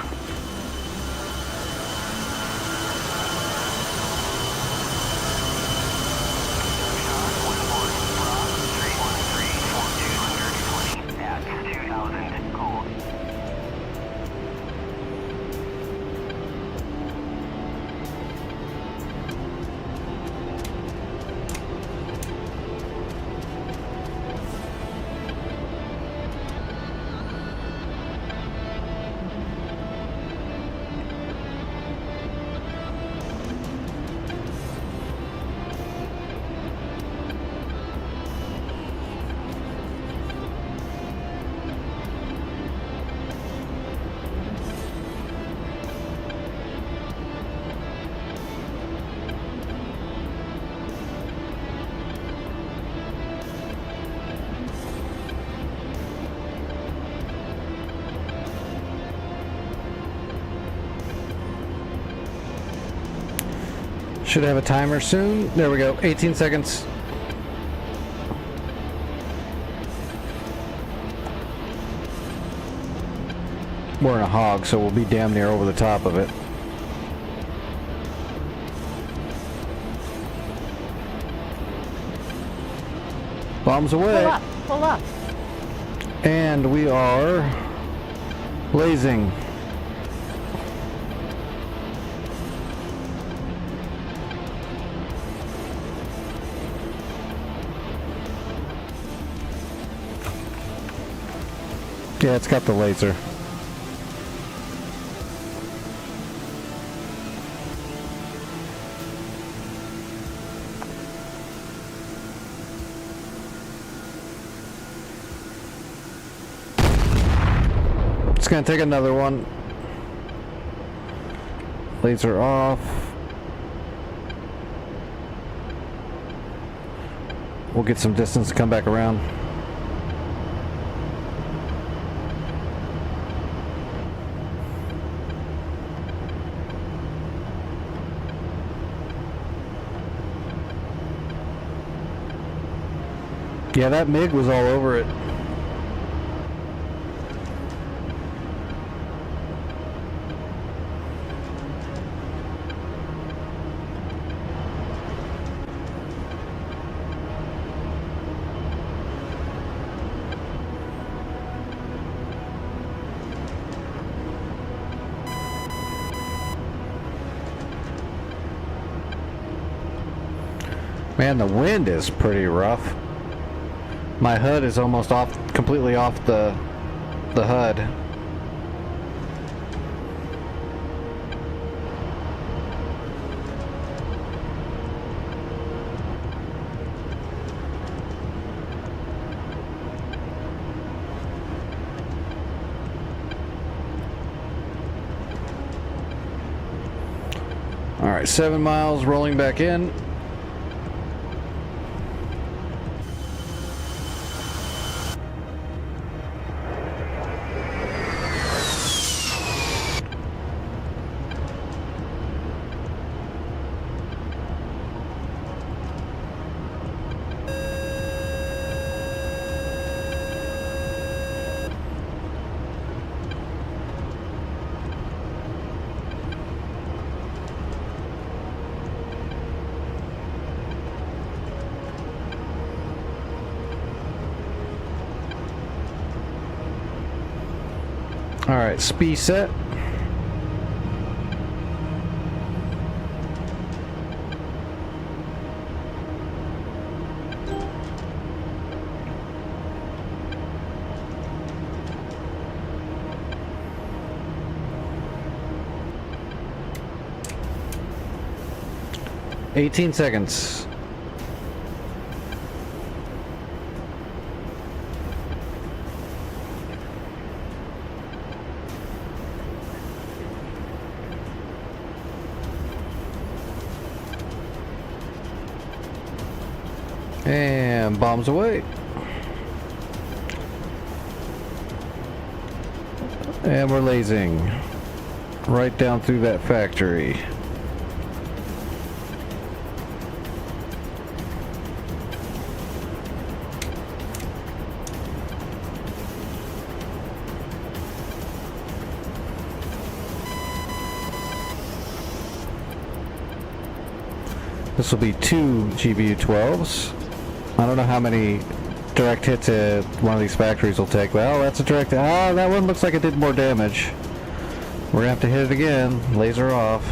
A: Should have a timer soon. There we go. 18 seconds. We're in a hog, so we'll be damn near over the top of it. Bombs away.
E: Pull up, pull up.
A: And we are blazing. Yeah, it's got the laser. It's gonna take another one. Laser off. We'll get some distance to come back around. Yeah, that MiG was all over it. Man, the wind is pretty rough. My HUD is almost off, completely off the HUD. All right, 7 miles, rolling back in. Alright, SPI set. $18 seconds. And bombs away. And we're lasing right down through that factory. This will be 2 GBU-12s. I don't know how many direct hits at one of these factories will take. Well, that's a direct... Ah, that one looks like it did more damage. We're gonna have to hit it again. Laser off.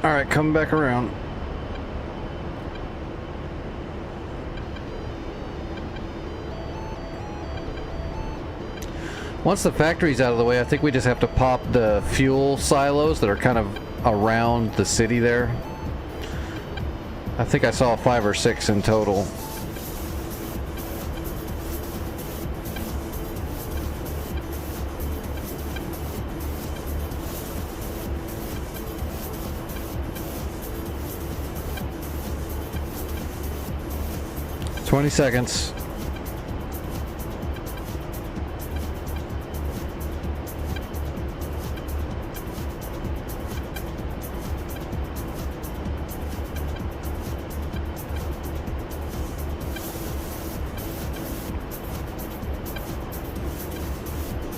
A: Alright, coming back around. Once the factory's out of the way, I think we just have to pop the fuel silos that are kind of around the city there. I think I saw 5 or 6 in total. $20 seconds.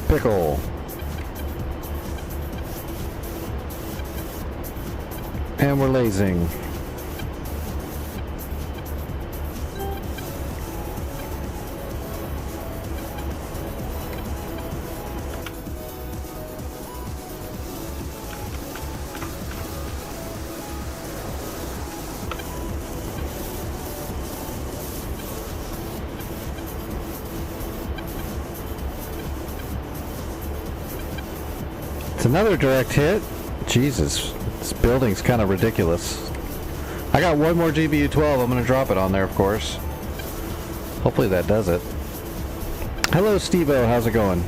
A: Pickle. And we're lasing. It's another direct hit. Jesus, this building's kind of ridiculous. I got one more GBU-12. I'm going to drop it on there, of course. Hopefully that does it. Hello, Steve-O. How's it going?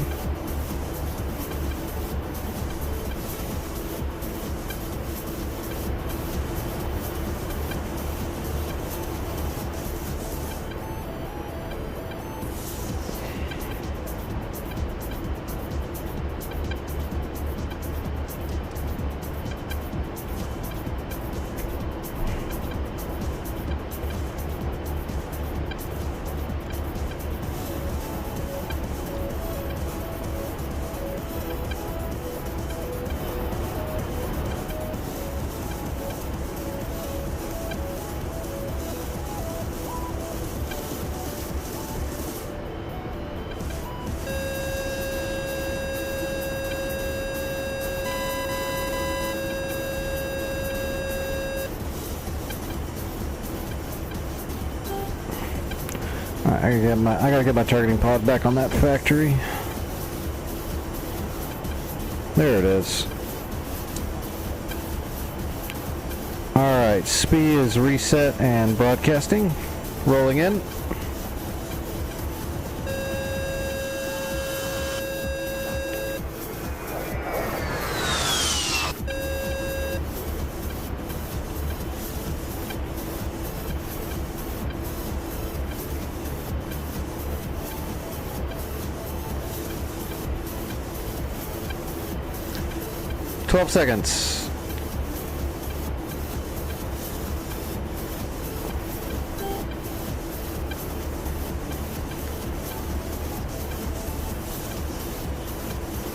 A: Alright, I gotta get my targeting pod back on that factory. There it is. Alright, SPI is reset and broadcasting. Rolling in. "12 seconds.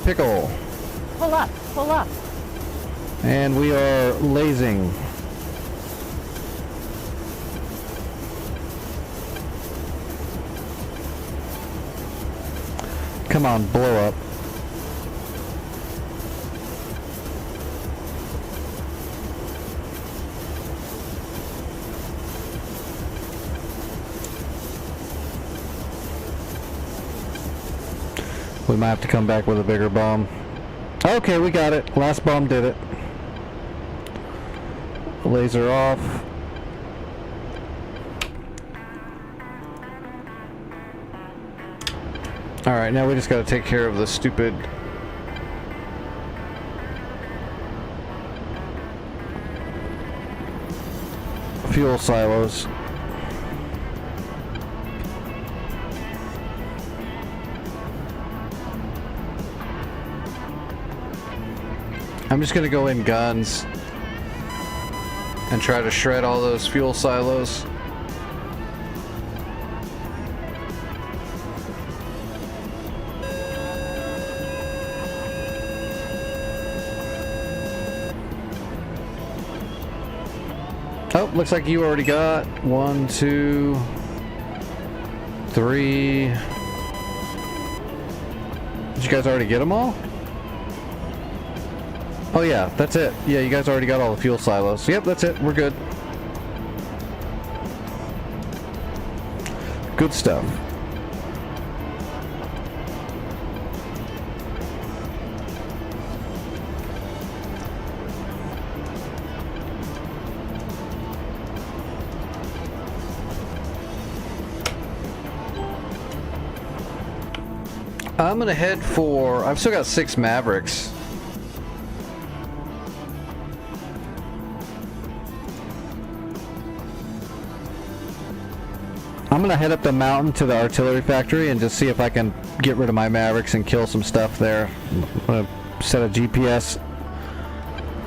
A: Pickle.
E: Pull up, pull up.
A: And we are lasing. Come on, blow up. We might have to come back with a bigger bomb. Okay, we got it. Last bomb did it. Laser off. Alright, now we just gotta take care of the stupid fuel silos. I'm just gonna go in guns and try to shred all those fuel silos. Oh, looks like you already got 1, 2, 3. Did you guys already get them all? Oh yeah, that's it. Yeah, you guys already got all the fuel silos. Yep, that's it. We're good. Good stuff. I'm gonna head for... I've still got 6 Mavericks. I'm gonna head up the mountain to the artillery factory and just see if I can get rid of my Mavericks and kill some stuff there. I'm gonna set a GPS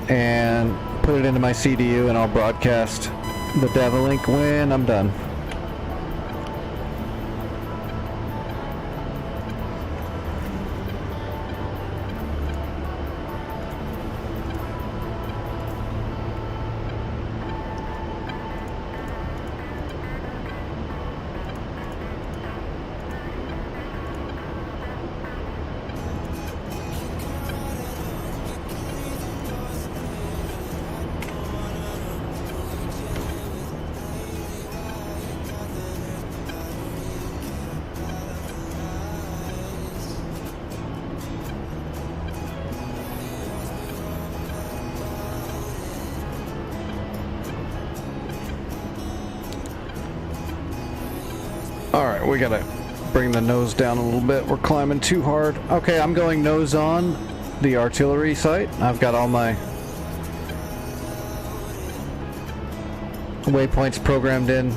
A: and put it into my CDU and I'll broadcast the data link when I'm done. Alright, we gotta bring the nose down a little bit. We're climbing too hard. Okay, I'm going nose on the artillery site. I've got all my waypoints programmed in.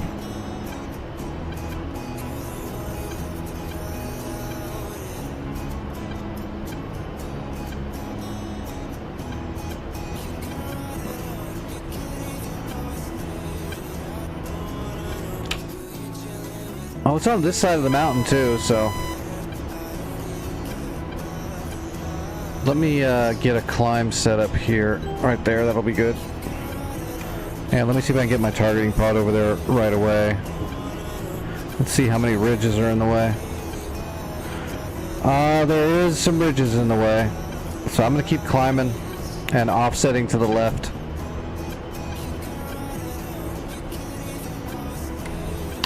A: Oh, it's on this side of the mountain too, so let me get a climb set up here, right there. That'll be good. And let me see if I can get my targeting pod over there right away. Let's see how many ridges are in the way. There is some ridges in the way, so I'm gonna keep climbing and offsetting to the left.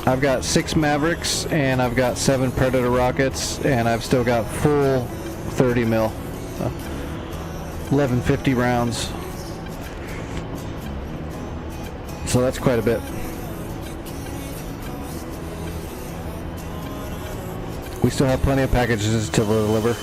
A: I've got 6 Mavericks, and I've got 7 Predator rockets, and I've still got full 30 mil. 1150 rounds. So that's quite a bit. We still have plenty of packages to deliver.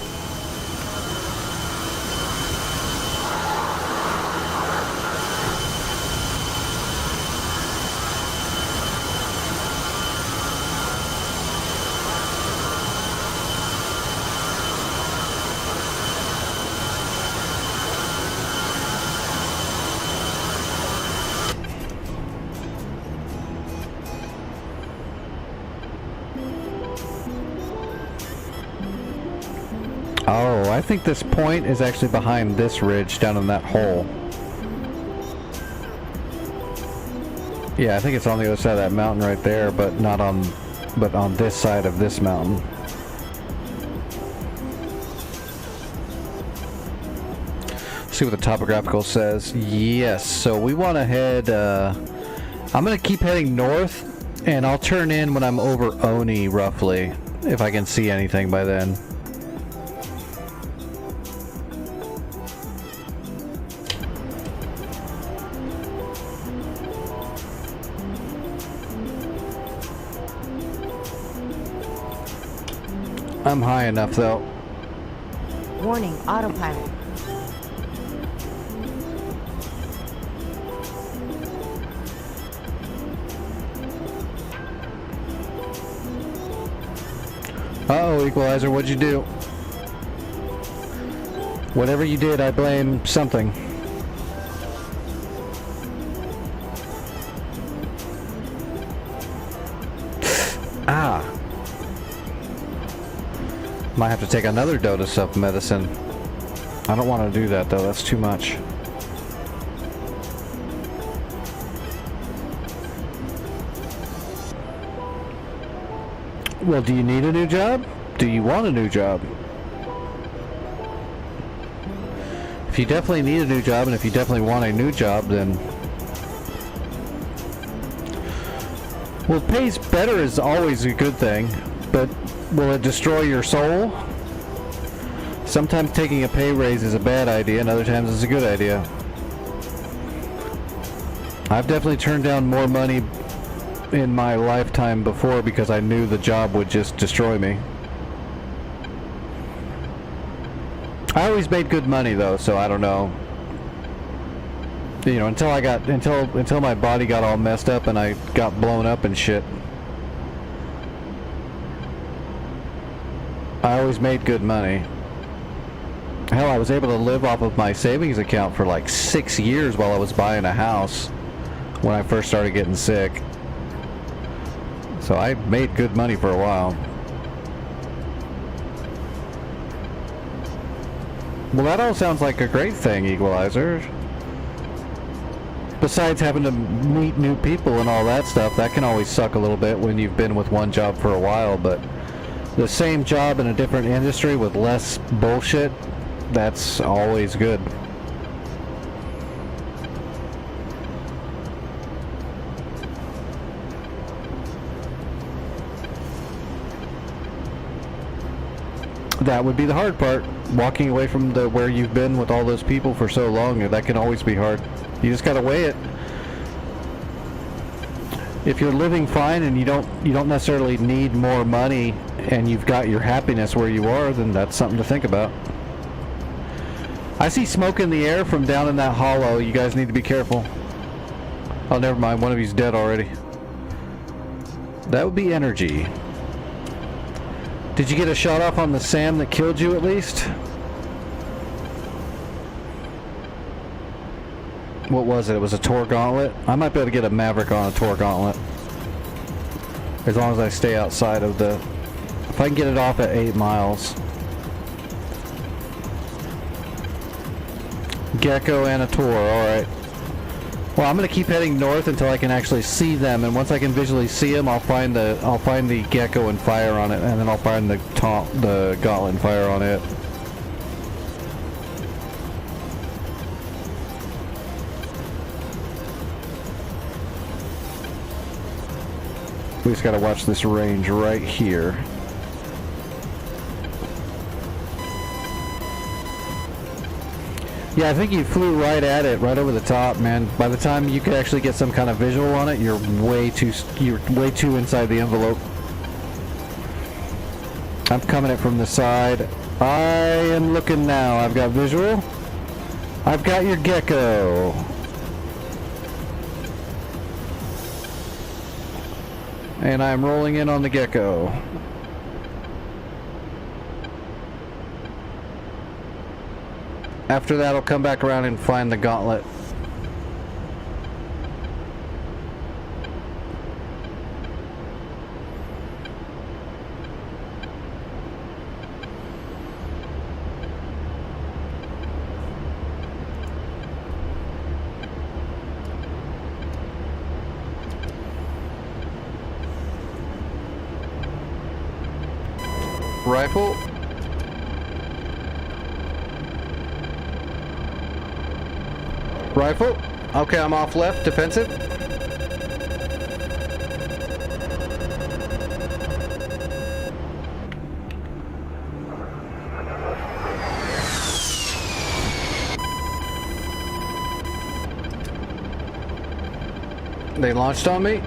A: Oh, I think this point is actually behind this ridge down in that hole. Yeah, I think it's on the other side of that mountain right there, but not on, but on this side of this mountain. See what the topographical says. Yes, so we want to head, I'm going to keep heading north, and I'll turn in when I'm over Oni, roughly, if I can see anything by then. I'm high enough, though.
E: Warning, autopilot.
A: Uh-oh, Equalizer, what'd you do? Whatever you did, I blame something. Ah. Might have to take another dose of medicine. I don't want to do that, though. That's too much. Well, do you need a new job? Do you want a new job? If you definitely need a new job, and if you definitely want a new job, then... Well, pays better is always a good thing, but will it destroy your soul? Sometimes taking a pay raise is a bad idea, and other times it's a good idea. I've definitely turned down more money in my lifetime before because I knew the job would just destroy me. I always made good money though, so I don't know. You know, until my body got all messed up and I got blown up and shit. I always made good money. Hell, I was able to live off of my savings account for like 6 years while I was buying a house when I first started getting sick. So I made good money for a while. Well, that all sounds like a great thing, Equalizer. Besides having to meet new people and all that stuff, that can always suck a little bit when you've been with one job for a while, but the same job in a different industry with less bullshit, that's always good. That would be the hard part. Walking away from where you've been with all those people for so long, that can always be hard. You just gotta weigh it. If you're living fine and you don't necessarily need more money and you've got your happiness where you are, then that's something to think about. I see smoke in the air from down in that hollow. You guys need to be careful. Oh, never mind. One of you's dead already. That would be energy. Did you get a shot off on the SAM that killed you at least? What was it? It was a Tor Gauntlet? I might be able to get a Maverick on a Tor Gauntlet. As long as I stay outside of the... If I can get it off at 8 miles. Gecko and a Tor, alright. Well, I'm going to keep heading north until I can actually see them, and once I can visually see them, I'll find the Gecko and fire on it, and then I'll find the Gauntlet and fire on it. We just gotta watch this range right here. Yeah, I think you flew right at it, right over the top, man. By the time you could actually get some kind of visual on it, you're way too inside the envelope. I'm coming it from the side. I am looking now. I've got visual. I've got your gecko. And I'm rolling in on the gecko. After that, I'll come back around and find the gauntlet. Rifle. Rifle. Okay, I'm off left. Defensive. They launched on me.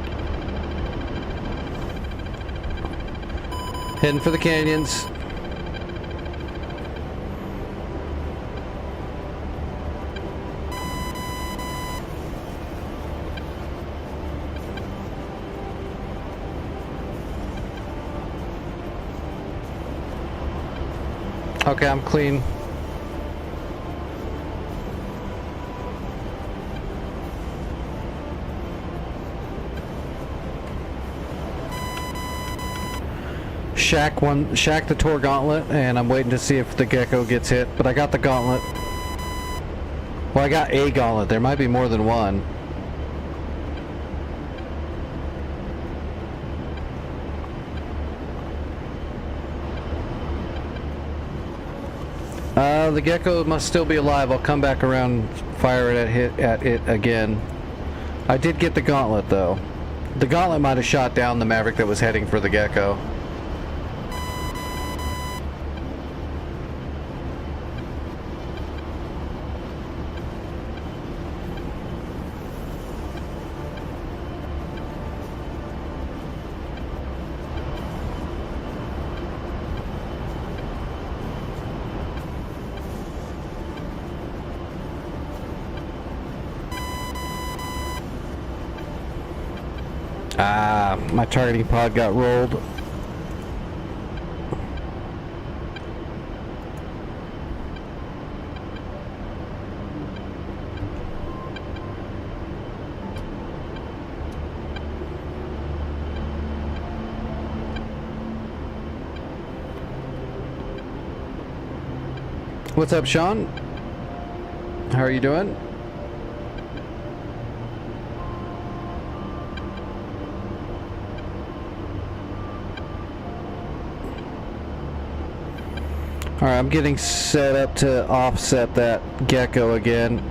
A: Heading for the canyons. Okay, I'm clean. Shack the Tor gauntlet, and I'm waiting to see if the gecko gets hit, but I got the gauntlet. Well, I got a gauntlet. There might be more than one. The gecko must still be alive. I'll come back around, fire it at it again. I did get the gauntlet though. The gauntlet might have shot down the Maverick that was heading for the gecko. Ah, my targeting pod got rolled. What's up, Sean? How are you doing? Alright, I'm getting set up to offset that gecko again.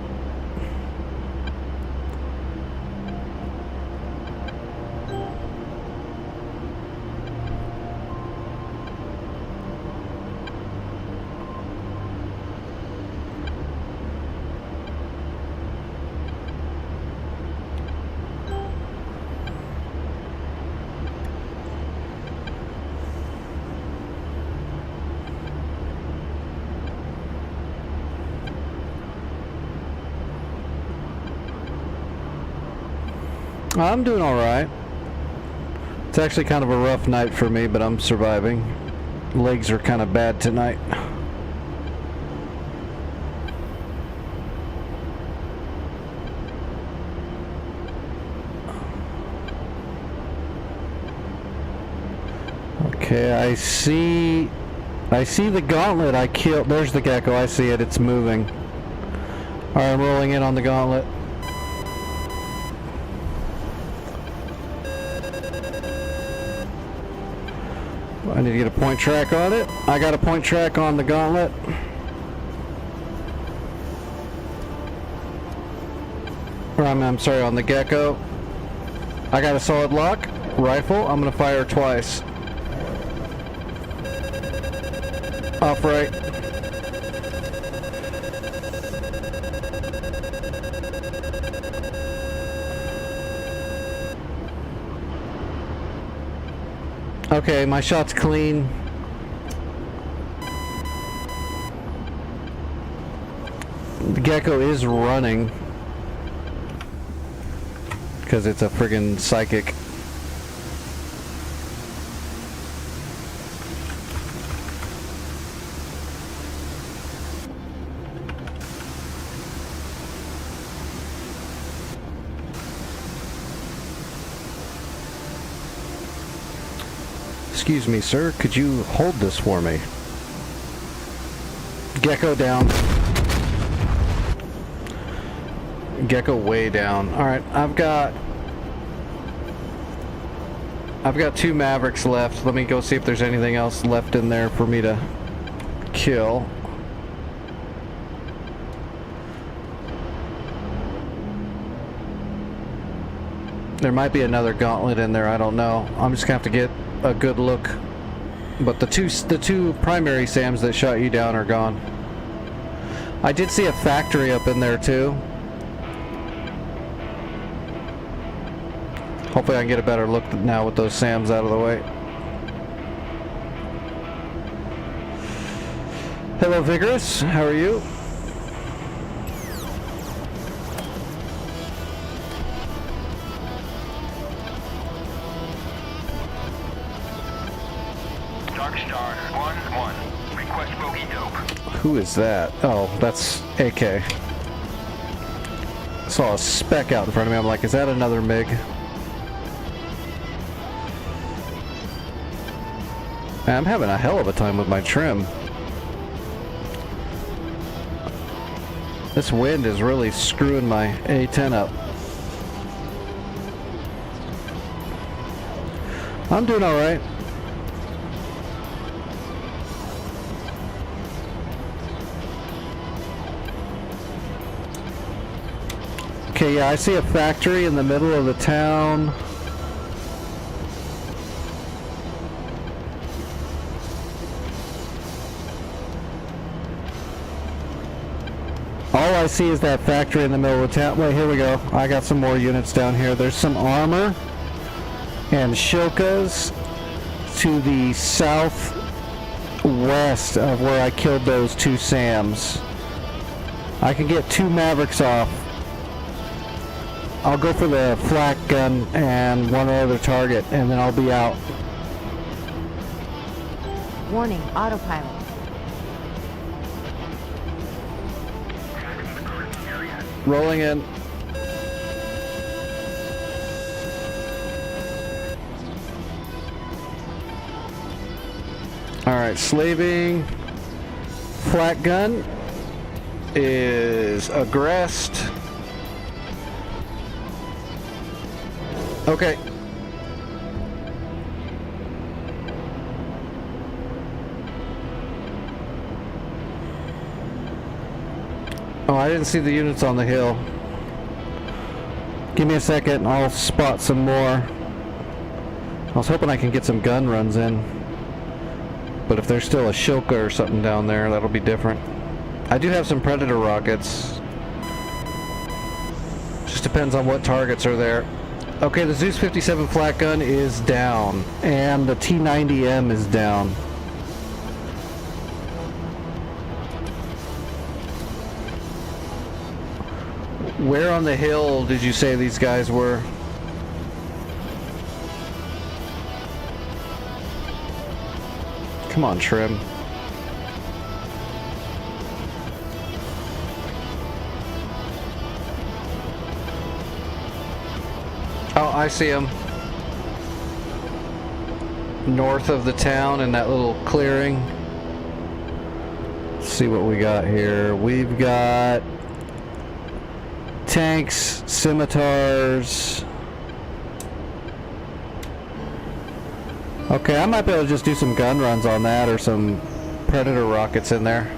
A: I'm doing alright. It's actually kind of a rough night for me, but I'm surviving. Legs are kind of bad tonight. Okay, I see the gauntlet I killed. There's the gecko. I see it. It's moving. Alright, I'm rolling in on the gauntlet. I need to get a point track on it. I got a point track on the gauntlet. Or I'm sorry, on the gecko. I got a solid lock. Rifle, I'm gonna fire twice. Off right. Okay, my shot's clean. The gecko is running because it's a friggin' psychic. Excuse me, sir, could you hold this for me? Gecko down. Gecko way down. Alright, I've got 2 Mavericks left. Let me go see if there's anything else left in there for me to kill. There might be another gauntlet in there, I don't know. I'm just gonna have to get a good look. But the two primary SAMs that shot you down are gone. I did see a factory up in there too. Hopefully I can get a better look now with those SAMs out of the way. Hello Vigorous, how are you? Who is that? Oh, that's AK. Saw a speck out in front of me. I'm like, is that another MiG? Man, I'm having a hell of a time with my trim. This wind is really screwing my A10 up. I'm doing all right. Okay, yeah, I see a factory in the middle of the town. All I see is that factory in the middle of the town. Wait, here we go. I got some more units down here. There's some armor and Shokas to the southwest of where I killed those 2 SAMs. I can get 2 Mavericks off. I'll go for the flak gun and one other target, and then I'll be out.
E: Warning, autopilot.
A: Rolling in. Alright, slaving. Flak gun is aggressed. Okay. Oh, I didn't see the units on the hill. Give me a second, I'll spot some more. I was hoping I can get some gun runs in. But if there's still a Shoka or something down there, that'll be different. I do have some Predator rockets. Just depends on what targets are there. Okay, the Zeus 57 flak gun is down, and the T90M is down. Where on the hill did you say these guys were? Come on, Trim. Oh, I see him. North of the town in that little clearing. Let's see what we got here. We've got tanks, scimitars. Okay, I might be able to just do some gun runs on that or some Predator rockets in there.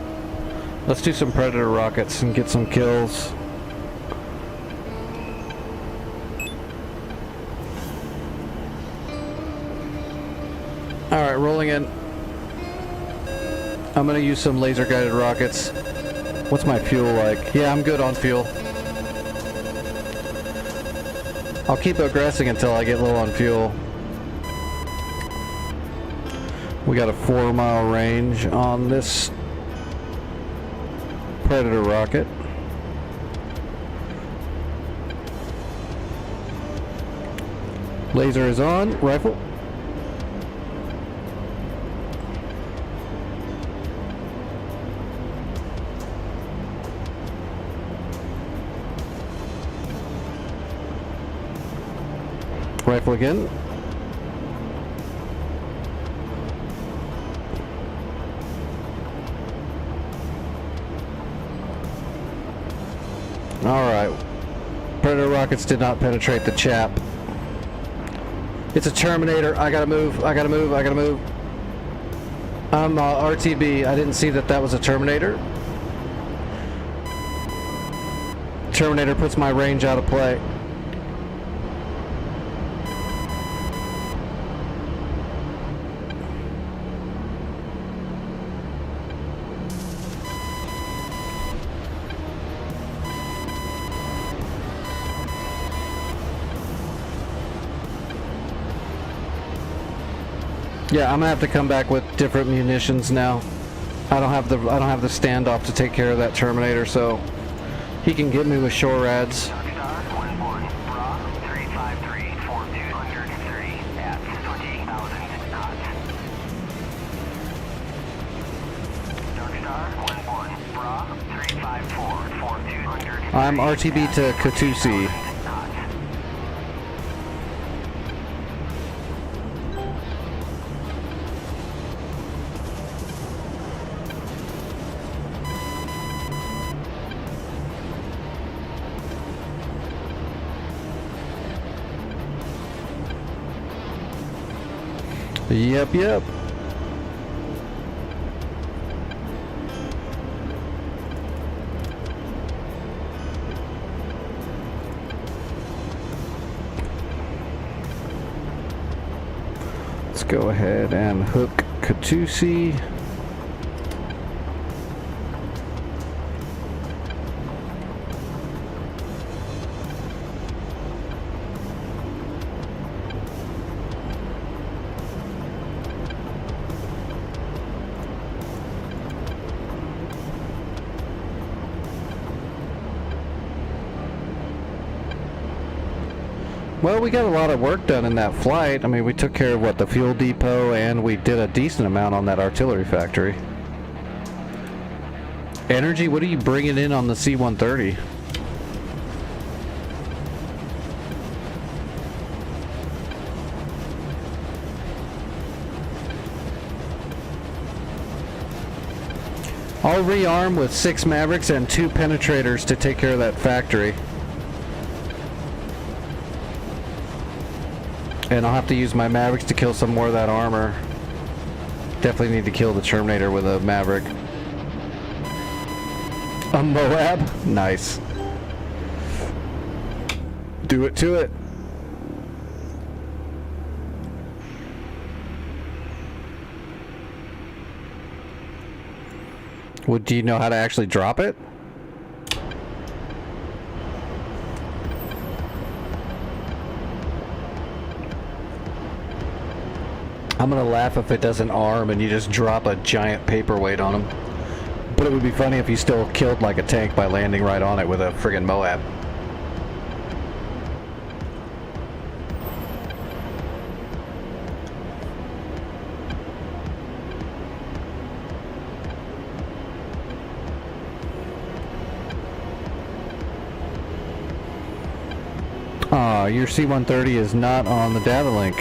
A: Let's do some Predator rockets and get some kills. Alright, rolling in. I'm gonna use some laser guided rockets. What's my fuel like? Yeah, I'm good on fuel. I'll keep aggressing until I get low on fuel. We got a 4-mile range on this Predator rocket. Laser is on. Rifle. Rifle again. Alright. Predator rockets did not penetrate the chap. It's a Terminator. I gotta move. I gotta move. I gotta move. I'm RTB. I didn't see that that was a Terminator. Terminator puts my range out of play. Yeah, I'm gonna have to come back with different munitions now. I don't have the standoff to take care of that Terminator, so he can get me with shore rads.
B: Star 1-1, Bra 353 for 230 at 20,000 knots. Star 1-1, Bra 354 for 230.
A: I'm RTB to Katusi. Yep, yep. Let's go ahead and hook Katusi. Well, we got a lot of work done in that flight. I mean, we took care of, what, the fuel depot, and we did a decent amount on that artillery factory. Energy, what are you bringing in on the C-130? I'll rearm with 6 Mavericks and 2 penetrators to take care of that factory. And I'll have to use my Mavericks to kill some more of that armor. Definitely need to kill the Terminator with a Maverick. A Moab? Nice. Do it to it. Well, do you know how to actually drop it? I'm gonna laugh if it doesn't arm and you just drop a giant paperweight on him. But it would be funny if you still killed like a tank by landing right on it with a friggin' Moab. Aw, your C-130 is not on the data link.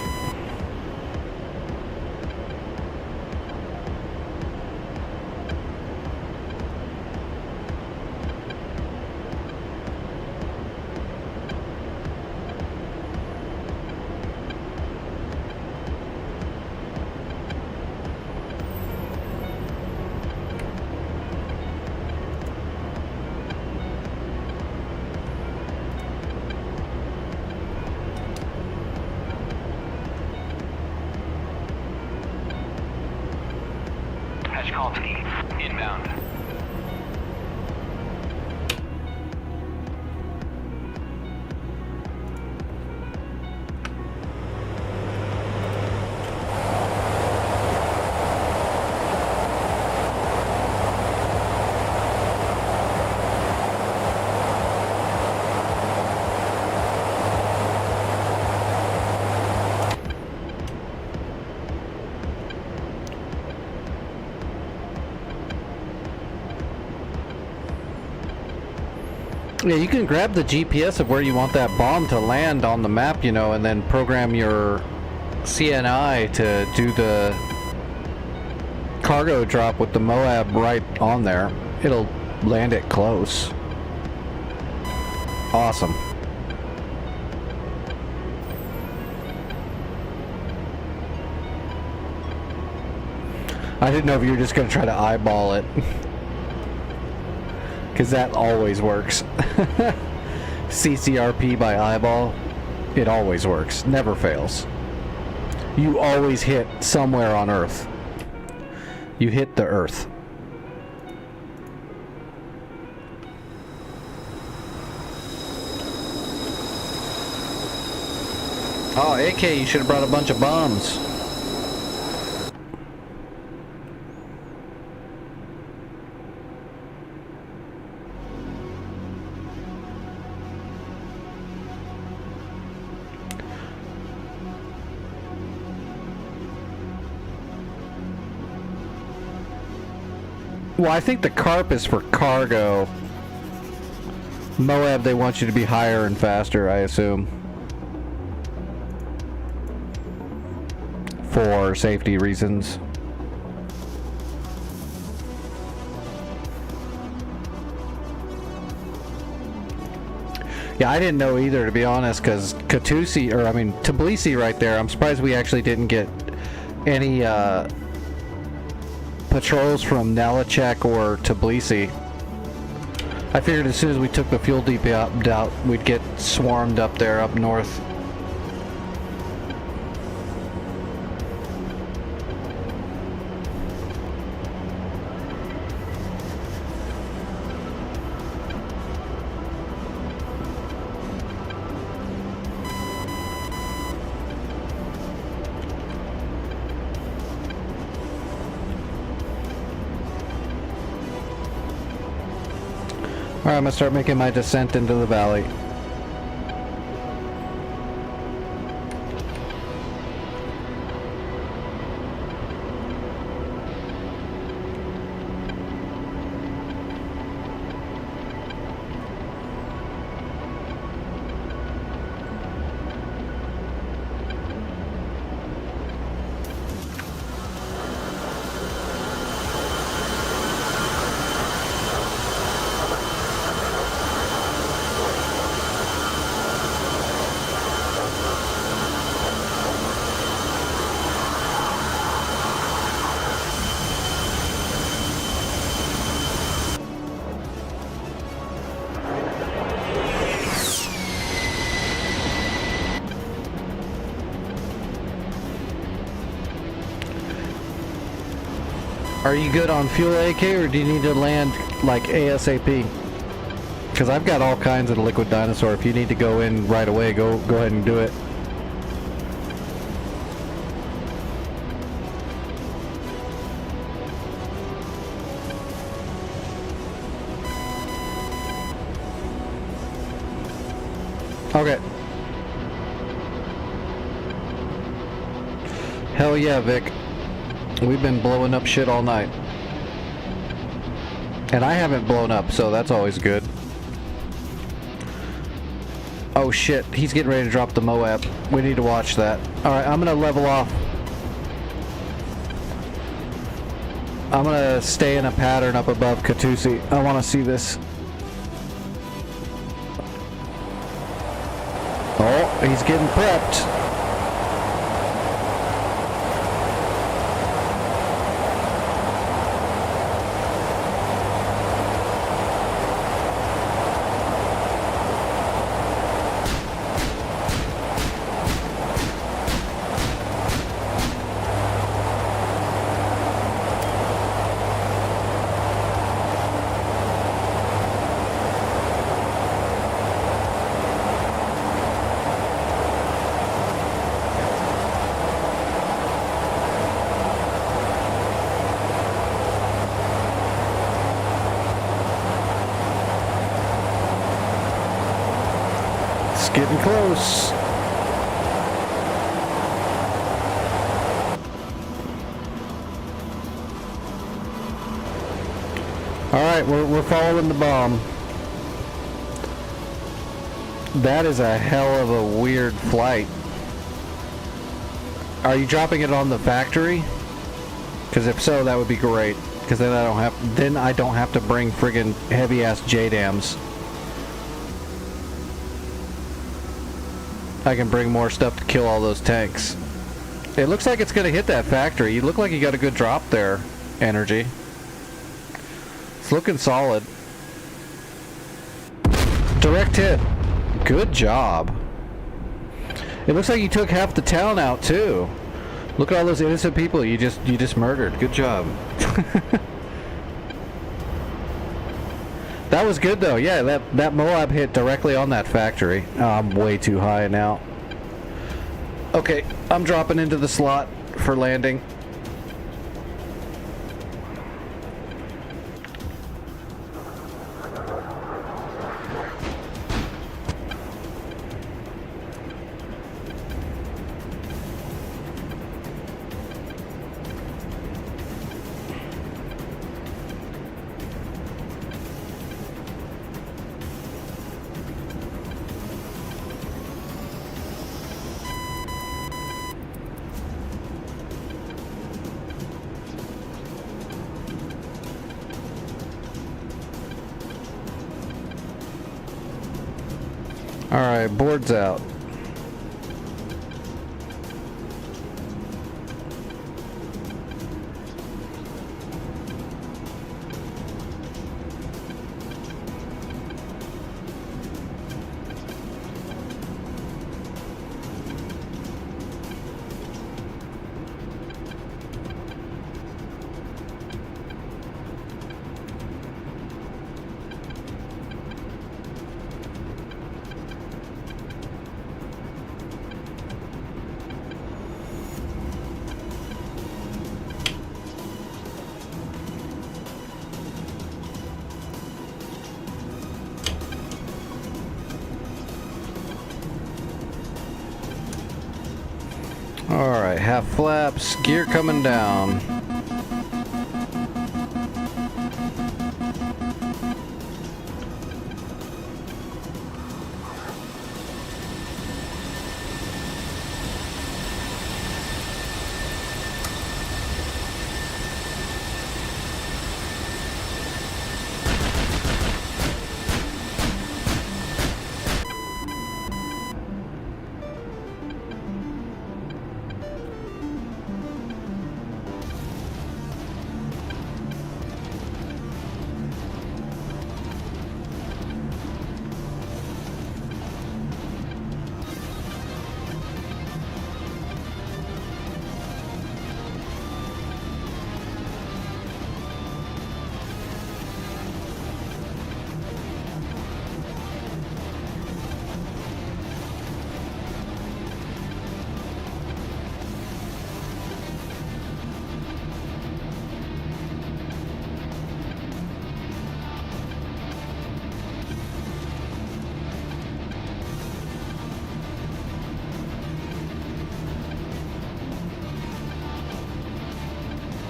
B: call speeds. Inbound.
A: Yeah, you can grab the GPS of where you want that bomb to land on the map, you know, and then program your CNI to do the cargo drop with the Moab right on there. It'll land it close. Awesome. I didn't know if you were just going to try to eyeball it. Because that always works. CCRP by eyeball, it always works. Never fails. You always hit somewhere on Earth. You hit the Earth. Oh, AK, you should have brought a bunch of bombs. Well, I think the carp is for cargo. Moab, they want you to be higher and faster, I assume. For safety reasons. Yeah, I didn't know either, to be honest, because Tbilisi right there, I'm surprised we actually didn't get any, patrols from Nalachek or Tbilisi. I figured as soon as we took the fuel depot out, we'd get swarmed up there, up north. Alright, I'm gonna start making my descent into the valley. Are you good on fuel, AK, or do you need to land like ASAP? Because I've got all kinds of liquid dinosaur. If you need to go in right away, go ahead and do it. Okay. Hell yeah, Vic. We've been blowing up shit all night. And I haven't blown up, so that's always good. Oh shit, he's getting ready to drop the Moab. We need to watch that. Alright, I'm gonna level off. I'm gonna stay in a pattern up above Katusi. I wanna see this. Oh, he's getting prepped. getting close. Alright, we're following the bomb. That is a hell of a weird flight. Are you dropping it on the factory? Because if so, that would be great. Because then I don't have to bring friggin' heavy ass JDAMs. I can bring more stuff to kill all those tanks. It looks like it's gonna hit that factory. You look like you got a good drop there, Energy. It's looking solid. Direct hit. Good job. It looks like you took half the town out too. Look at all those innocent people you just murdered. Good job. That was good though. Yeah, that Moab hit directly on that factory. Oh, I'm way too high now. Okay, I'm dropping into the slot for landing. Alright, board's out. Alright, half flaps, gear coming down.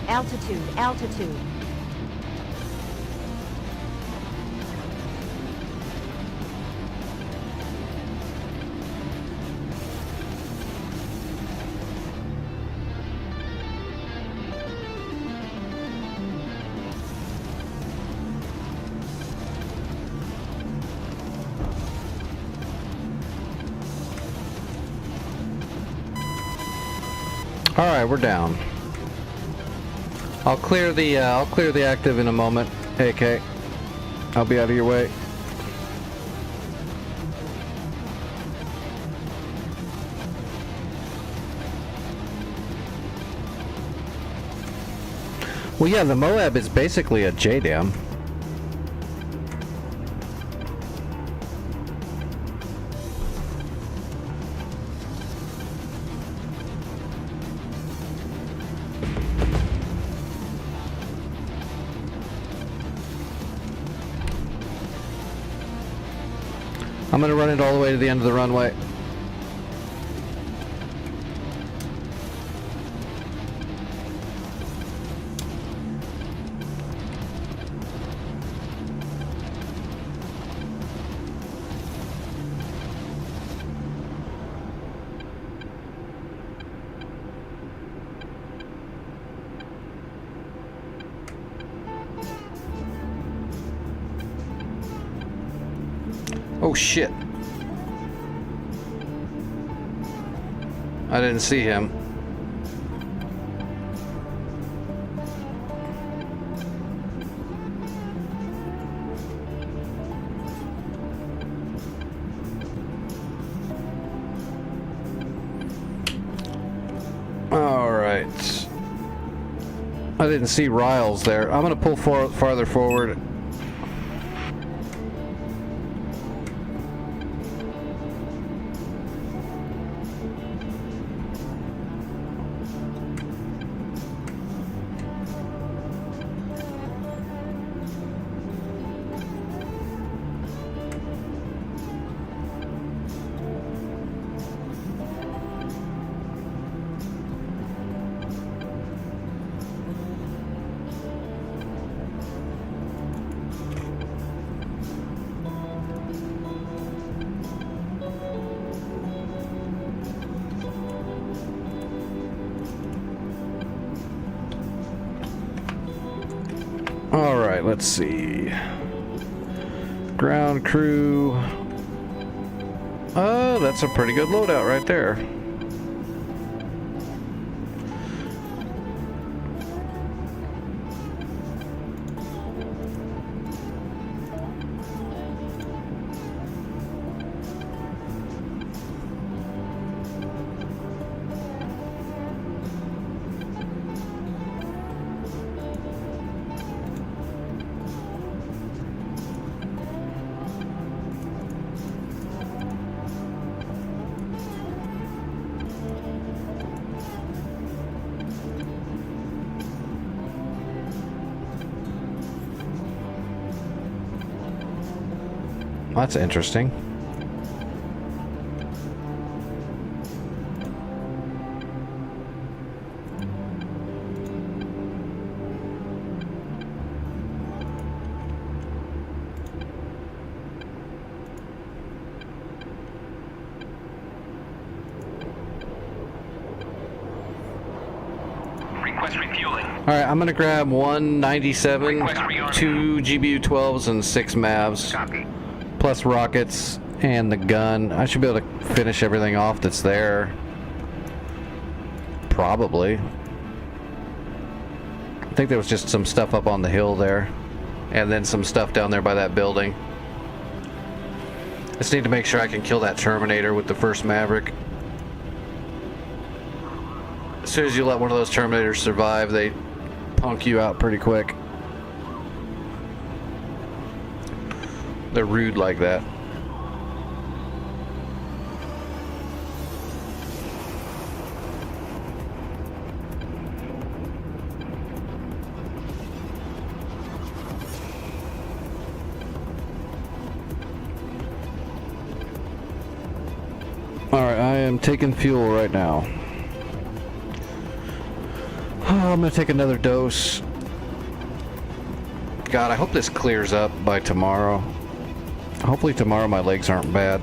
E: Altitude, altitude.
A: All right, we're down. I'll clear the active in a moment. AK, I'll be out of your way. Well, yeah, the Moab is basically a JDAM. I'm gonna run it all the way to the end of the runway. Oh shit. I didn't see him. All right. I didn't see Riles there. I'm gonna pull farther forward. All right, let's see. Ground crew. That's a pretty good loadout right there. That's interesting.
B: Request refueling.
A: All right, I'm gonna grab 197, 2 GBU-12s, and 6 MAVs.
B: Copy.
A: Plus rockets and the gun. I should be able to finish everything off that's there. Probably. I think there was just some stuff up on the hill there. And then some stuff down there by that building. I just need to make sure I can kill that Terminator with the first Maverick. As soon as you let one of those Terminators survive, they punk you out pretty quick. They're rude like that. Alright, I am taking fuel right now. I'm gonna take another dose. God, I hope this clears up by tomorrow. Hopefully tomorrow my legs aren't bad.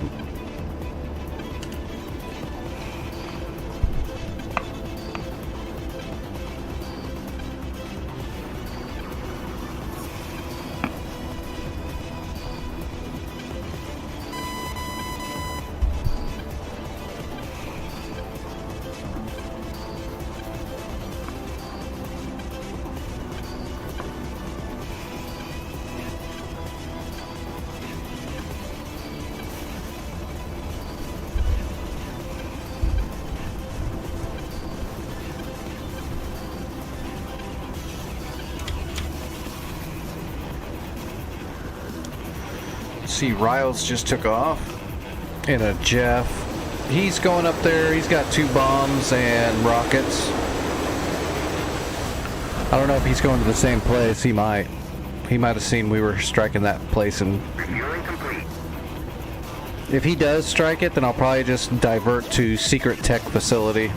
A: See, Riles just took off in a Jeff. He's going up there. He's got 2 bombs and rockets. I don't know if he's going to the same place. He might. He might have seen we were striking that place and...
B: Refueling complete.
A: If he does strike it, then I'll probably just divert to Secret Tech Facility.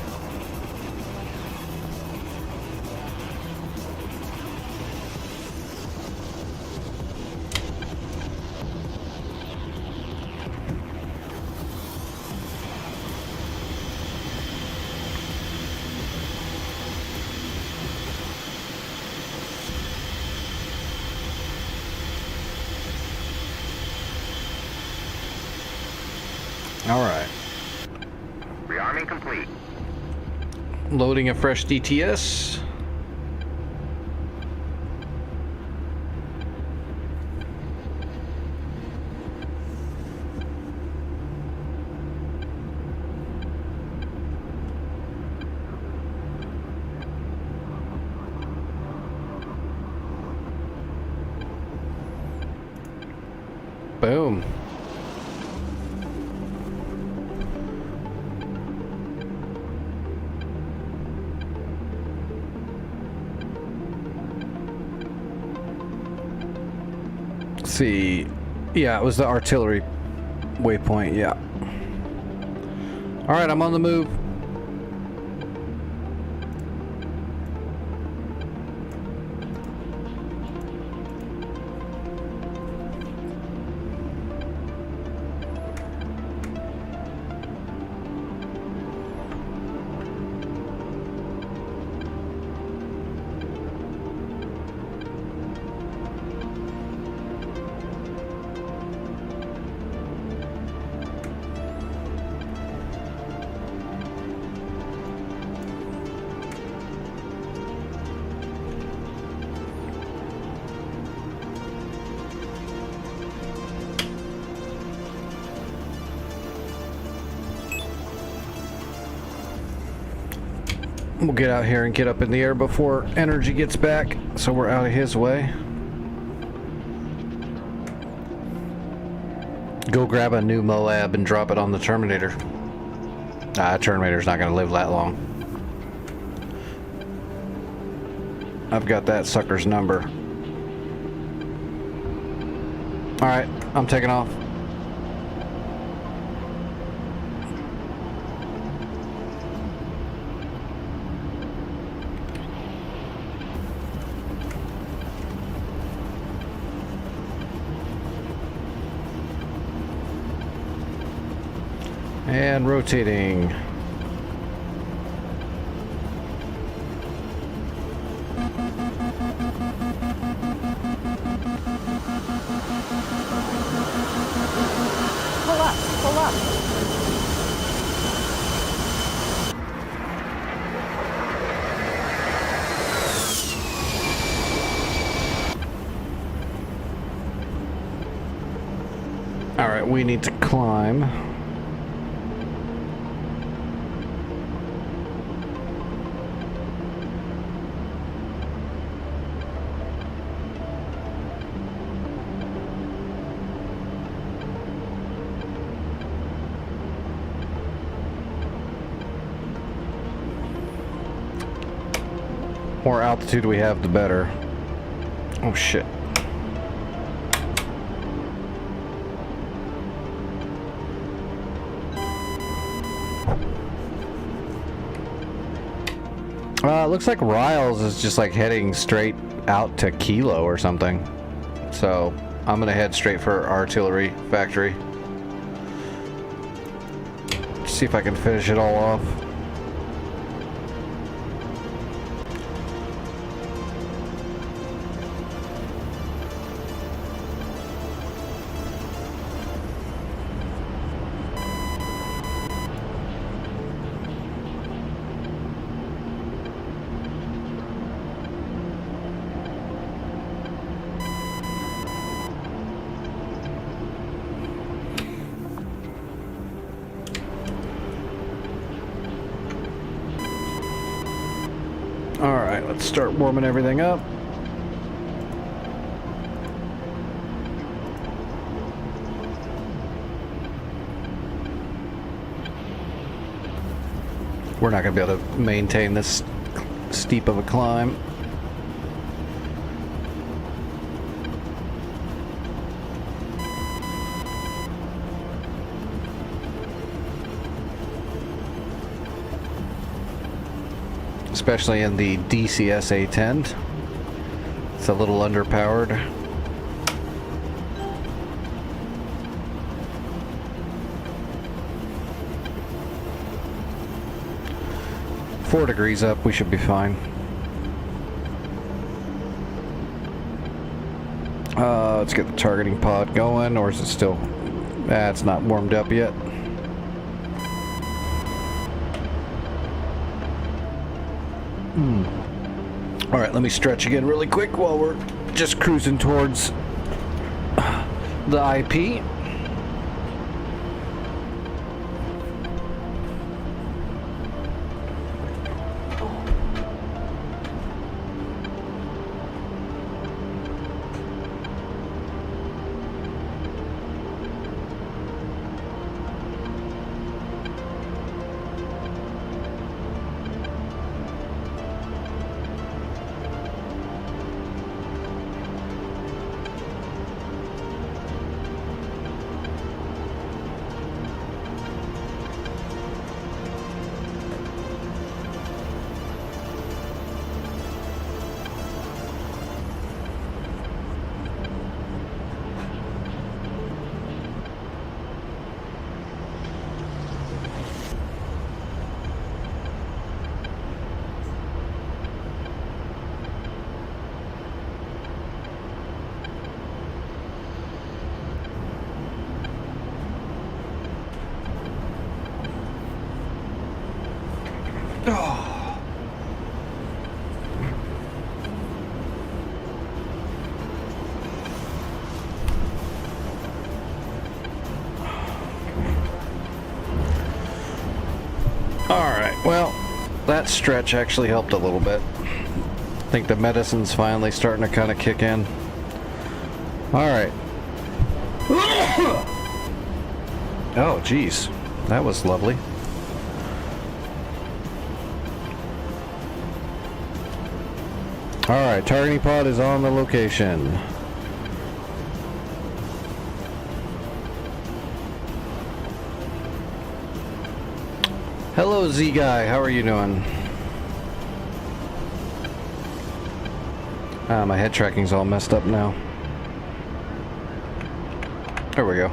A: All right.
B: Rearming complete.
A: Loading a fresh DTS. Boom. See, yeah, it was the artillery waypoint, yeah. All right, I'm on the move. We'll get out here and get up in the air before energy gets back, so we're out of his way. Go grab a new Moab and drop it on the Terminator. Terminator's not going to live that long. I've got that sucker's number. Alright, I'm taking off. And rotating.
E: Pull up, pull up.
A: All right, we need to climb. More altitude we have, the better. Oh shit. It looks like Riles is just like heading straight out to Kilo or something. So I'm gonna head straight for artillery factory. See if I can finish it all off. Alright, let's start warming everything up. We're not going to be able to maintain this steep of a climb. especially in the DCS A10. It's a little underpowered. Four degrees up, we should be fine. Let's get the targeting pod going, or is it still... it's not warmed up yet. Alright, let me stretch again really quick while we're just cruising towards the IP. Alright, well, that stretch actually helped a little bit. I think the medicine's finally starting to kind of kick in. Alright. Oh, geez. That was lovely. Alright, targeting pod is on the location. Hello, Z guy. How are you doing? My head tracking's all messed up now. There we go.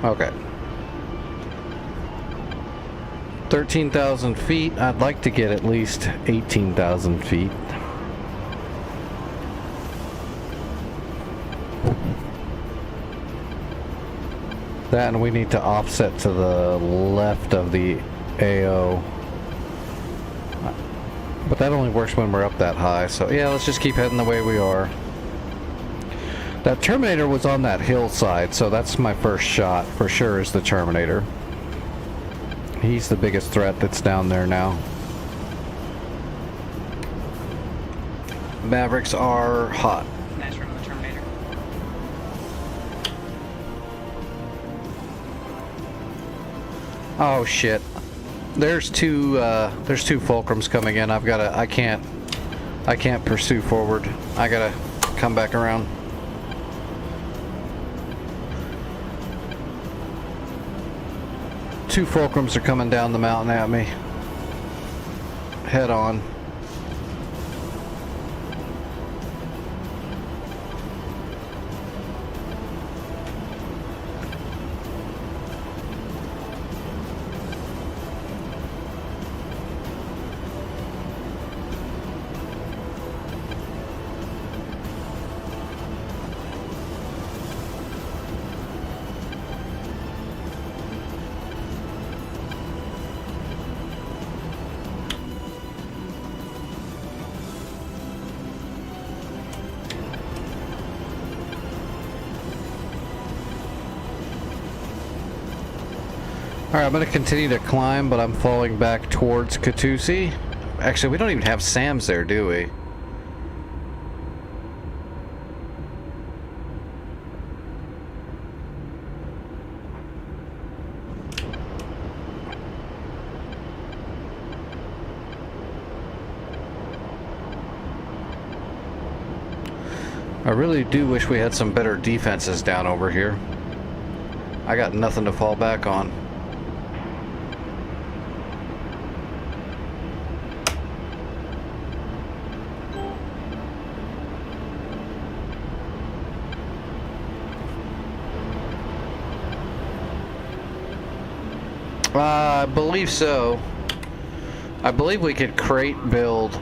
A: Okay. 13,000 feet. I'd like to get at least 18,000 feet. That, and we need to offset to the left of the AO. But that only works when we're up that high, so yeah, let's just keep heading the way we are. That Terminator was on that hillside, so that's my first shot, for sure, is the Terminator. He's the biggest threat that's down there now. Mavericks are hot.
F: Nice room on the Terminator.
A: Oh shit. There's two fulcrums coming in. I can't pursue forward. I gotta come back around. Two fulcrums are coming down the mountain at me. Head on. Alright, I'm going to continue to climb, but I'm falling back towards Katusi. Actually, we don't even have SAMs there, do we? I really do wish we had some better defenses down over here. I got nothing to fall back on. I believe so. I believe we could crate build.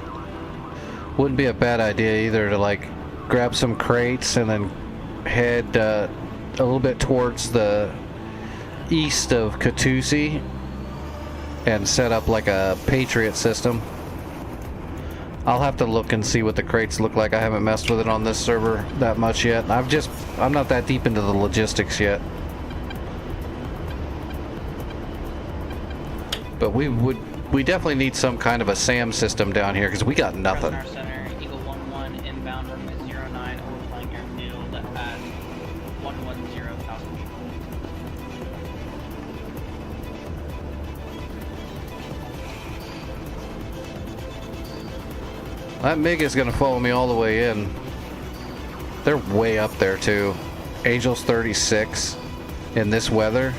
A: Wouldn't be a bad idea either to like grab some crates and then head a little bit towards the east of Katusi and set up like a Patriot system. I'll have to look and see what the crates look like. I haven't messed with it on this server that much yet. I'm not that deep into the logistics yet. But we definitely need some kind of a SAM system down here because we got nothing.
F: Our center, Eagle 1-1, inbound runway 09, overflying airfield at 110,000 feet.
A: That MiG is going to follow me all the way in. They're way up there too. Angel's 36 in this weather.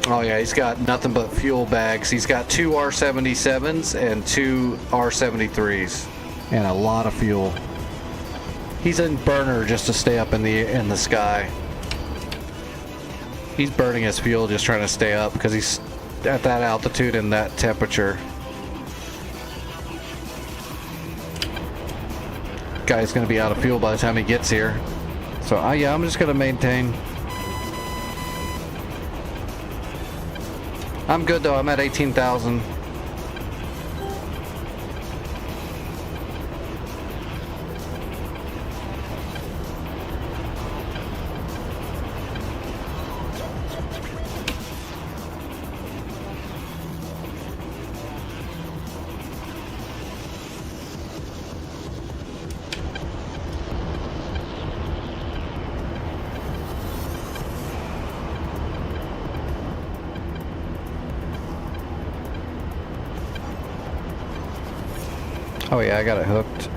A: Oh yeah, he's got nothing but fuel bags. He's got 2 R-77s and 2 R-73s. And a lot of fuel. He's in burner just to stay up in the sky. He's burning his fuel just trying to stay up because he's at that altitude and that temperature. Guy's gonna be out of fuel by the time he gets here. So yeah, I'm just gonna maintain. I'm good though, I'm at 18,000. Oh yeah, I got it hooked.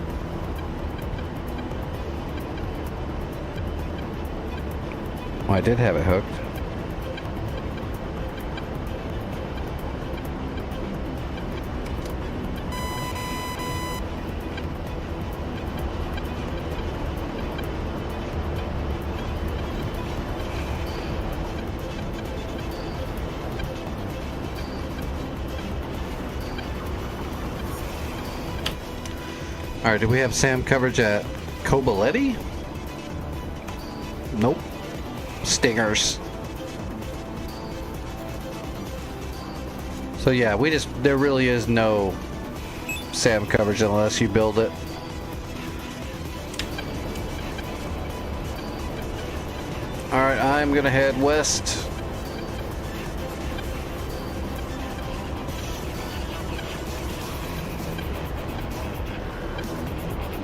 A: Oh, I did have it hooked. Alright, do we have SAM coverage at Kobaletti? Nope. Stingers. So yeah, there really is no SAM coverage unless you build it. Alright, I'm gonna head west.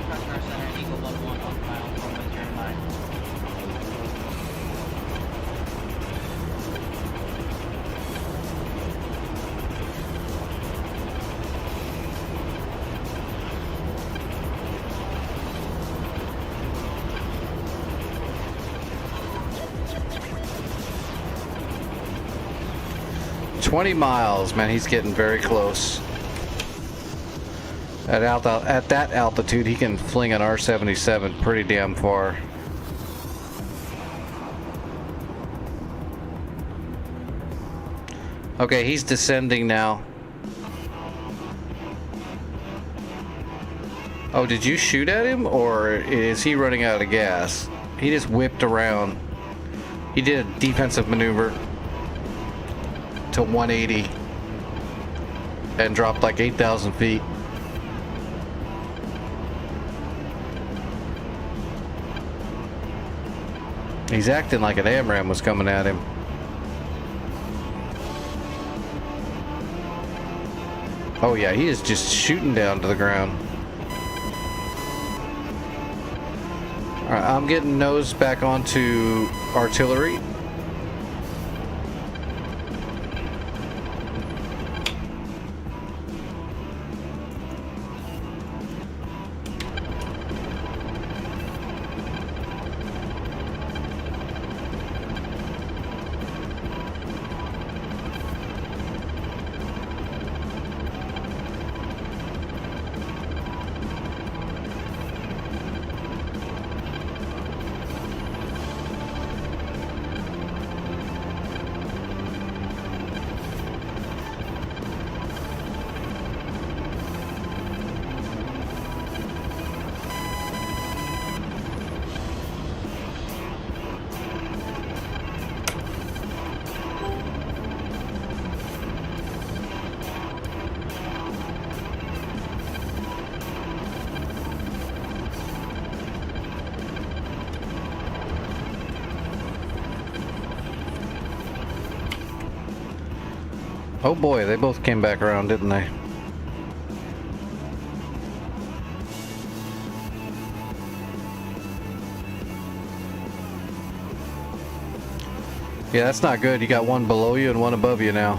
F: Our center, Eagle 1-1, on file, runway 09.
A: "20 miles, man, he's getting very close. At that altitude, he can fling an R-77 pretty damn far. Okay, he's descending now. Oh, did you shoot at him, or is he running out of gas? He just whipped around. He did a defensive maneuver to 180 and dropped like 8,000 feet. He's acting like an AMRAAM was coming at him. Oh yeah, he is just shooting down to the ground. Alright, I'm getting nose back onto artillery. Oh boy, they both came back around, didn't they? Yeah, that's not good. You got one below you and one above you now.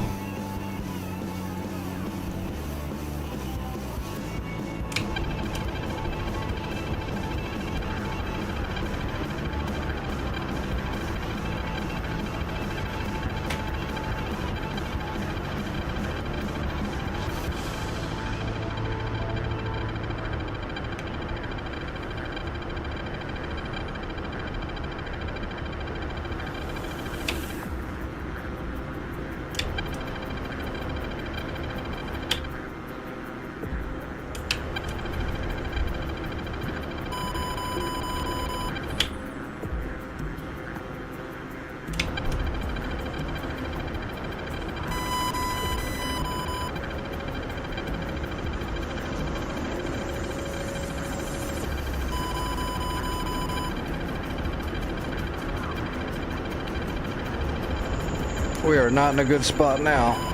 A: We are not in a good spot now.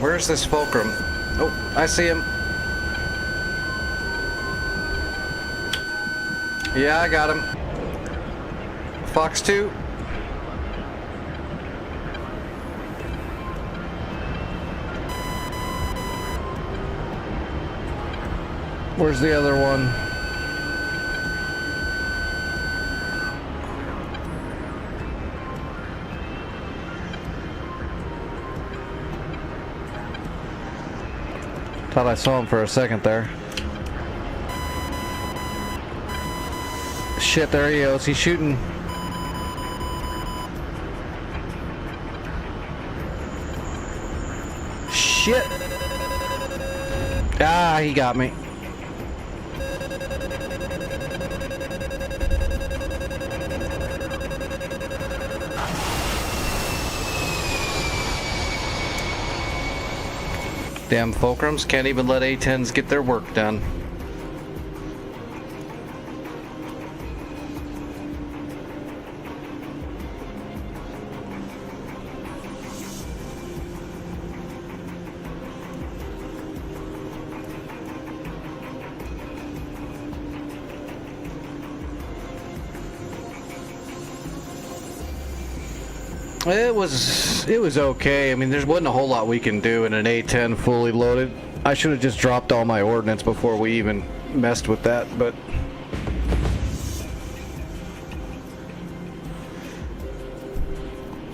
A: Where's this fulcrum? Oh, I see him. Yeah, I got him. Fox 2. Where's the other one? Thought I saw him for a second there. Shit, there he goes. He's shooting. Shit. Ah, he got me. Damn fulcrums can't even let A-10s get their work done. It was okay. I mean, there wasn't a whole lot we can do in an A-10 fully loaded. I should have just dropped all my ordnance before we even messed with that, but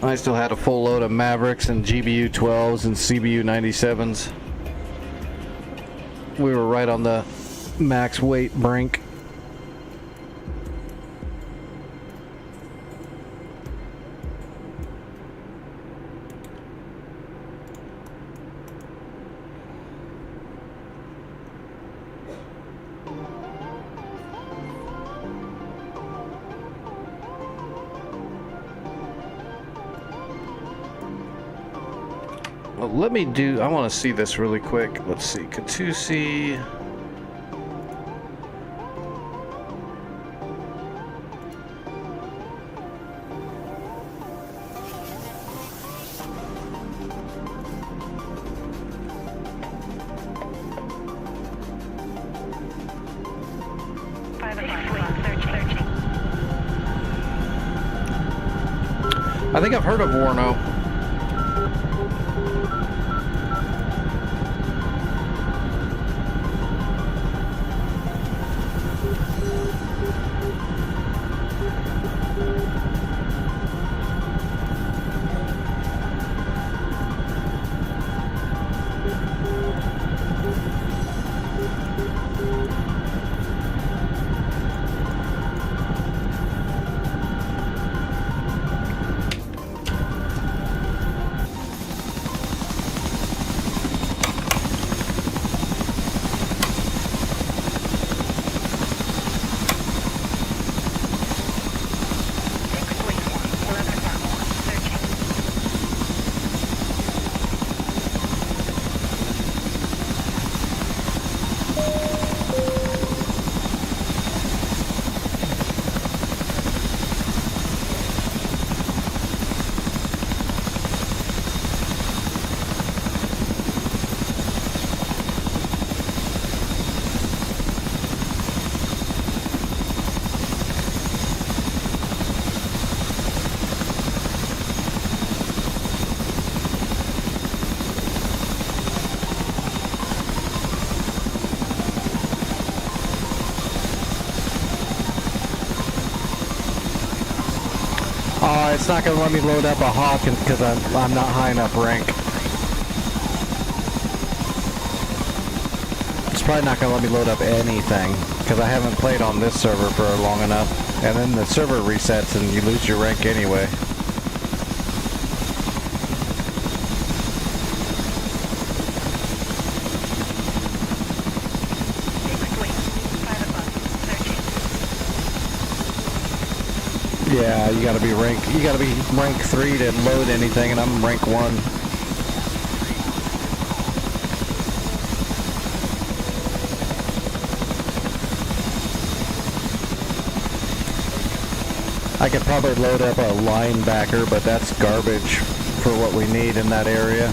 A: I still had a full load of Mavericks and GBU-12s and CBU-97s. We were right on the max weight brink. Well, let me do, I want to see this really quick. Let's see, Katusi. I think I've heard of Warno. not going to let me load up a Hawk because I'm not high enough rank. It's probably not going to let me load up anything because I haven't played on this server for long enough. And then the server resets and you lose your rank anyway. Yeah, you gotta be rank 3 to load anything, and I'm rank 1. I could probably load up a linebacker, but that's garbage for what we need in that area.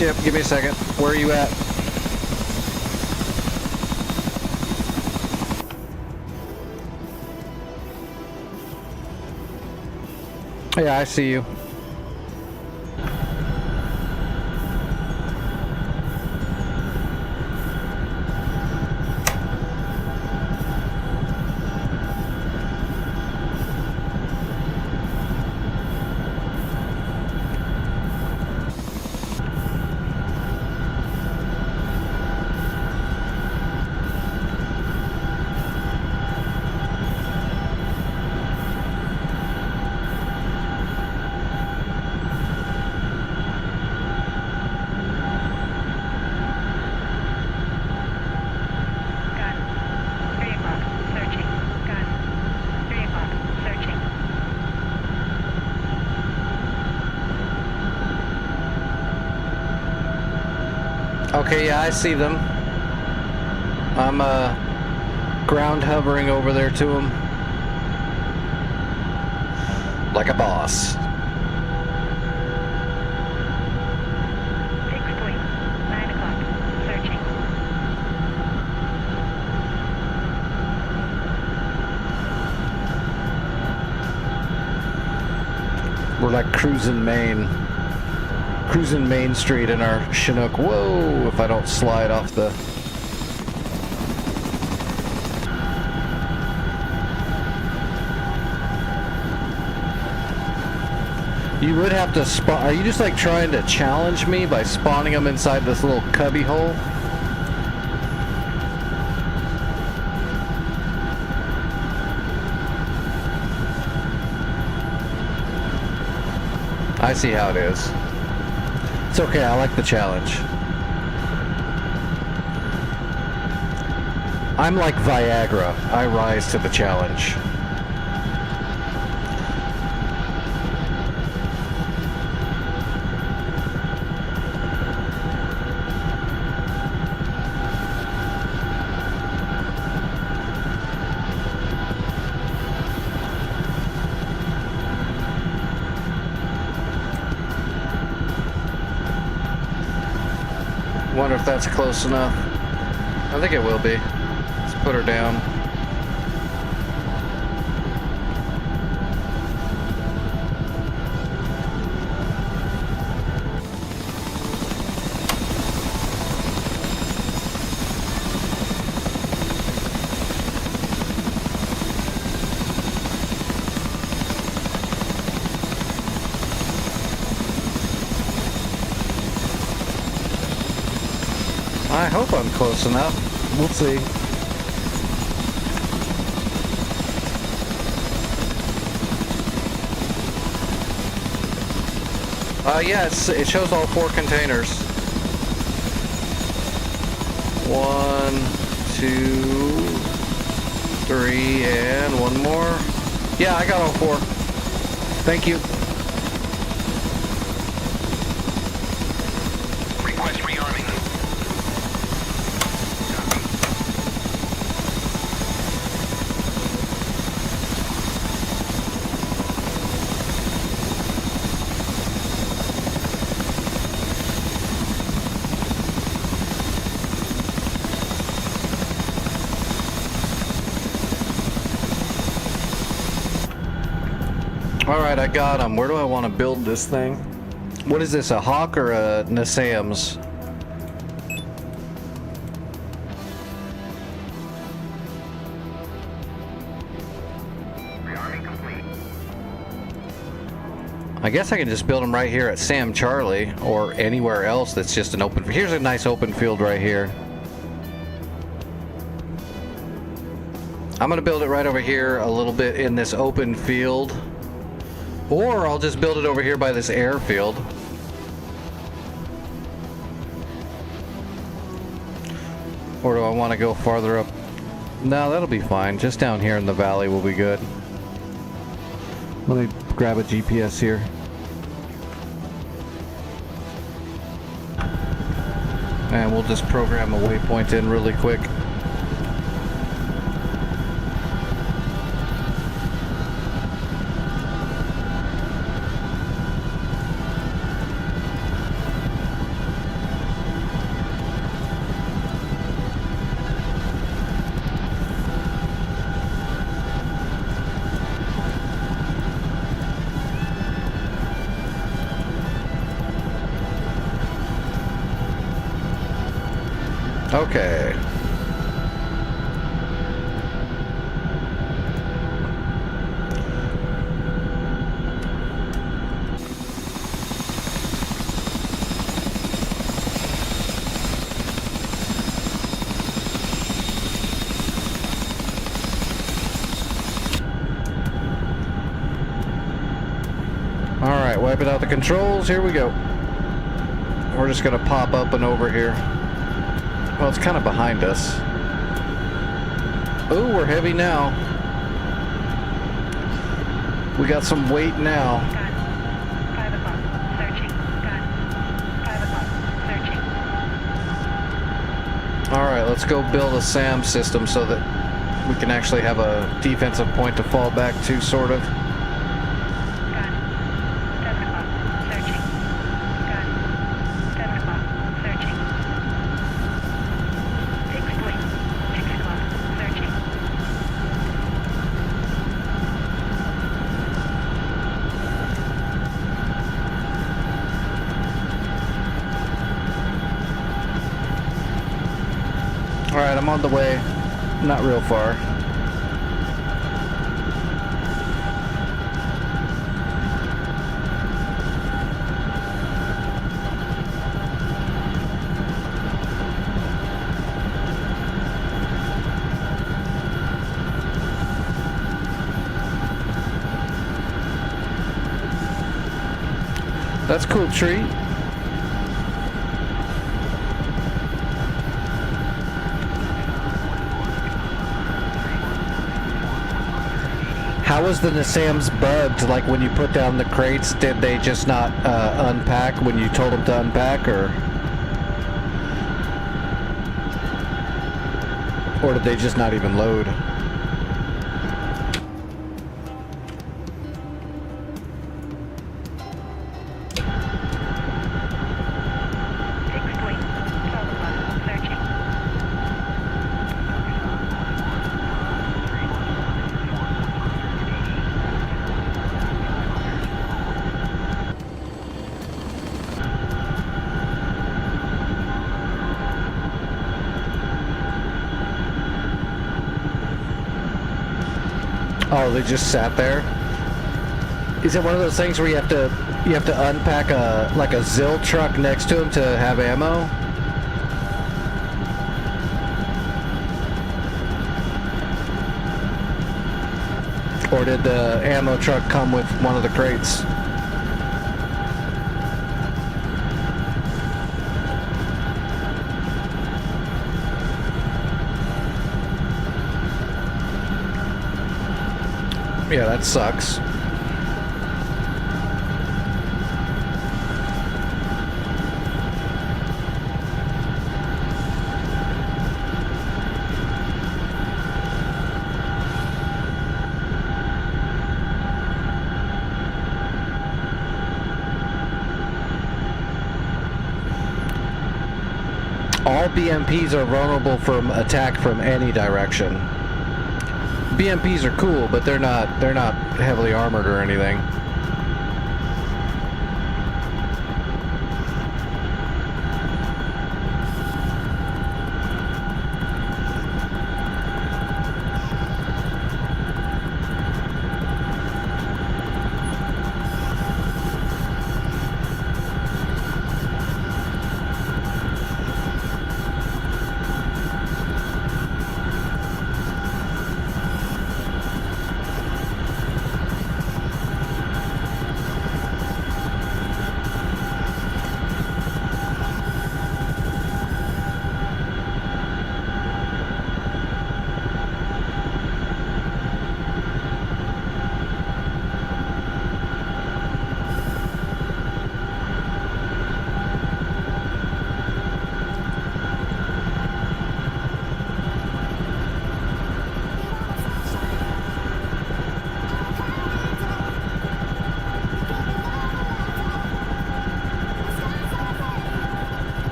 A: Yep, give me a second. Where are you at? Yeah, I see you. Okay, yeah, I see them. I'm ground hovering over there to them. Like a boss.
D: Fixed point. 9 o'clock. Searching.
A: We're like cruising Main Street in our Chinook. Whoa, if I don't slide off the... You would have to spawn... Are you just like trying to challenge me by spawning them inside this little cubby hole? I see how it is. It's okay, I like the challenge. I'm like Viagra. I rise to the challenge. Wonder if that's close enough. I think it will be. Let's put her down. I hope I'm close enough. We'll see. Yeah, it shows all 4 containers. 1, 2, 3, and 1 more. Yeah, I got all 4. Thank you.
B: Request rearming.
A: Alright, I got him. Where do I want to build this thing? What is this, a Hawk or a NSAMS?
C: Rearming complete.
A: I guess I can just build them right here at Sam Charlie or anywhere else that's just an open... Here's a nice open field right here. I'm going to build it right over here a little bit in this open field. Or I'll just build it over here by this airfield. Or do I want to go farther up? No, that'll be fine. Just down here in the valley will be good. Let me grab a GPS here. And we'll just program a waypoint in really quick. Okay. All right, wiping out the controls. Here we go. We're just gonna pop up and over here. Well, it's kind of behind us. Ooh, we're heavy now. We got some weight now.
D: Gun. 5 o'clock. Searching. Gun. 5 o'clock. Searching.
A: All right, let's go build a SAM system so that we can actually have a defensive point to fall back to, sort of.
D: Gun. 7 o'clock. Searching. Gun. 7 o'clock. Searching. Fixed wing. 6 o'clock. Searching.
A: All right, I'm on the way. Not real far. That's a cool tree. How was the NSAMS bugged? Like when you put down the crates, did they just not unpack when you told them to unpack, or did they just not even load?
D: Fixed wing. 12 o'clock. Searching.
A: Oh, they just sat there? Is it one of those things where you have to unpack a ZIL truck next to him to have ammo? Or did the ammo truck come with one of the crates? Yeah, that sucks. All BMPs are vulnerable from attack from any direction. BMPs are cool, but they're not heavily armored or anything.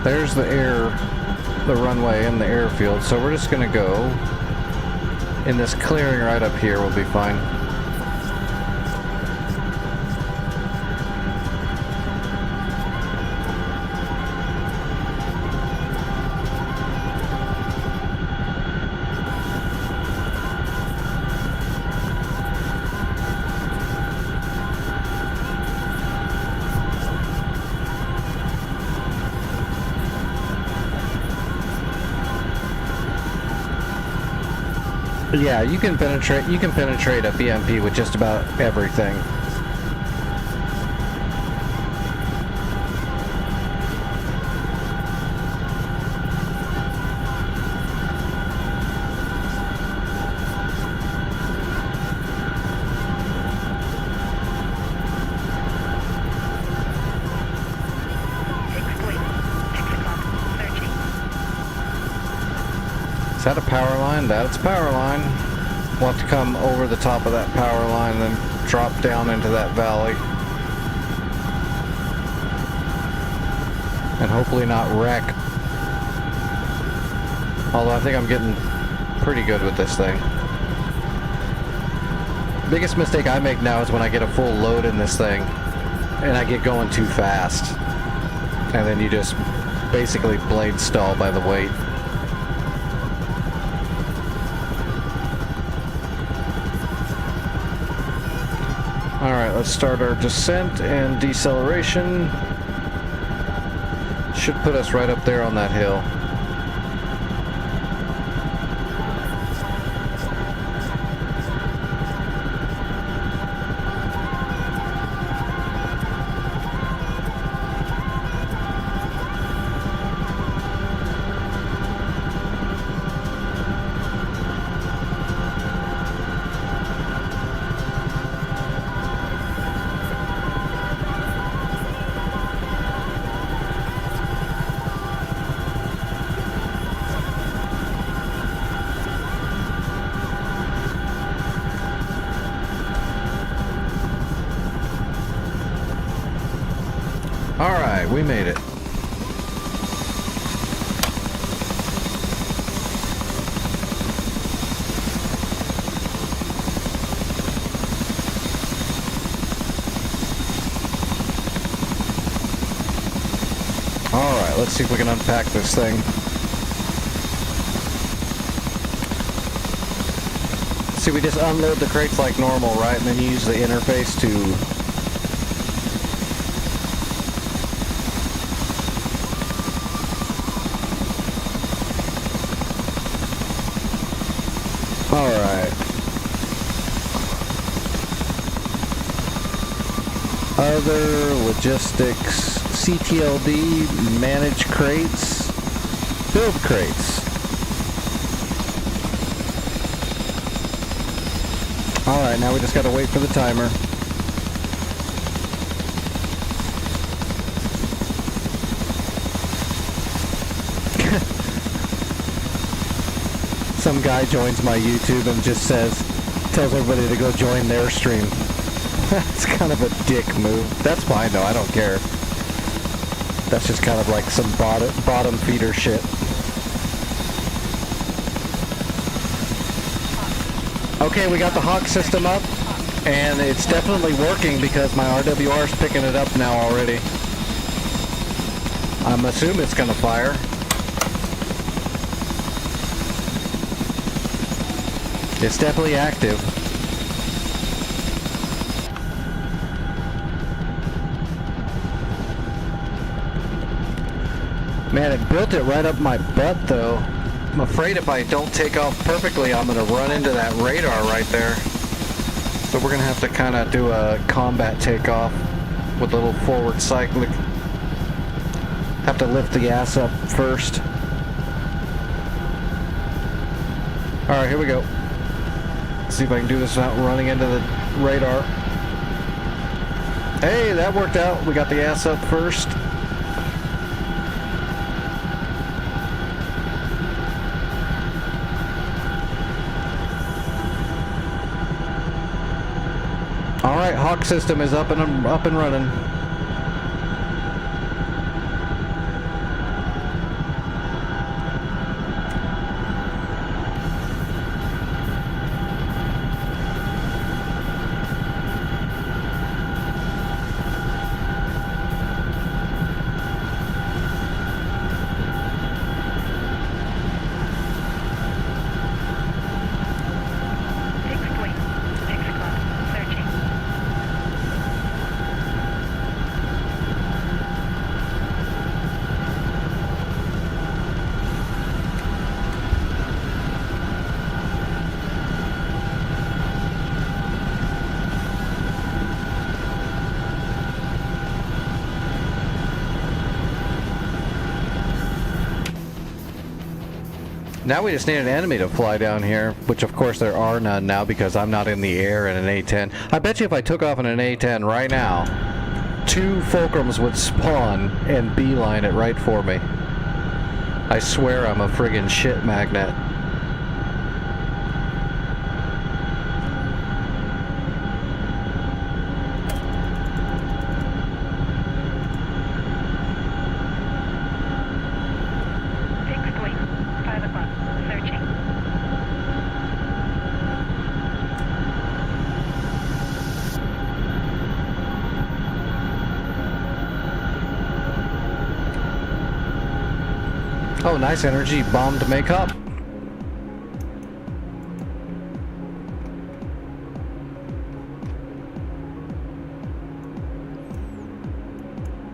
A: There's the runway and the airfield. So we're just gonna go in this clearing right up here. We'll be fine. Yeah, you can penetrate a BMP with just about everything. Is that a power line? That's a power line. We'll have to come over the top of that power line and then drop down into that valley. And hopefully not wreck. Although I think I'm getting pretty good with this thing. Biggest mistake I make now is when I get a full load in this thing and I get going too fast. And then you just basically blade stall by the weight. Alright, let's start our descent and deceleration. Should put us right up there on that hill. Alright, we made it. Alright, let's see if we can unpack this thing. See, we just unload the crates like normal, right? And then you use the interface to... Alright. Other logistics, CTLD, manage crates, build crates. Alright, now we just gotta wait for the timer. Some guy joins my YouTube and just tells everybody to go join their stream. That's kind of a dick move. That's fine though, I don't care. That's just kind of like some bottom feeder shit. Okay, we got the Hawk system up, and it's definitely working because my RWR is picking it up now already. I'm assuming it's gonna fire. It's definitely active. Man, it built it right up my butt though. I'm afraid if I don't take off perfectly, I'm gonna run into that radar right there. So we're gonna have to kind of do a combat takeoff with a little forward cyclic. Have to lift the ass up first. Alright, here we go. See if I can do this without running into the radar. Hey, that worked out. We got the ass up first. Alright, Hawk system is up and running. Now we just need an enemy to fly down here, which of course there are none now because I'm not in the air in an A-10. I bet you if I took off in an A-10 right now, 2 Fulcrums would spawn and beeline it right for me. I swear I'm a friggin' shit magnet. Oh, nice energy bomb to make up.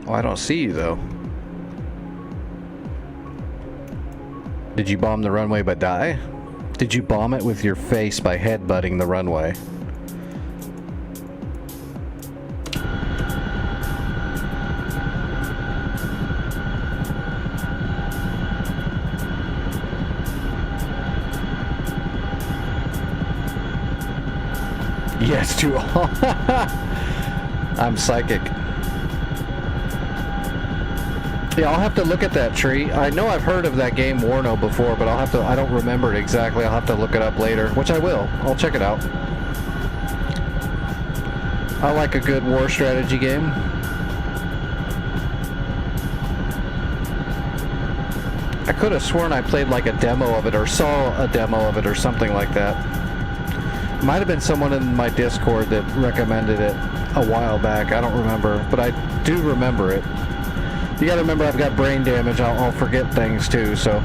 A: Oh, I don't see you though. Did you bomb the runway but die? Did you bomb it with your face by headbutting the runway? Yes, to all. I'm psychic. Yeah, I'll have to look at that tree. I know I've heard of that game Warno before, but I don't remember it exactly. I'll have to look it up later, which I will. I'll check it out. I like a good war strategy game. I could have sworn I played like a demo of it or saw a demo of it or something like that. Might have been someone in my Discord that recommended it a while back. I don't remember, but I do remember it. You gotta remember I've got brain damage. I'll forget things too, so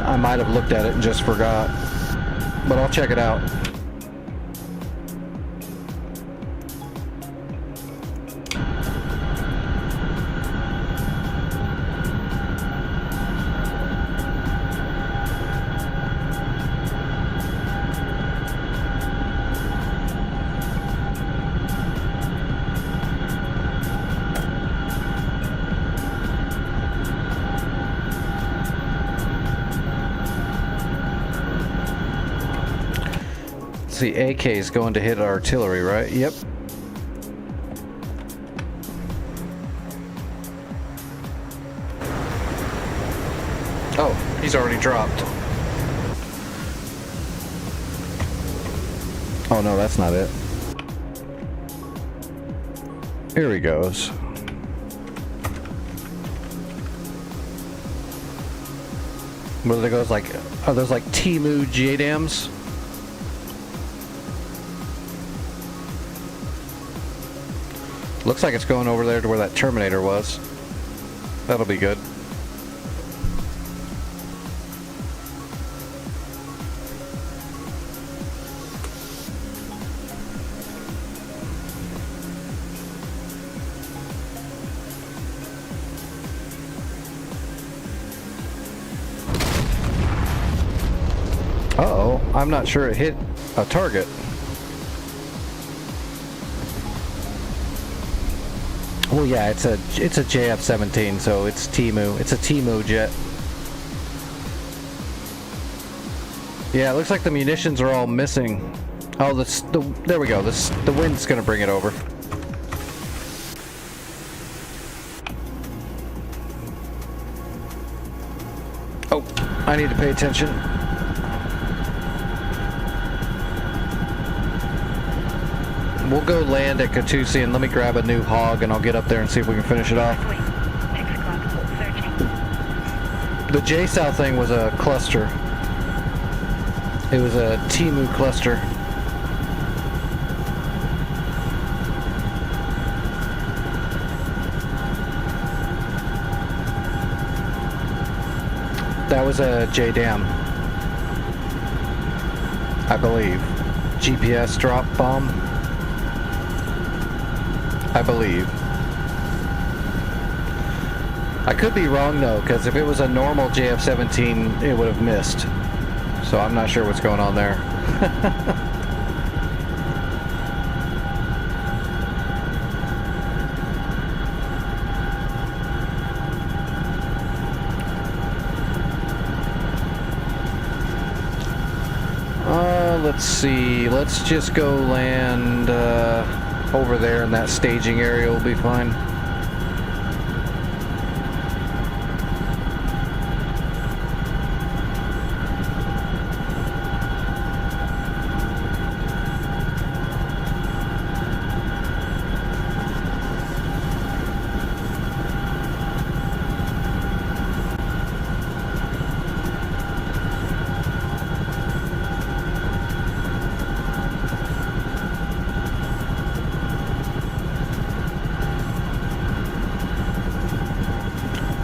A: I might have looked at it and just forgot. But I'll check it out. The AK is going to hit artillery, right? Yep. Oh, he's already dropped. Oh no, that's not it. Here he goes. What are those like? Are those like Temu JDAMs? Looks like it's going over there to where that Terminator was. That'll be good. Uh-oh, I'm not sure it hit a target. Well, yeah, it's a JF-17, so it's Temu. It's a Temu jet. Yeah, it looks like the munitions are all missing. Oh, there we go. The wind's gonna bring it over. Oh, I need to pay attention. We'll go land at Katusi and let me grab a new hog and I'll get up there and see if we can finish it off. The J-South thing was a cluster. It was a Temu cluster. That was a JDAM, I believe. GPS drop bomb, I believe. I could be wrong though, because if it was a normal JF-17, it would have missed. So I'm not sure what's going on there. let's see. Let's just go land over there in that staging area. Will be fine.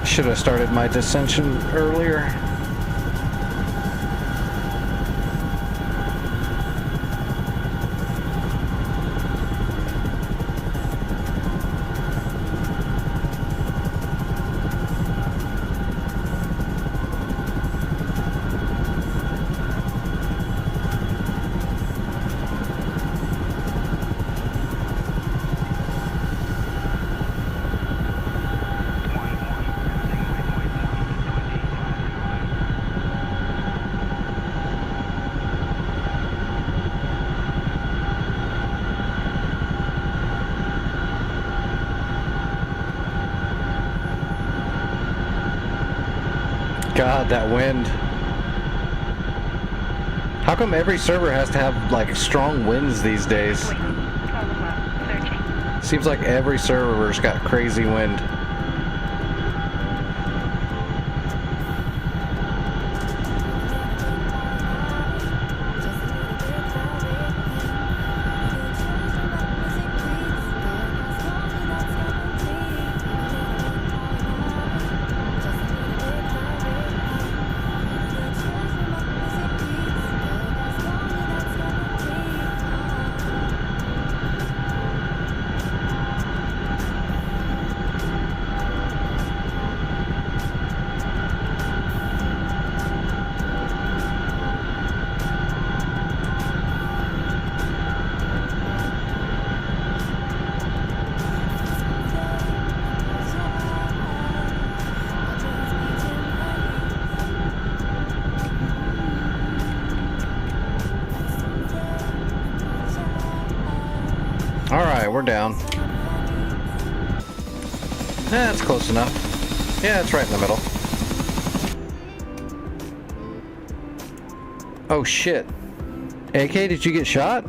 A: Should have started my dissension earlier. God, that wind. How come every server has to have, like, strong winds these days? Seems like every server's got crazy wind. Alright, we're down. That's close enough. Yeah, it's right in the middle. Oh shit. AK, did you get shot?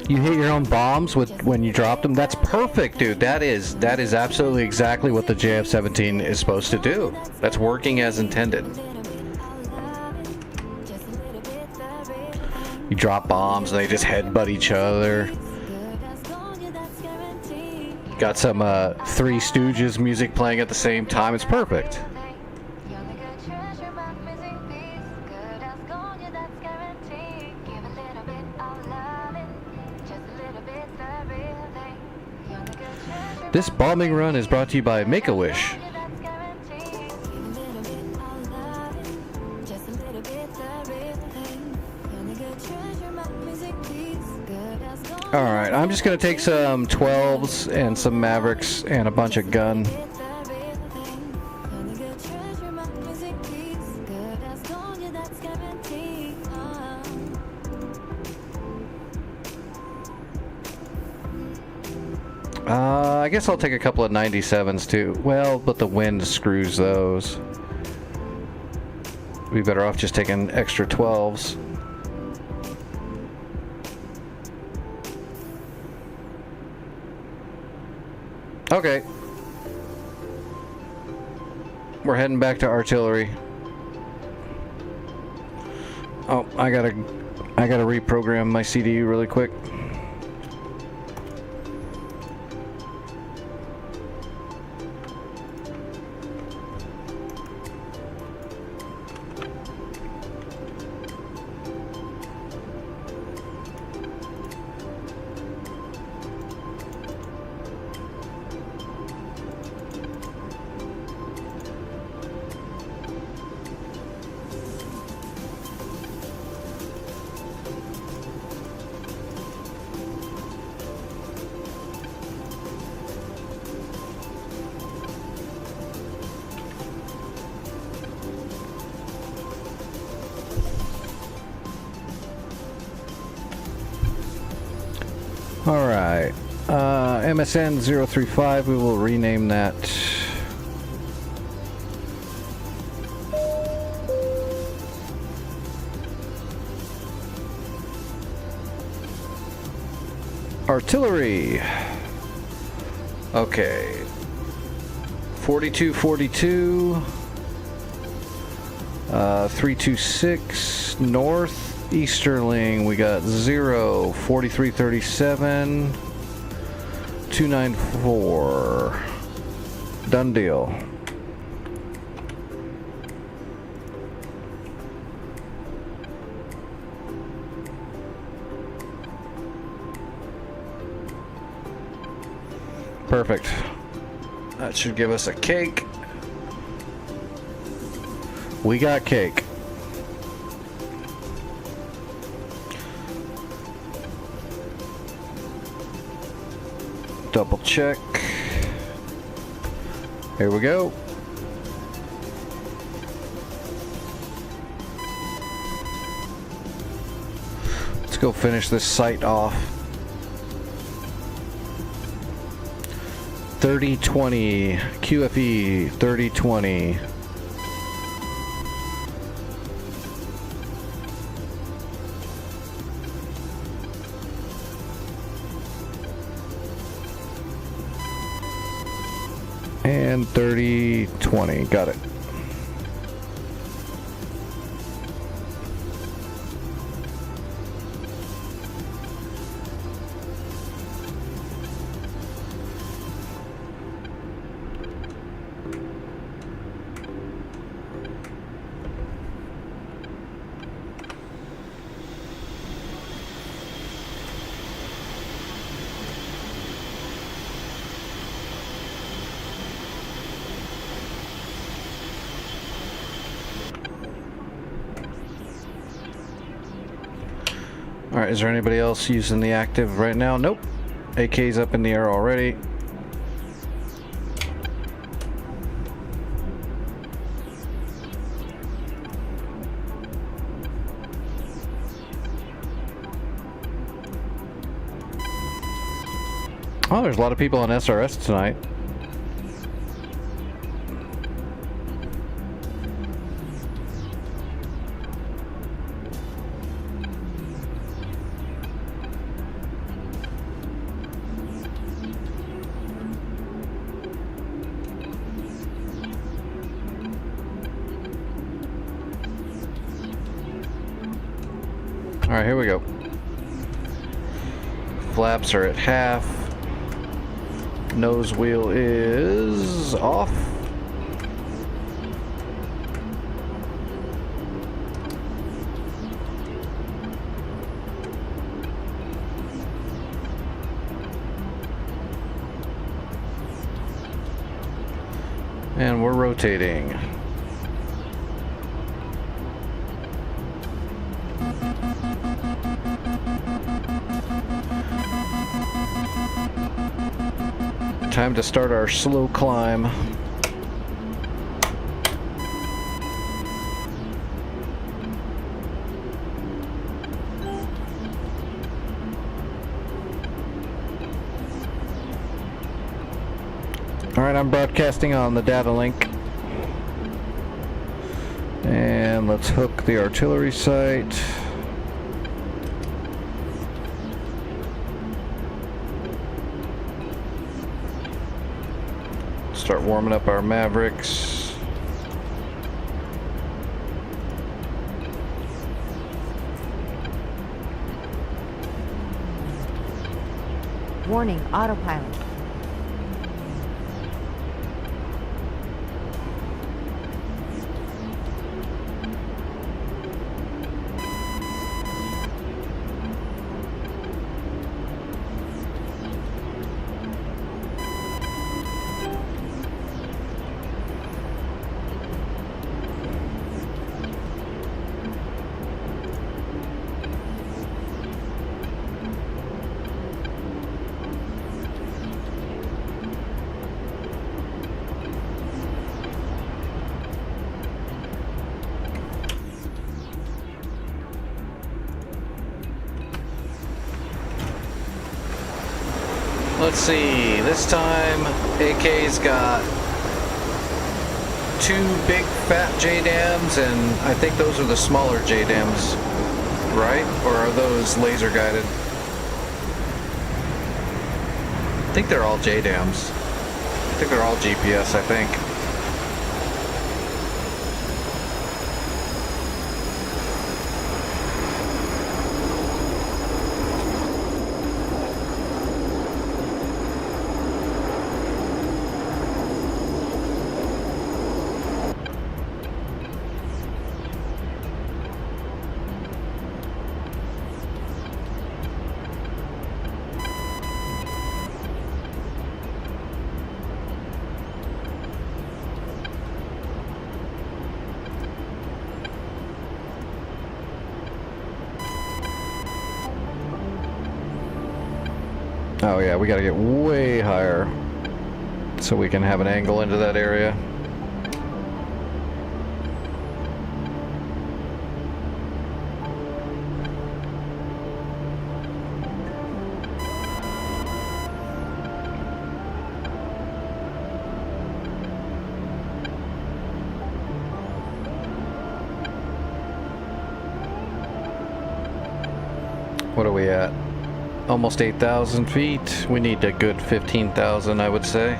A: You hit your own bombs when you dropped them? That's perfect, dude. That is absolutely exactly what the JF-17 is supposed to do. That's working as intended. You drop bombs and they just headbutt each other. Got some Three Stooges music playing at the same time. It's perfect. This bombing run is brought to you by Make-A-Wish. Alright, I'm just going to take some 12s and some Mavericks and a bunch of gun. I guess I'll take a couple of 97s too. Well, but the wind screws those. We'd be better off just taking extra 12s. Okay. We're heading back to artillery. Oh, I gotta reprogram my CDU really quick. All right. MSN 035. We will rename that. Artillery. Okay. 4242. 326 north easterling. We got 0 4337 294. Done deal. Perfect. That should give us a cake. We got cake. Double check. Here we go. Let's go finish this site off. 3020 QFE 3020. And 3020. Got it. Alright, is there anybody else using the active right now? Nope. AK's up in the air already. Oh, there's a lot of people on SRS tonight. Alright, here we go. Flaps are at half. Nose wheel is off. And we're rotating. Time to start our slow climb. Alright, I'm broadcasting on the data link. And let's hook the artillery site. Start warming up our Mavericks.
E: Warning, autopilot.
A: Let's see. This time, AK's got 2 big fat JDAMs, and I think those are the smaller JDAMs, right? Or are those laser guided? I think they're all JDAMs. I think they're all GPS, I think. Oh yeah, we gotta get way higher so we can have an angle into that area. What are we at? Almost 8,000 feet. We need a good 15,000, I would say.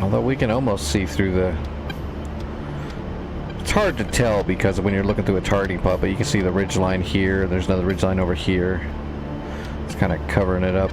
A: Although we can almost see through the... It's hard to tell because when you're looking through a targeting pod, but you can see the ridgeline here. There's another ridgeline over here. It's kind of covering it up.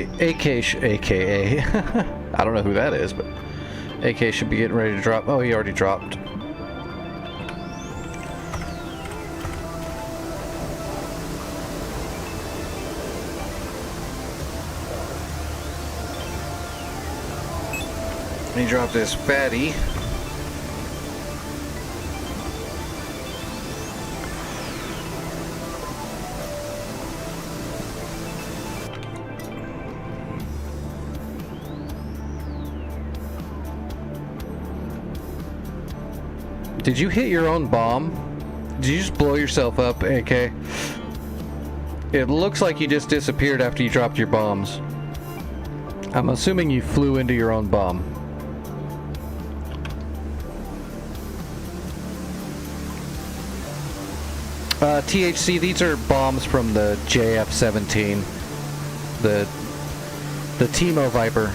A: AKA, I don't know who that is, but AK should be getting ready to drop. Oh, he already dropped. He dropped this fatty. Did you hit your own bomb? Did you just blow yourself up, AK? It looks like you just disappeared after you dropped your bombs. I'm assuming you flew into your own bomb. THC, these are bombs from the JF-17. The Timo Viper.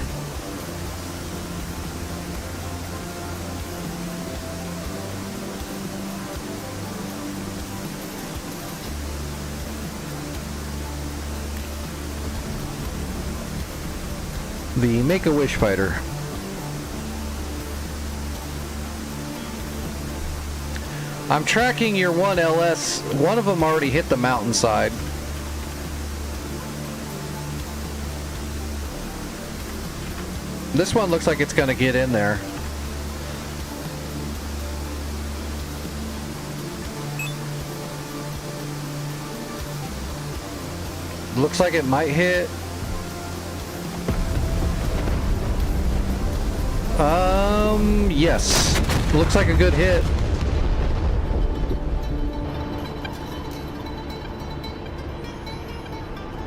A: The Make-A-Wish fighter. I'm tracking your one LS. One of them already hit the mountainside. This one looks like it's gonna get in there. Looks like it might hit. Yes. Looks like a good hit.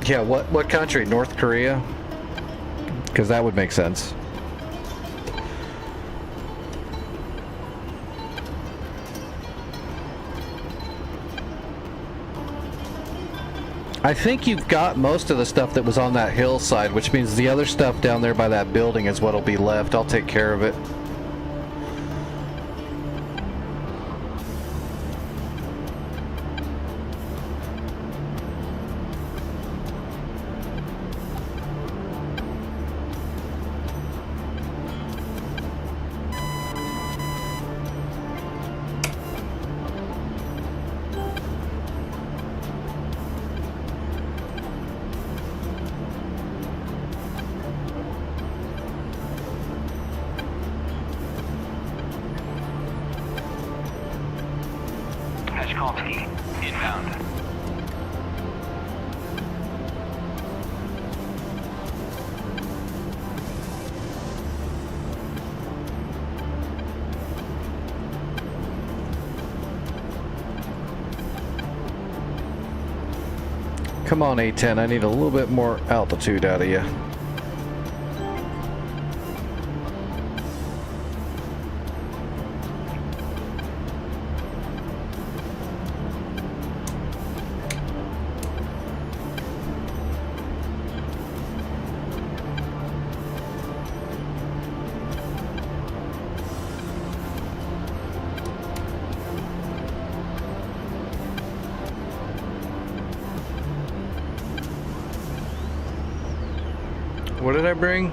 A: Yeah, what country? North Korea? Because that would make sense. I think you've got most of the stuff that was on that hillside, which means the other stuff down there by that building is what'll be left. I'll take care of it.
B: Tchaikovsky, inbound.
A: Come on, A10, I need a little bit more altitude out of you. What did I bring?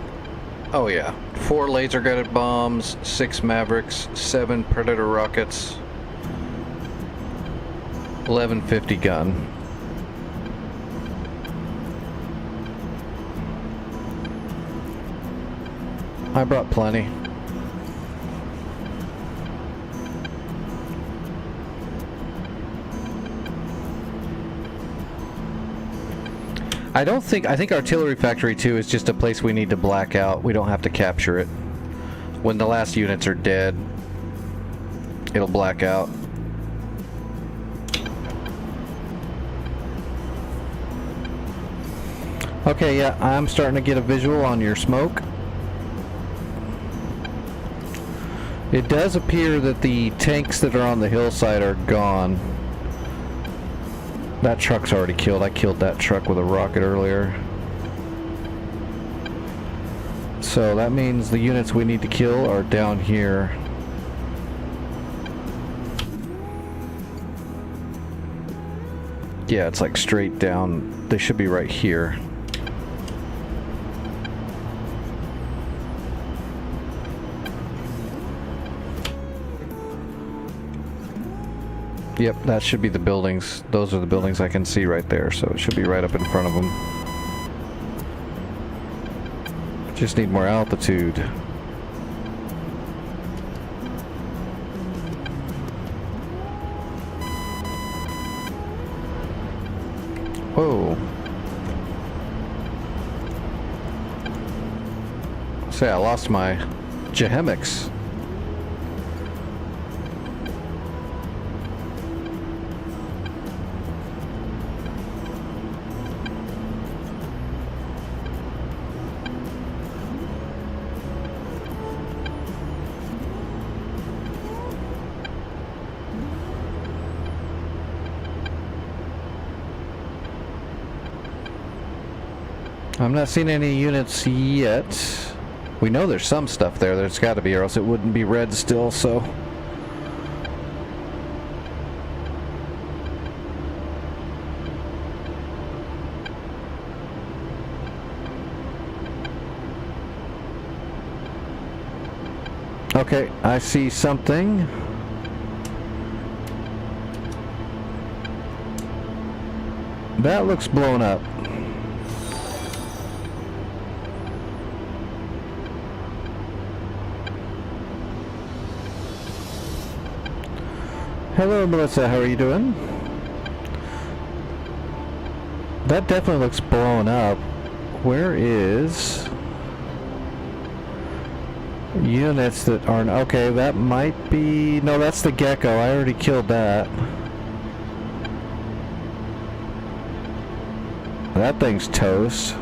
A: Oh yeah, 4 laser-guided bombs, 6 Mavericks, 7 Predator rockets, 1150 gun. I brought plenty. I think Artillery Factory 2 is just a place we need to black out. We don't have to capture it. When the last units are dead, it'll black out. Okay, yeah, I'm starting to get a visual on your smoke. It does appear that the tanks that are on the hillside are gone. That truck's already killed. I killed that truck with a rocket earlier. So that means the units we need to kill are down here. Yeah, it's like straight down. They should be right here. Yep, that should be the buildings. Those are the buildings I can see right there, so it should be right up in front of them. Just need more altitude. Whoa. Say, I lost my Jehemics. I'm not seeing any units yet. We know there's some stuff there. There's got to be, or else it wouldn't be red still, so. Okay, I see something. That looks blown up. Hello, Melissa. How are you doing? That definitely looks blown up. Where is units that aren't... Okay, that might be... No, that's the Gecko. I already killed that. That thing's toast.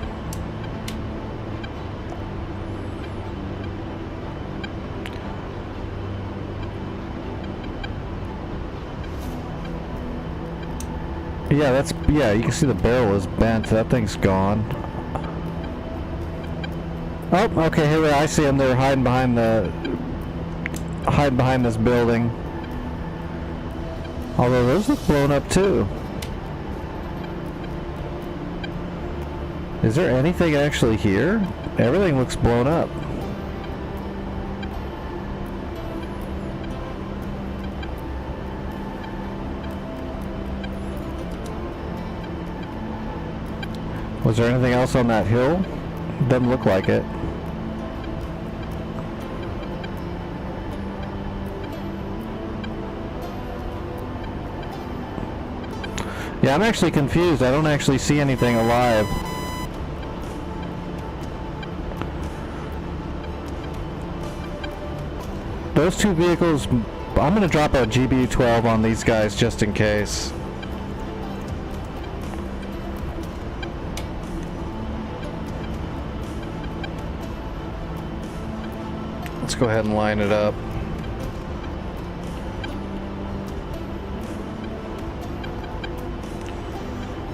A: Yeah, that's... Yeah, you can see the barrel is bent. That thing's gone. Oh, okay, here I see them. They're hiding behind the... hiding behind this building. Although those look blown up too. Is there anything actually here? Everything looks blown up. Was there anything else on that hill? Doesn't look like it. Yeah, I'm actually confused. I don't actually see anything alive. Those two vehicles, I'm going to drop a GBU-12 on these guys just in case. Let's go ahead and line it up.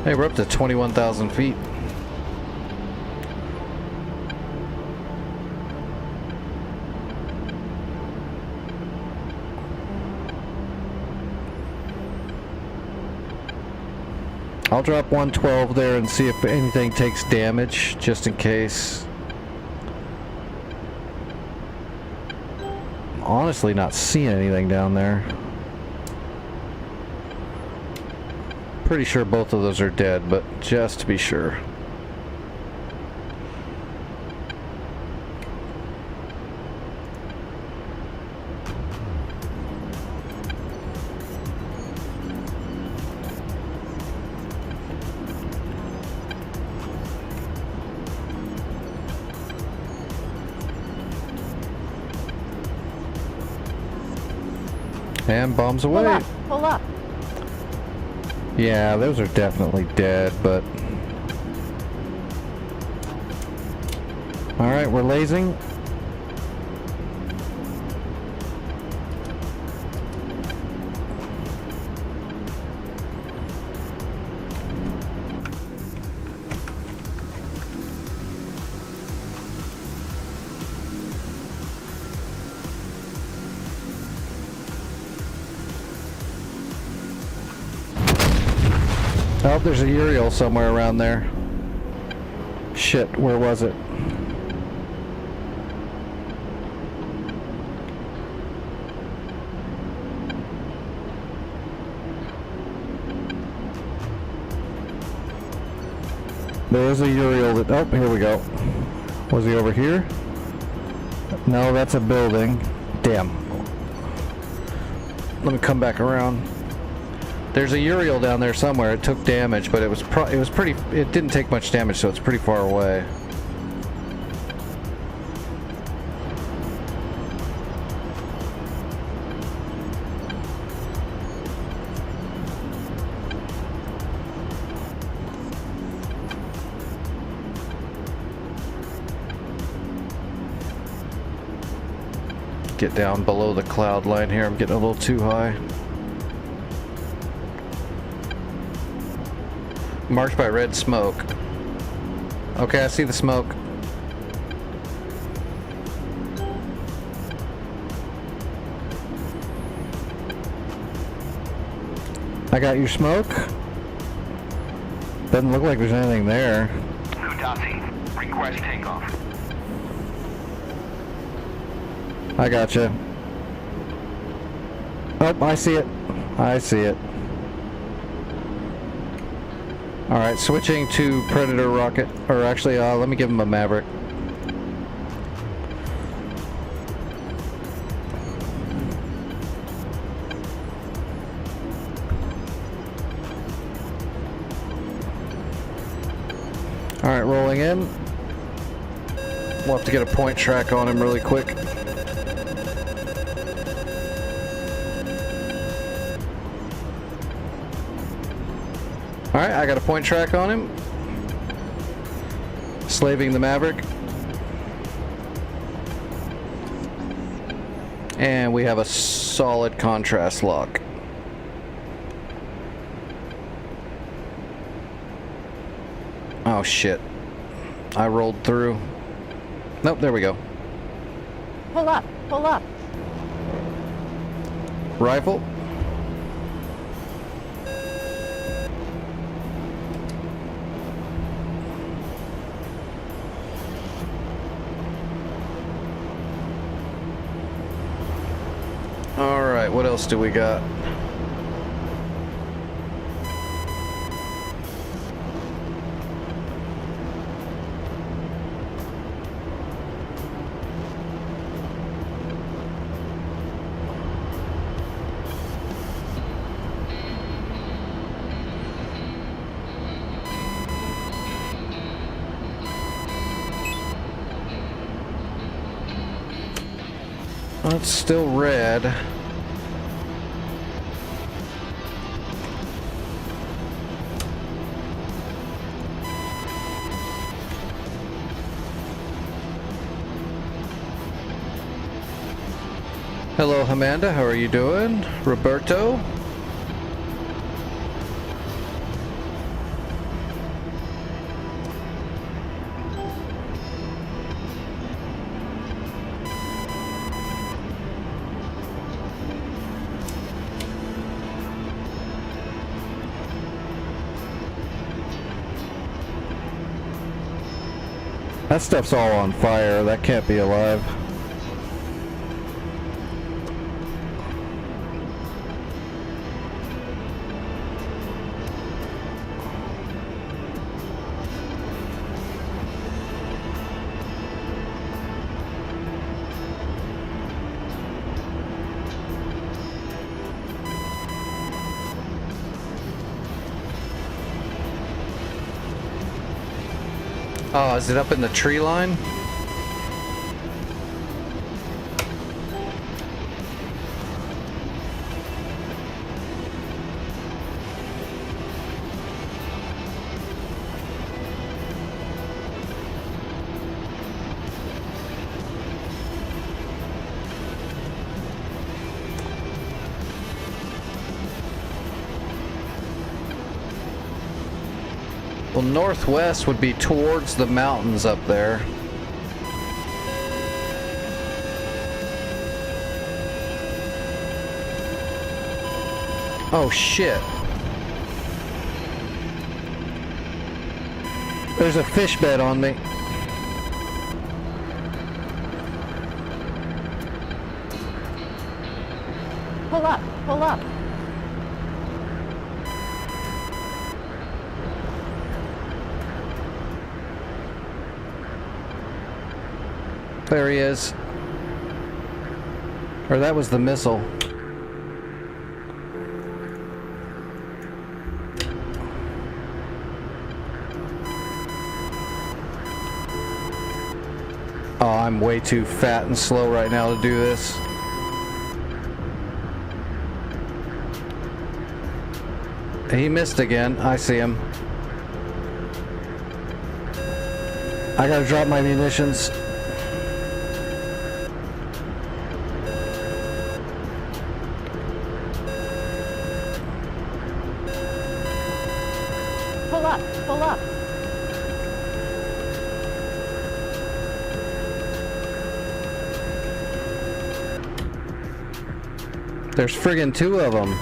A: Hey, we're up to 21,000 feet. I'll drop 112 there and see if anything takes damage, just in case. I'm honestly not seeing anything down there. Pretty sure both of those are dead, but just to be sure. And bombs away.
E: Pull up, pull up.
A: Yeah, those are definitely dead, but... Alright, we're lasing. Oh, there's a Uriel somewhere around there. Shit, where was it? There is a Uriel that... Oh, here we go. Was he over here? No, that's a building. Damn. Let me come back around. There's a Uriel down there somewhere. It took damage, but it was pretty... It didn't take much damage, so it's pretty far away. Get down below the cloud line here. I'm getting a little too high. Marked by red smoke. Okay, I see the smoke. I got your smoke. Doesn't look like there's anything there.
B: Kutasi, request takeoff.
A: I gotcha. Oh, I see it. I see it. Alright, switching to Predator rocket. Or actually, let me give him a Maverick. Alright, rolling in. We'll have to get a point track on him really quick. Alright, I got a point track on him. Slaving the Maverick. And we have a solid contrast lock. Oh shit. I rolled through. Nope, there we go.
E: Pull up, pull up.
A: Rifle. Alright, what else do we got? It's still red. Hello, Amanda. How are you doing? Roberto? That stuff's all on fire. That can't be alive. Oh, is it up in the tree line? Well, northwest would be towards the mountains up there. Oh shit. There's a fish bed on me.
E: Pull up, pull up.
A: There he is. Or that was the missile. Oh, I'm way too fat and slow right now to do this. He missed again. I see him. I gotta drop my munitions.
E: Pull up, pull up.
A: There's friggin' two of them.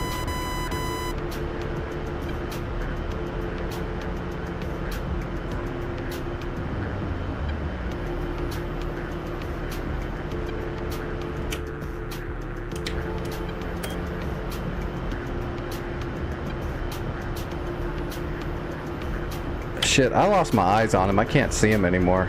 A: Shit, I lost my eyes on him. I can't see him anymore.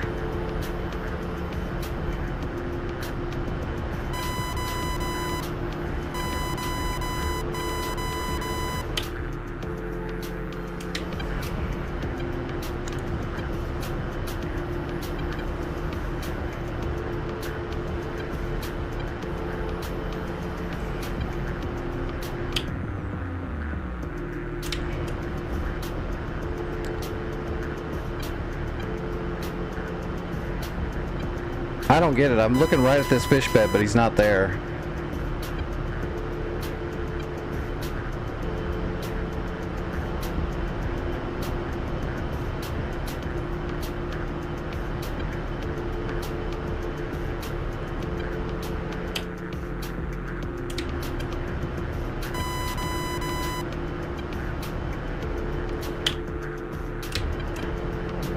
A: I don't get it. I'm looking right at this fish bed, but he's not there.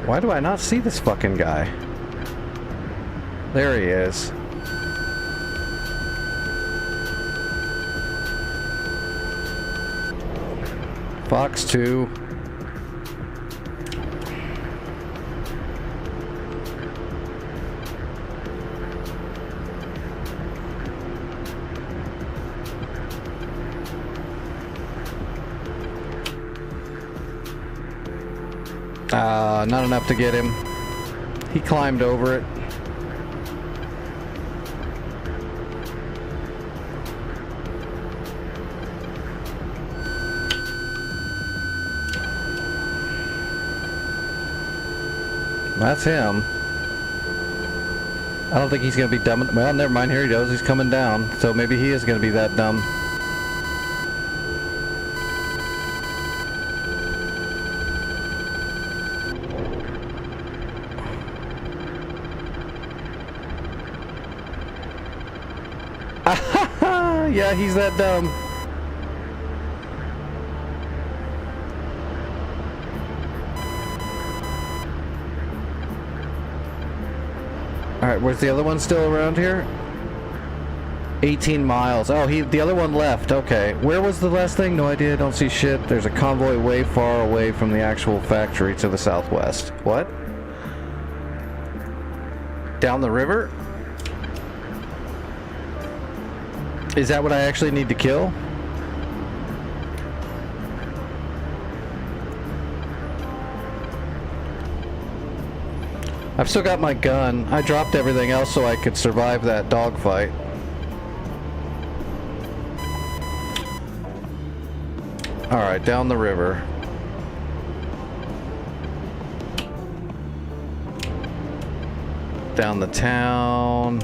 A: Why do I not see this fucking guy? There he is. Fox 2. Not enough to get him. He climbed over it. That's him. I don't think he's gonna be dumb. Well, never mind. Here he goes. He's coming down. So maybe he is gonna be that dumb. Yeah, he's that dumb. Alright, where's the other one still around here? 18 miles. Oh, the other one left. Okay. Where was the last thing? No idea. Don't see shit. There's a convoy way far away from the actual factory to the southwest. What? Down the river? Is that what I actually need to kill? I've still got my gun. I dropped everything else so I could survive that dogfight. Alright, down the river. Down the town.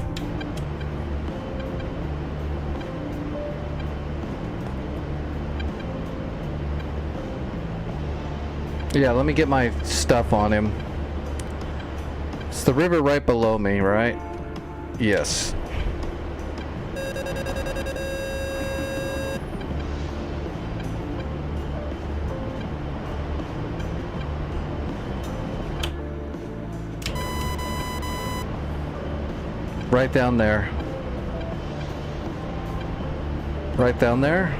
A: Yeah, let me get my stuff on him. It's the river right below me, right? Yes. Right down there. Right down there.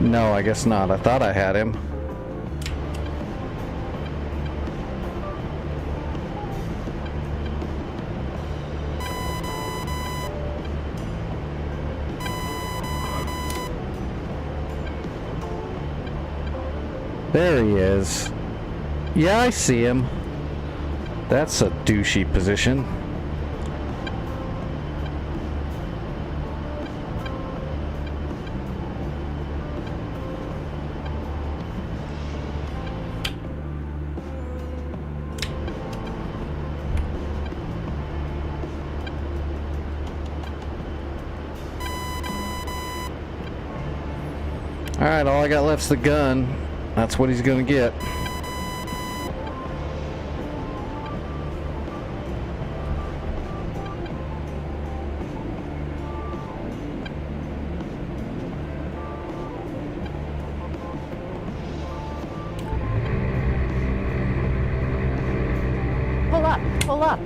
A: No, I guess not. I thought I had him. There he is. Yeah, I see him. That's a douchey position. Alright, all I got left's the gun. That's what he's gonna get.
E: Pull up, pull up.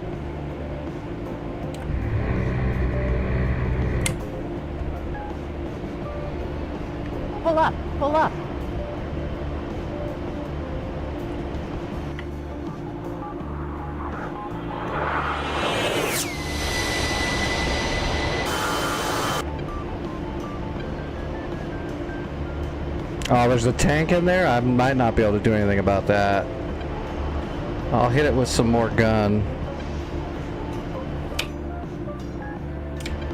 E: Pull up, pull up.
A: Oh, there's a tank in there? I might not be able to do anything about that. I'll hit it with some more gun.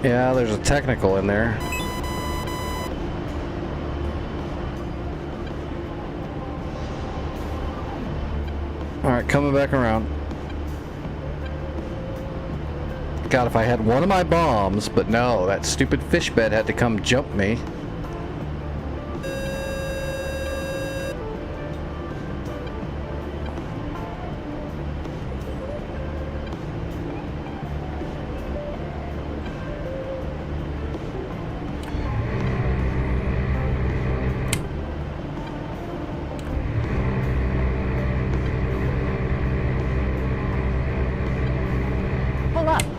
A: Yeah, there's a technical in there. Alright, coming back around. God, if I had one of my bombs, but no, that stupid fish bed had to come jump me.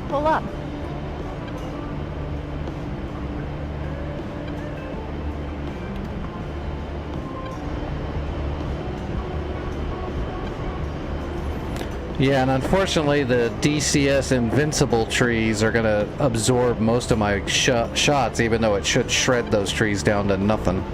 E: Pull up.
A: Yeah, and unfortunately the DCS invincible trees are going to absorb most of my shots, even though it should shred those trees down to nothing.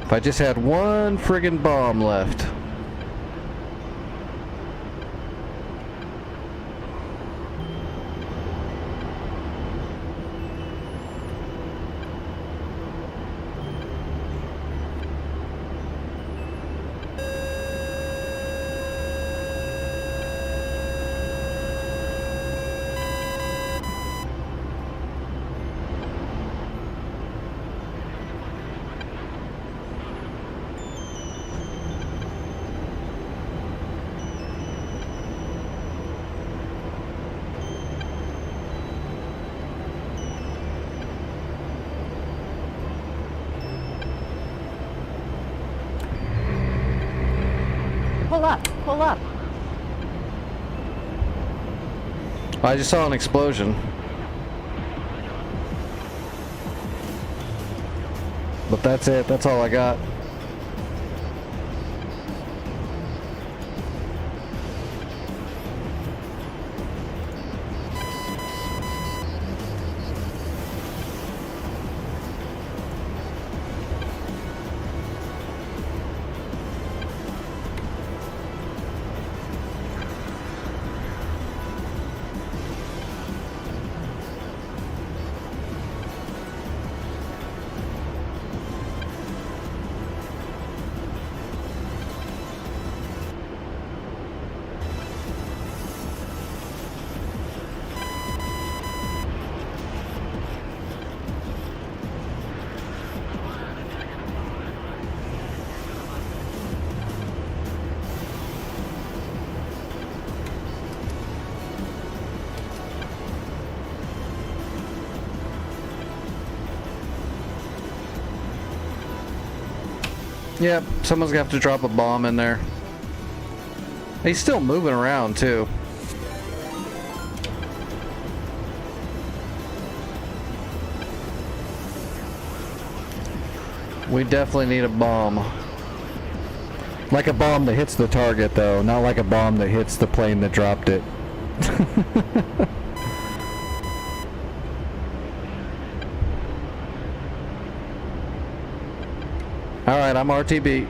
A: If I just had one friggin' bomb left.
E: Pull up, pull up.
A: I just saw an explosion. But that's it. That's all I got. Yep, someone's gonna have to drop a bomb in there. He's still moving around too. We definitely need a bomb. Like a bomb that hits the target though, not like a bomb that hits the plane that dropped it. Alright, I'm RTB.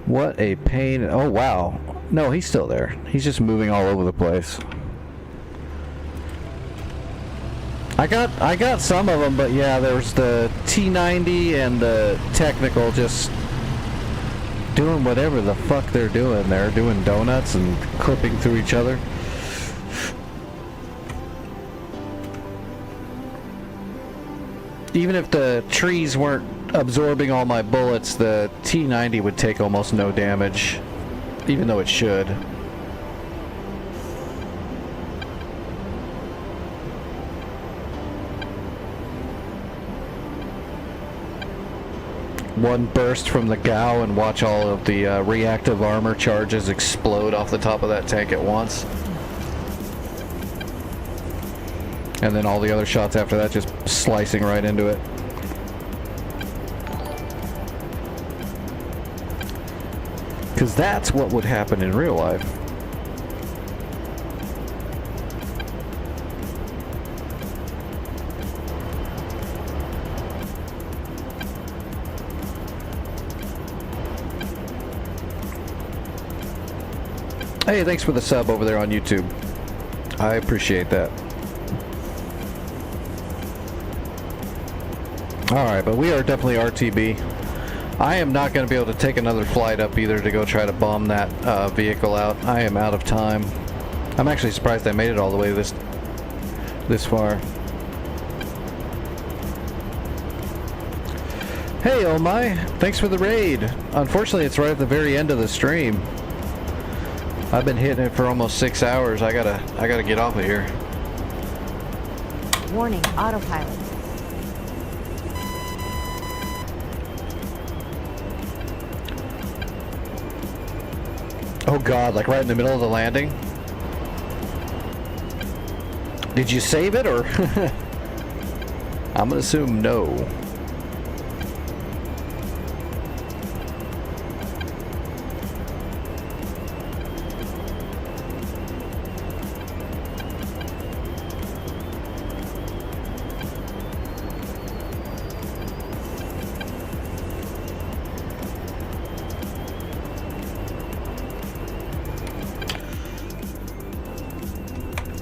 A: What a pain. Oh, wow. No, he's still there. He's just moving all over the place. I got some of them, but yeah, there was the T90 and the technical just doing whatever the fuck they're doing. They're doing donuts and clipping through each other. Even if the trees weren't absorbing all my bullets, the T90 would take almost no damage, even though it should. One burst from the GAU and watch all of the reactive armor charges explode off the top of that tank at once. And then all the other shots after that just slicing right into it. Because that's what would happen in real life. Hey, thanks for the sub over there on YouTube. I appreciate that. Alright, but we are definitely RTB. I am not going to be able to take another flight up either to go try to bomb that vehicle out. I am out of time. I'm actually surprised I made it all the way this far. Hey, oh my! Thanks for the raid. Unfortunately, it's right at the very end of the stream. I've been hitting it for almost 6 hours. I gotta get off of here.
E: Warning, autopilot.
A: Oh God, like right in the middle of the landing? Did you save it or? I'm gonna assume no.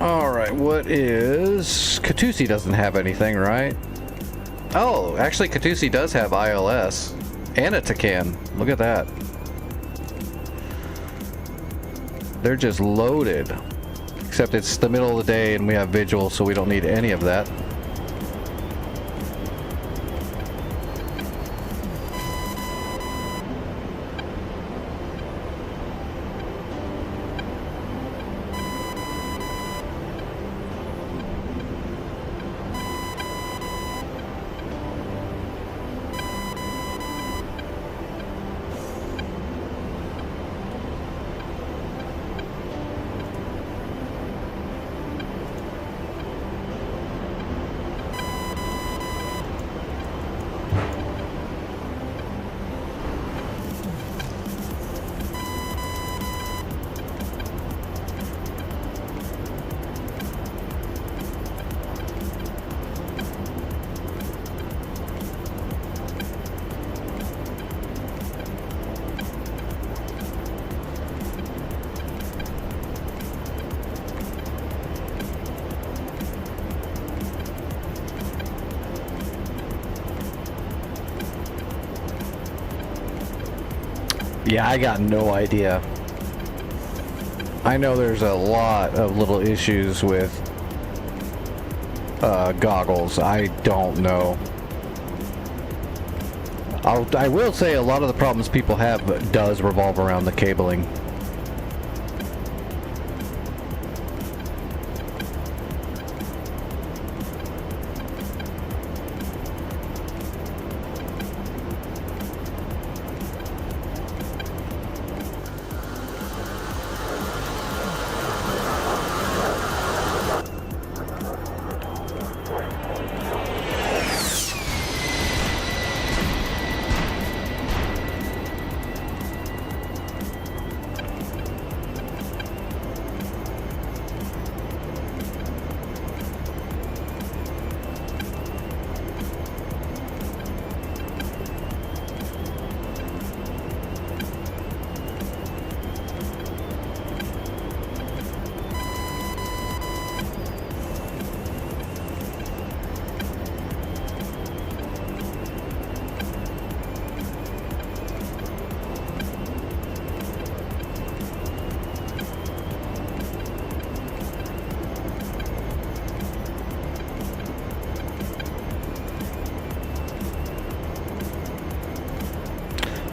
A: Alright, what is... Katusi doesn't have anything, right? Oh, actually Katusi does have ILS. And a Takan. Look at that. They're just loaded. Except it's the middle of the day and we have vigil, so we don't need any of that. Yeah, I got no idea. I know there's a lot of little issues with goggles. I don't know. I will say a lot of the problems people have does revolve around the cabling.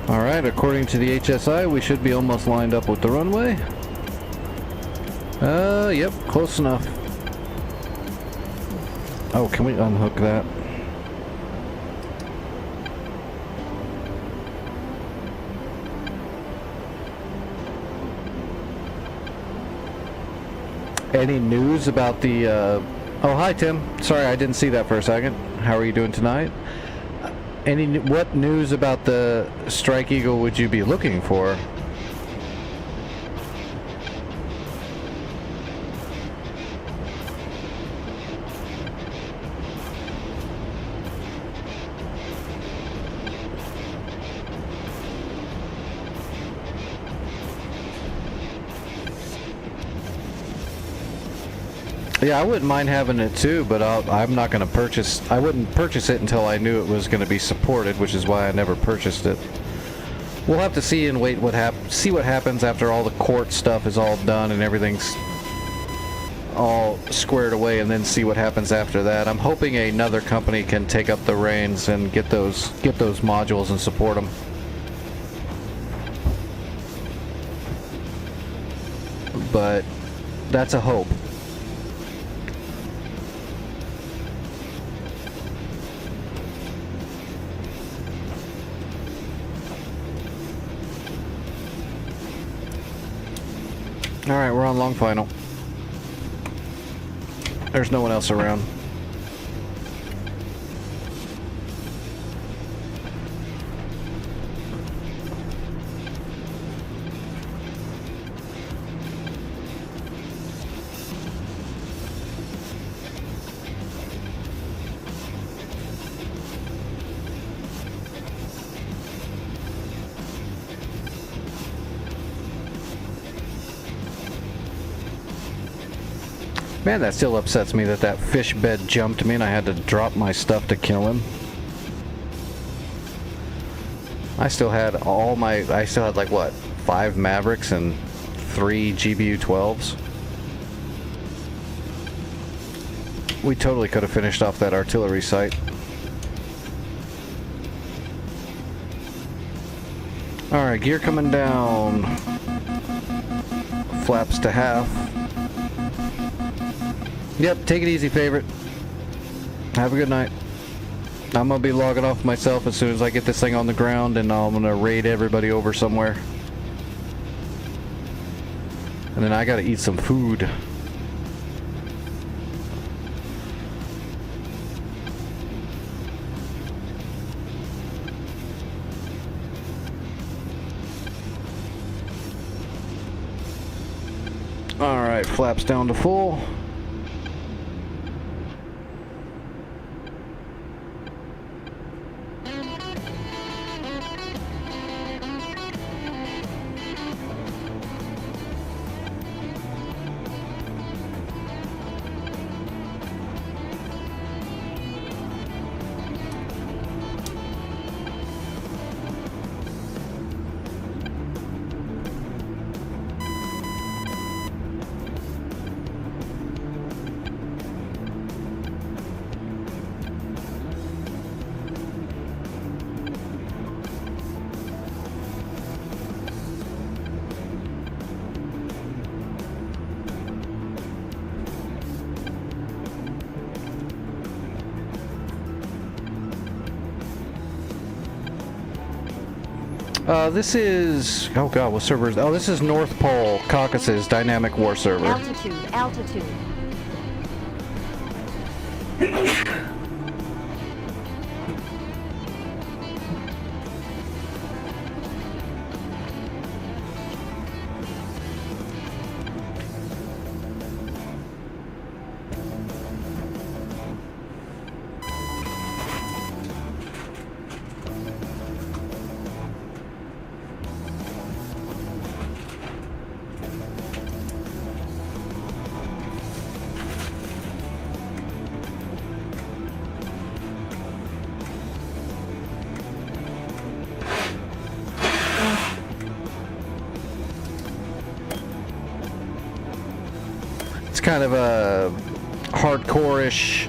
A: Alright, according to the HSI, we should be almost lined up with the runway. Yep, close enough. Oh, can we unhook that? Any news about the, Oh, hi, Tim. Sorry, I didn't see that for a second. How are you doing tonight? What news about the Strike Eagle would you be looking for? Yeah, I wouldn't mind having it too, but I'm not going to purchase... I wouldn't purchase it until I knew it was going to be supported, which is why I never purchased it. We'll have to see and wait see what happens after all the court stuff is all done and everything's all squared away, and then see what happens after that. I'm hoping another company can take up the reins and get those modules and support them. but that's a hope. Alright, we're on long final. There's no one else around. Man, that still upsets me that fish bed jumped me and I had to drop my stuff to kill him. I still had like what, 5 Mavericks and 3 GBU-12s. We totally could have finished off that artillery site. Alright, gear coming down. Flaps to half. Yep, take it easy, favorite. Have a good night. I'm gonna be logging off myself as soon as I get this thing on the ground, and I'm gonna raid everybody over somewhere. And then I gotta eat some food. Alright, flaps down to full. This is... oh god, what server is... oh, this is North Pole, Caucasus, Dynamic War Server.
E: Altitude, altitude.
A: Kind of a hardcore-ish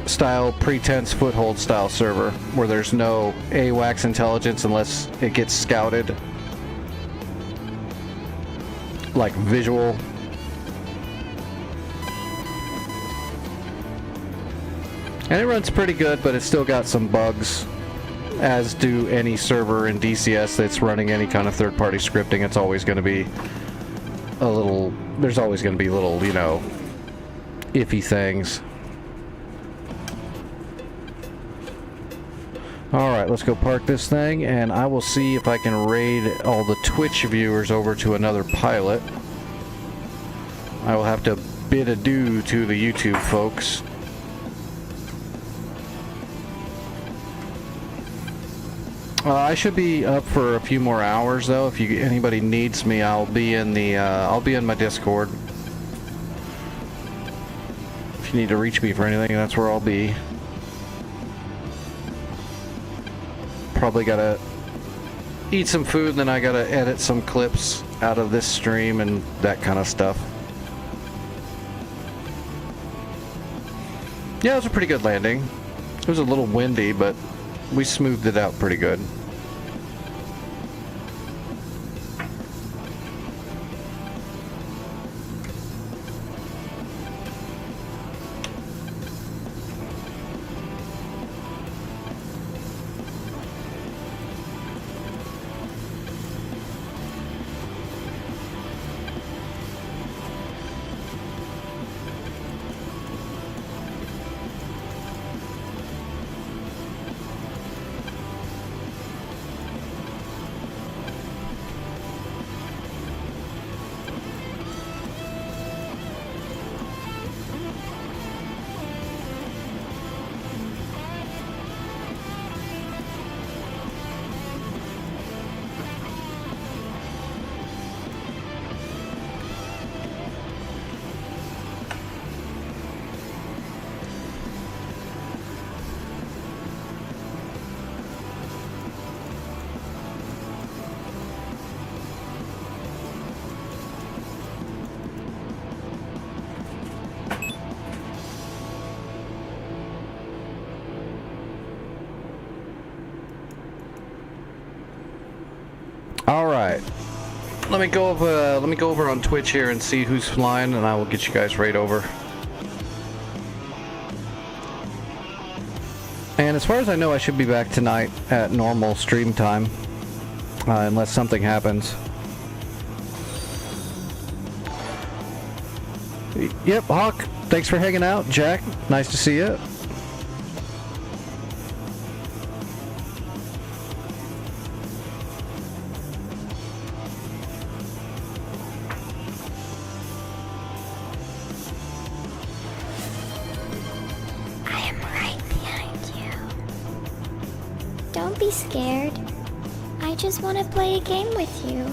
A: style, pretense foothold style server where there's no AWACS intelligence unless it gets scouted, like visual. And it runs pretty good, but it's still got some bugs, as do any server in DCS that's running any kind of third-party scripting. It's always going to be a little, there's always going to be little, you know, iffy things. Alright, let's go park this thing, and I will see if I can raid all the Twitch viewers over to another pilot. I will have to bid adieu to the YouTube folks. I should be up for a few more hours though. If anybody needs me, I'll be in my Discord. If you need to reach me for anything, that's where I'll be. Probably gotta eat some food, and then I gotta edit some clips out of this stream and that kind of stuff. Yeah, it was a pretty good landing. It was a little windy, but we smoothed it out pretty good. All right. Let me go over on Twitch here and see who's flying, and I will get you guys right over. And as far as I know, I should be back tonight at normal stream time, unless something happens. Yep, Hawk, thanks for hanging out. Jack, nice to see you.
G: I am right behind you. Don't be scared. I just want to play a game with you.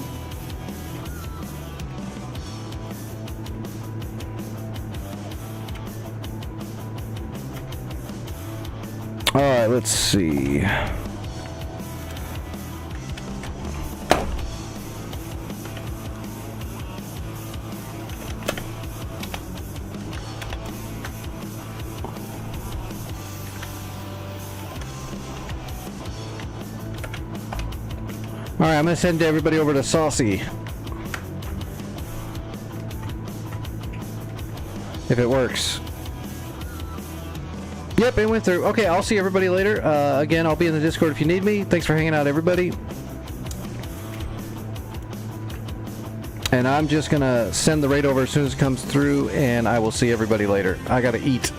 A: Alright, let's see. Alright, I'm going to send everybody over to Saucy. If it works. Yep, it went through. Okay, I'll see everybody later. Again, I'll be in the Discord if you need me. Thanks for hanging out, everybody. And I'm just going to send the raid over as soon as it comes through, and I will see everybody later. I got to eat.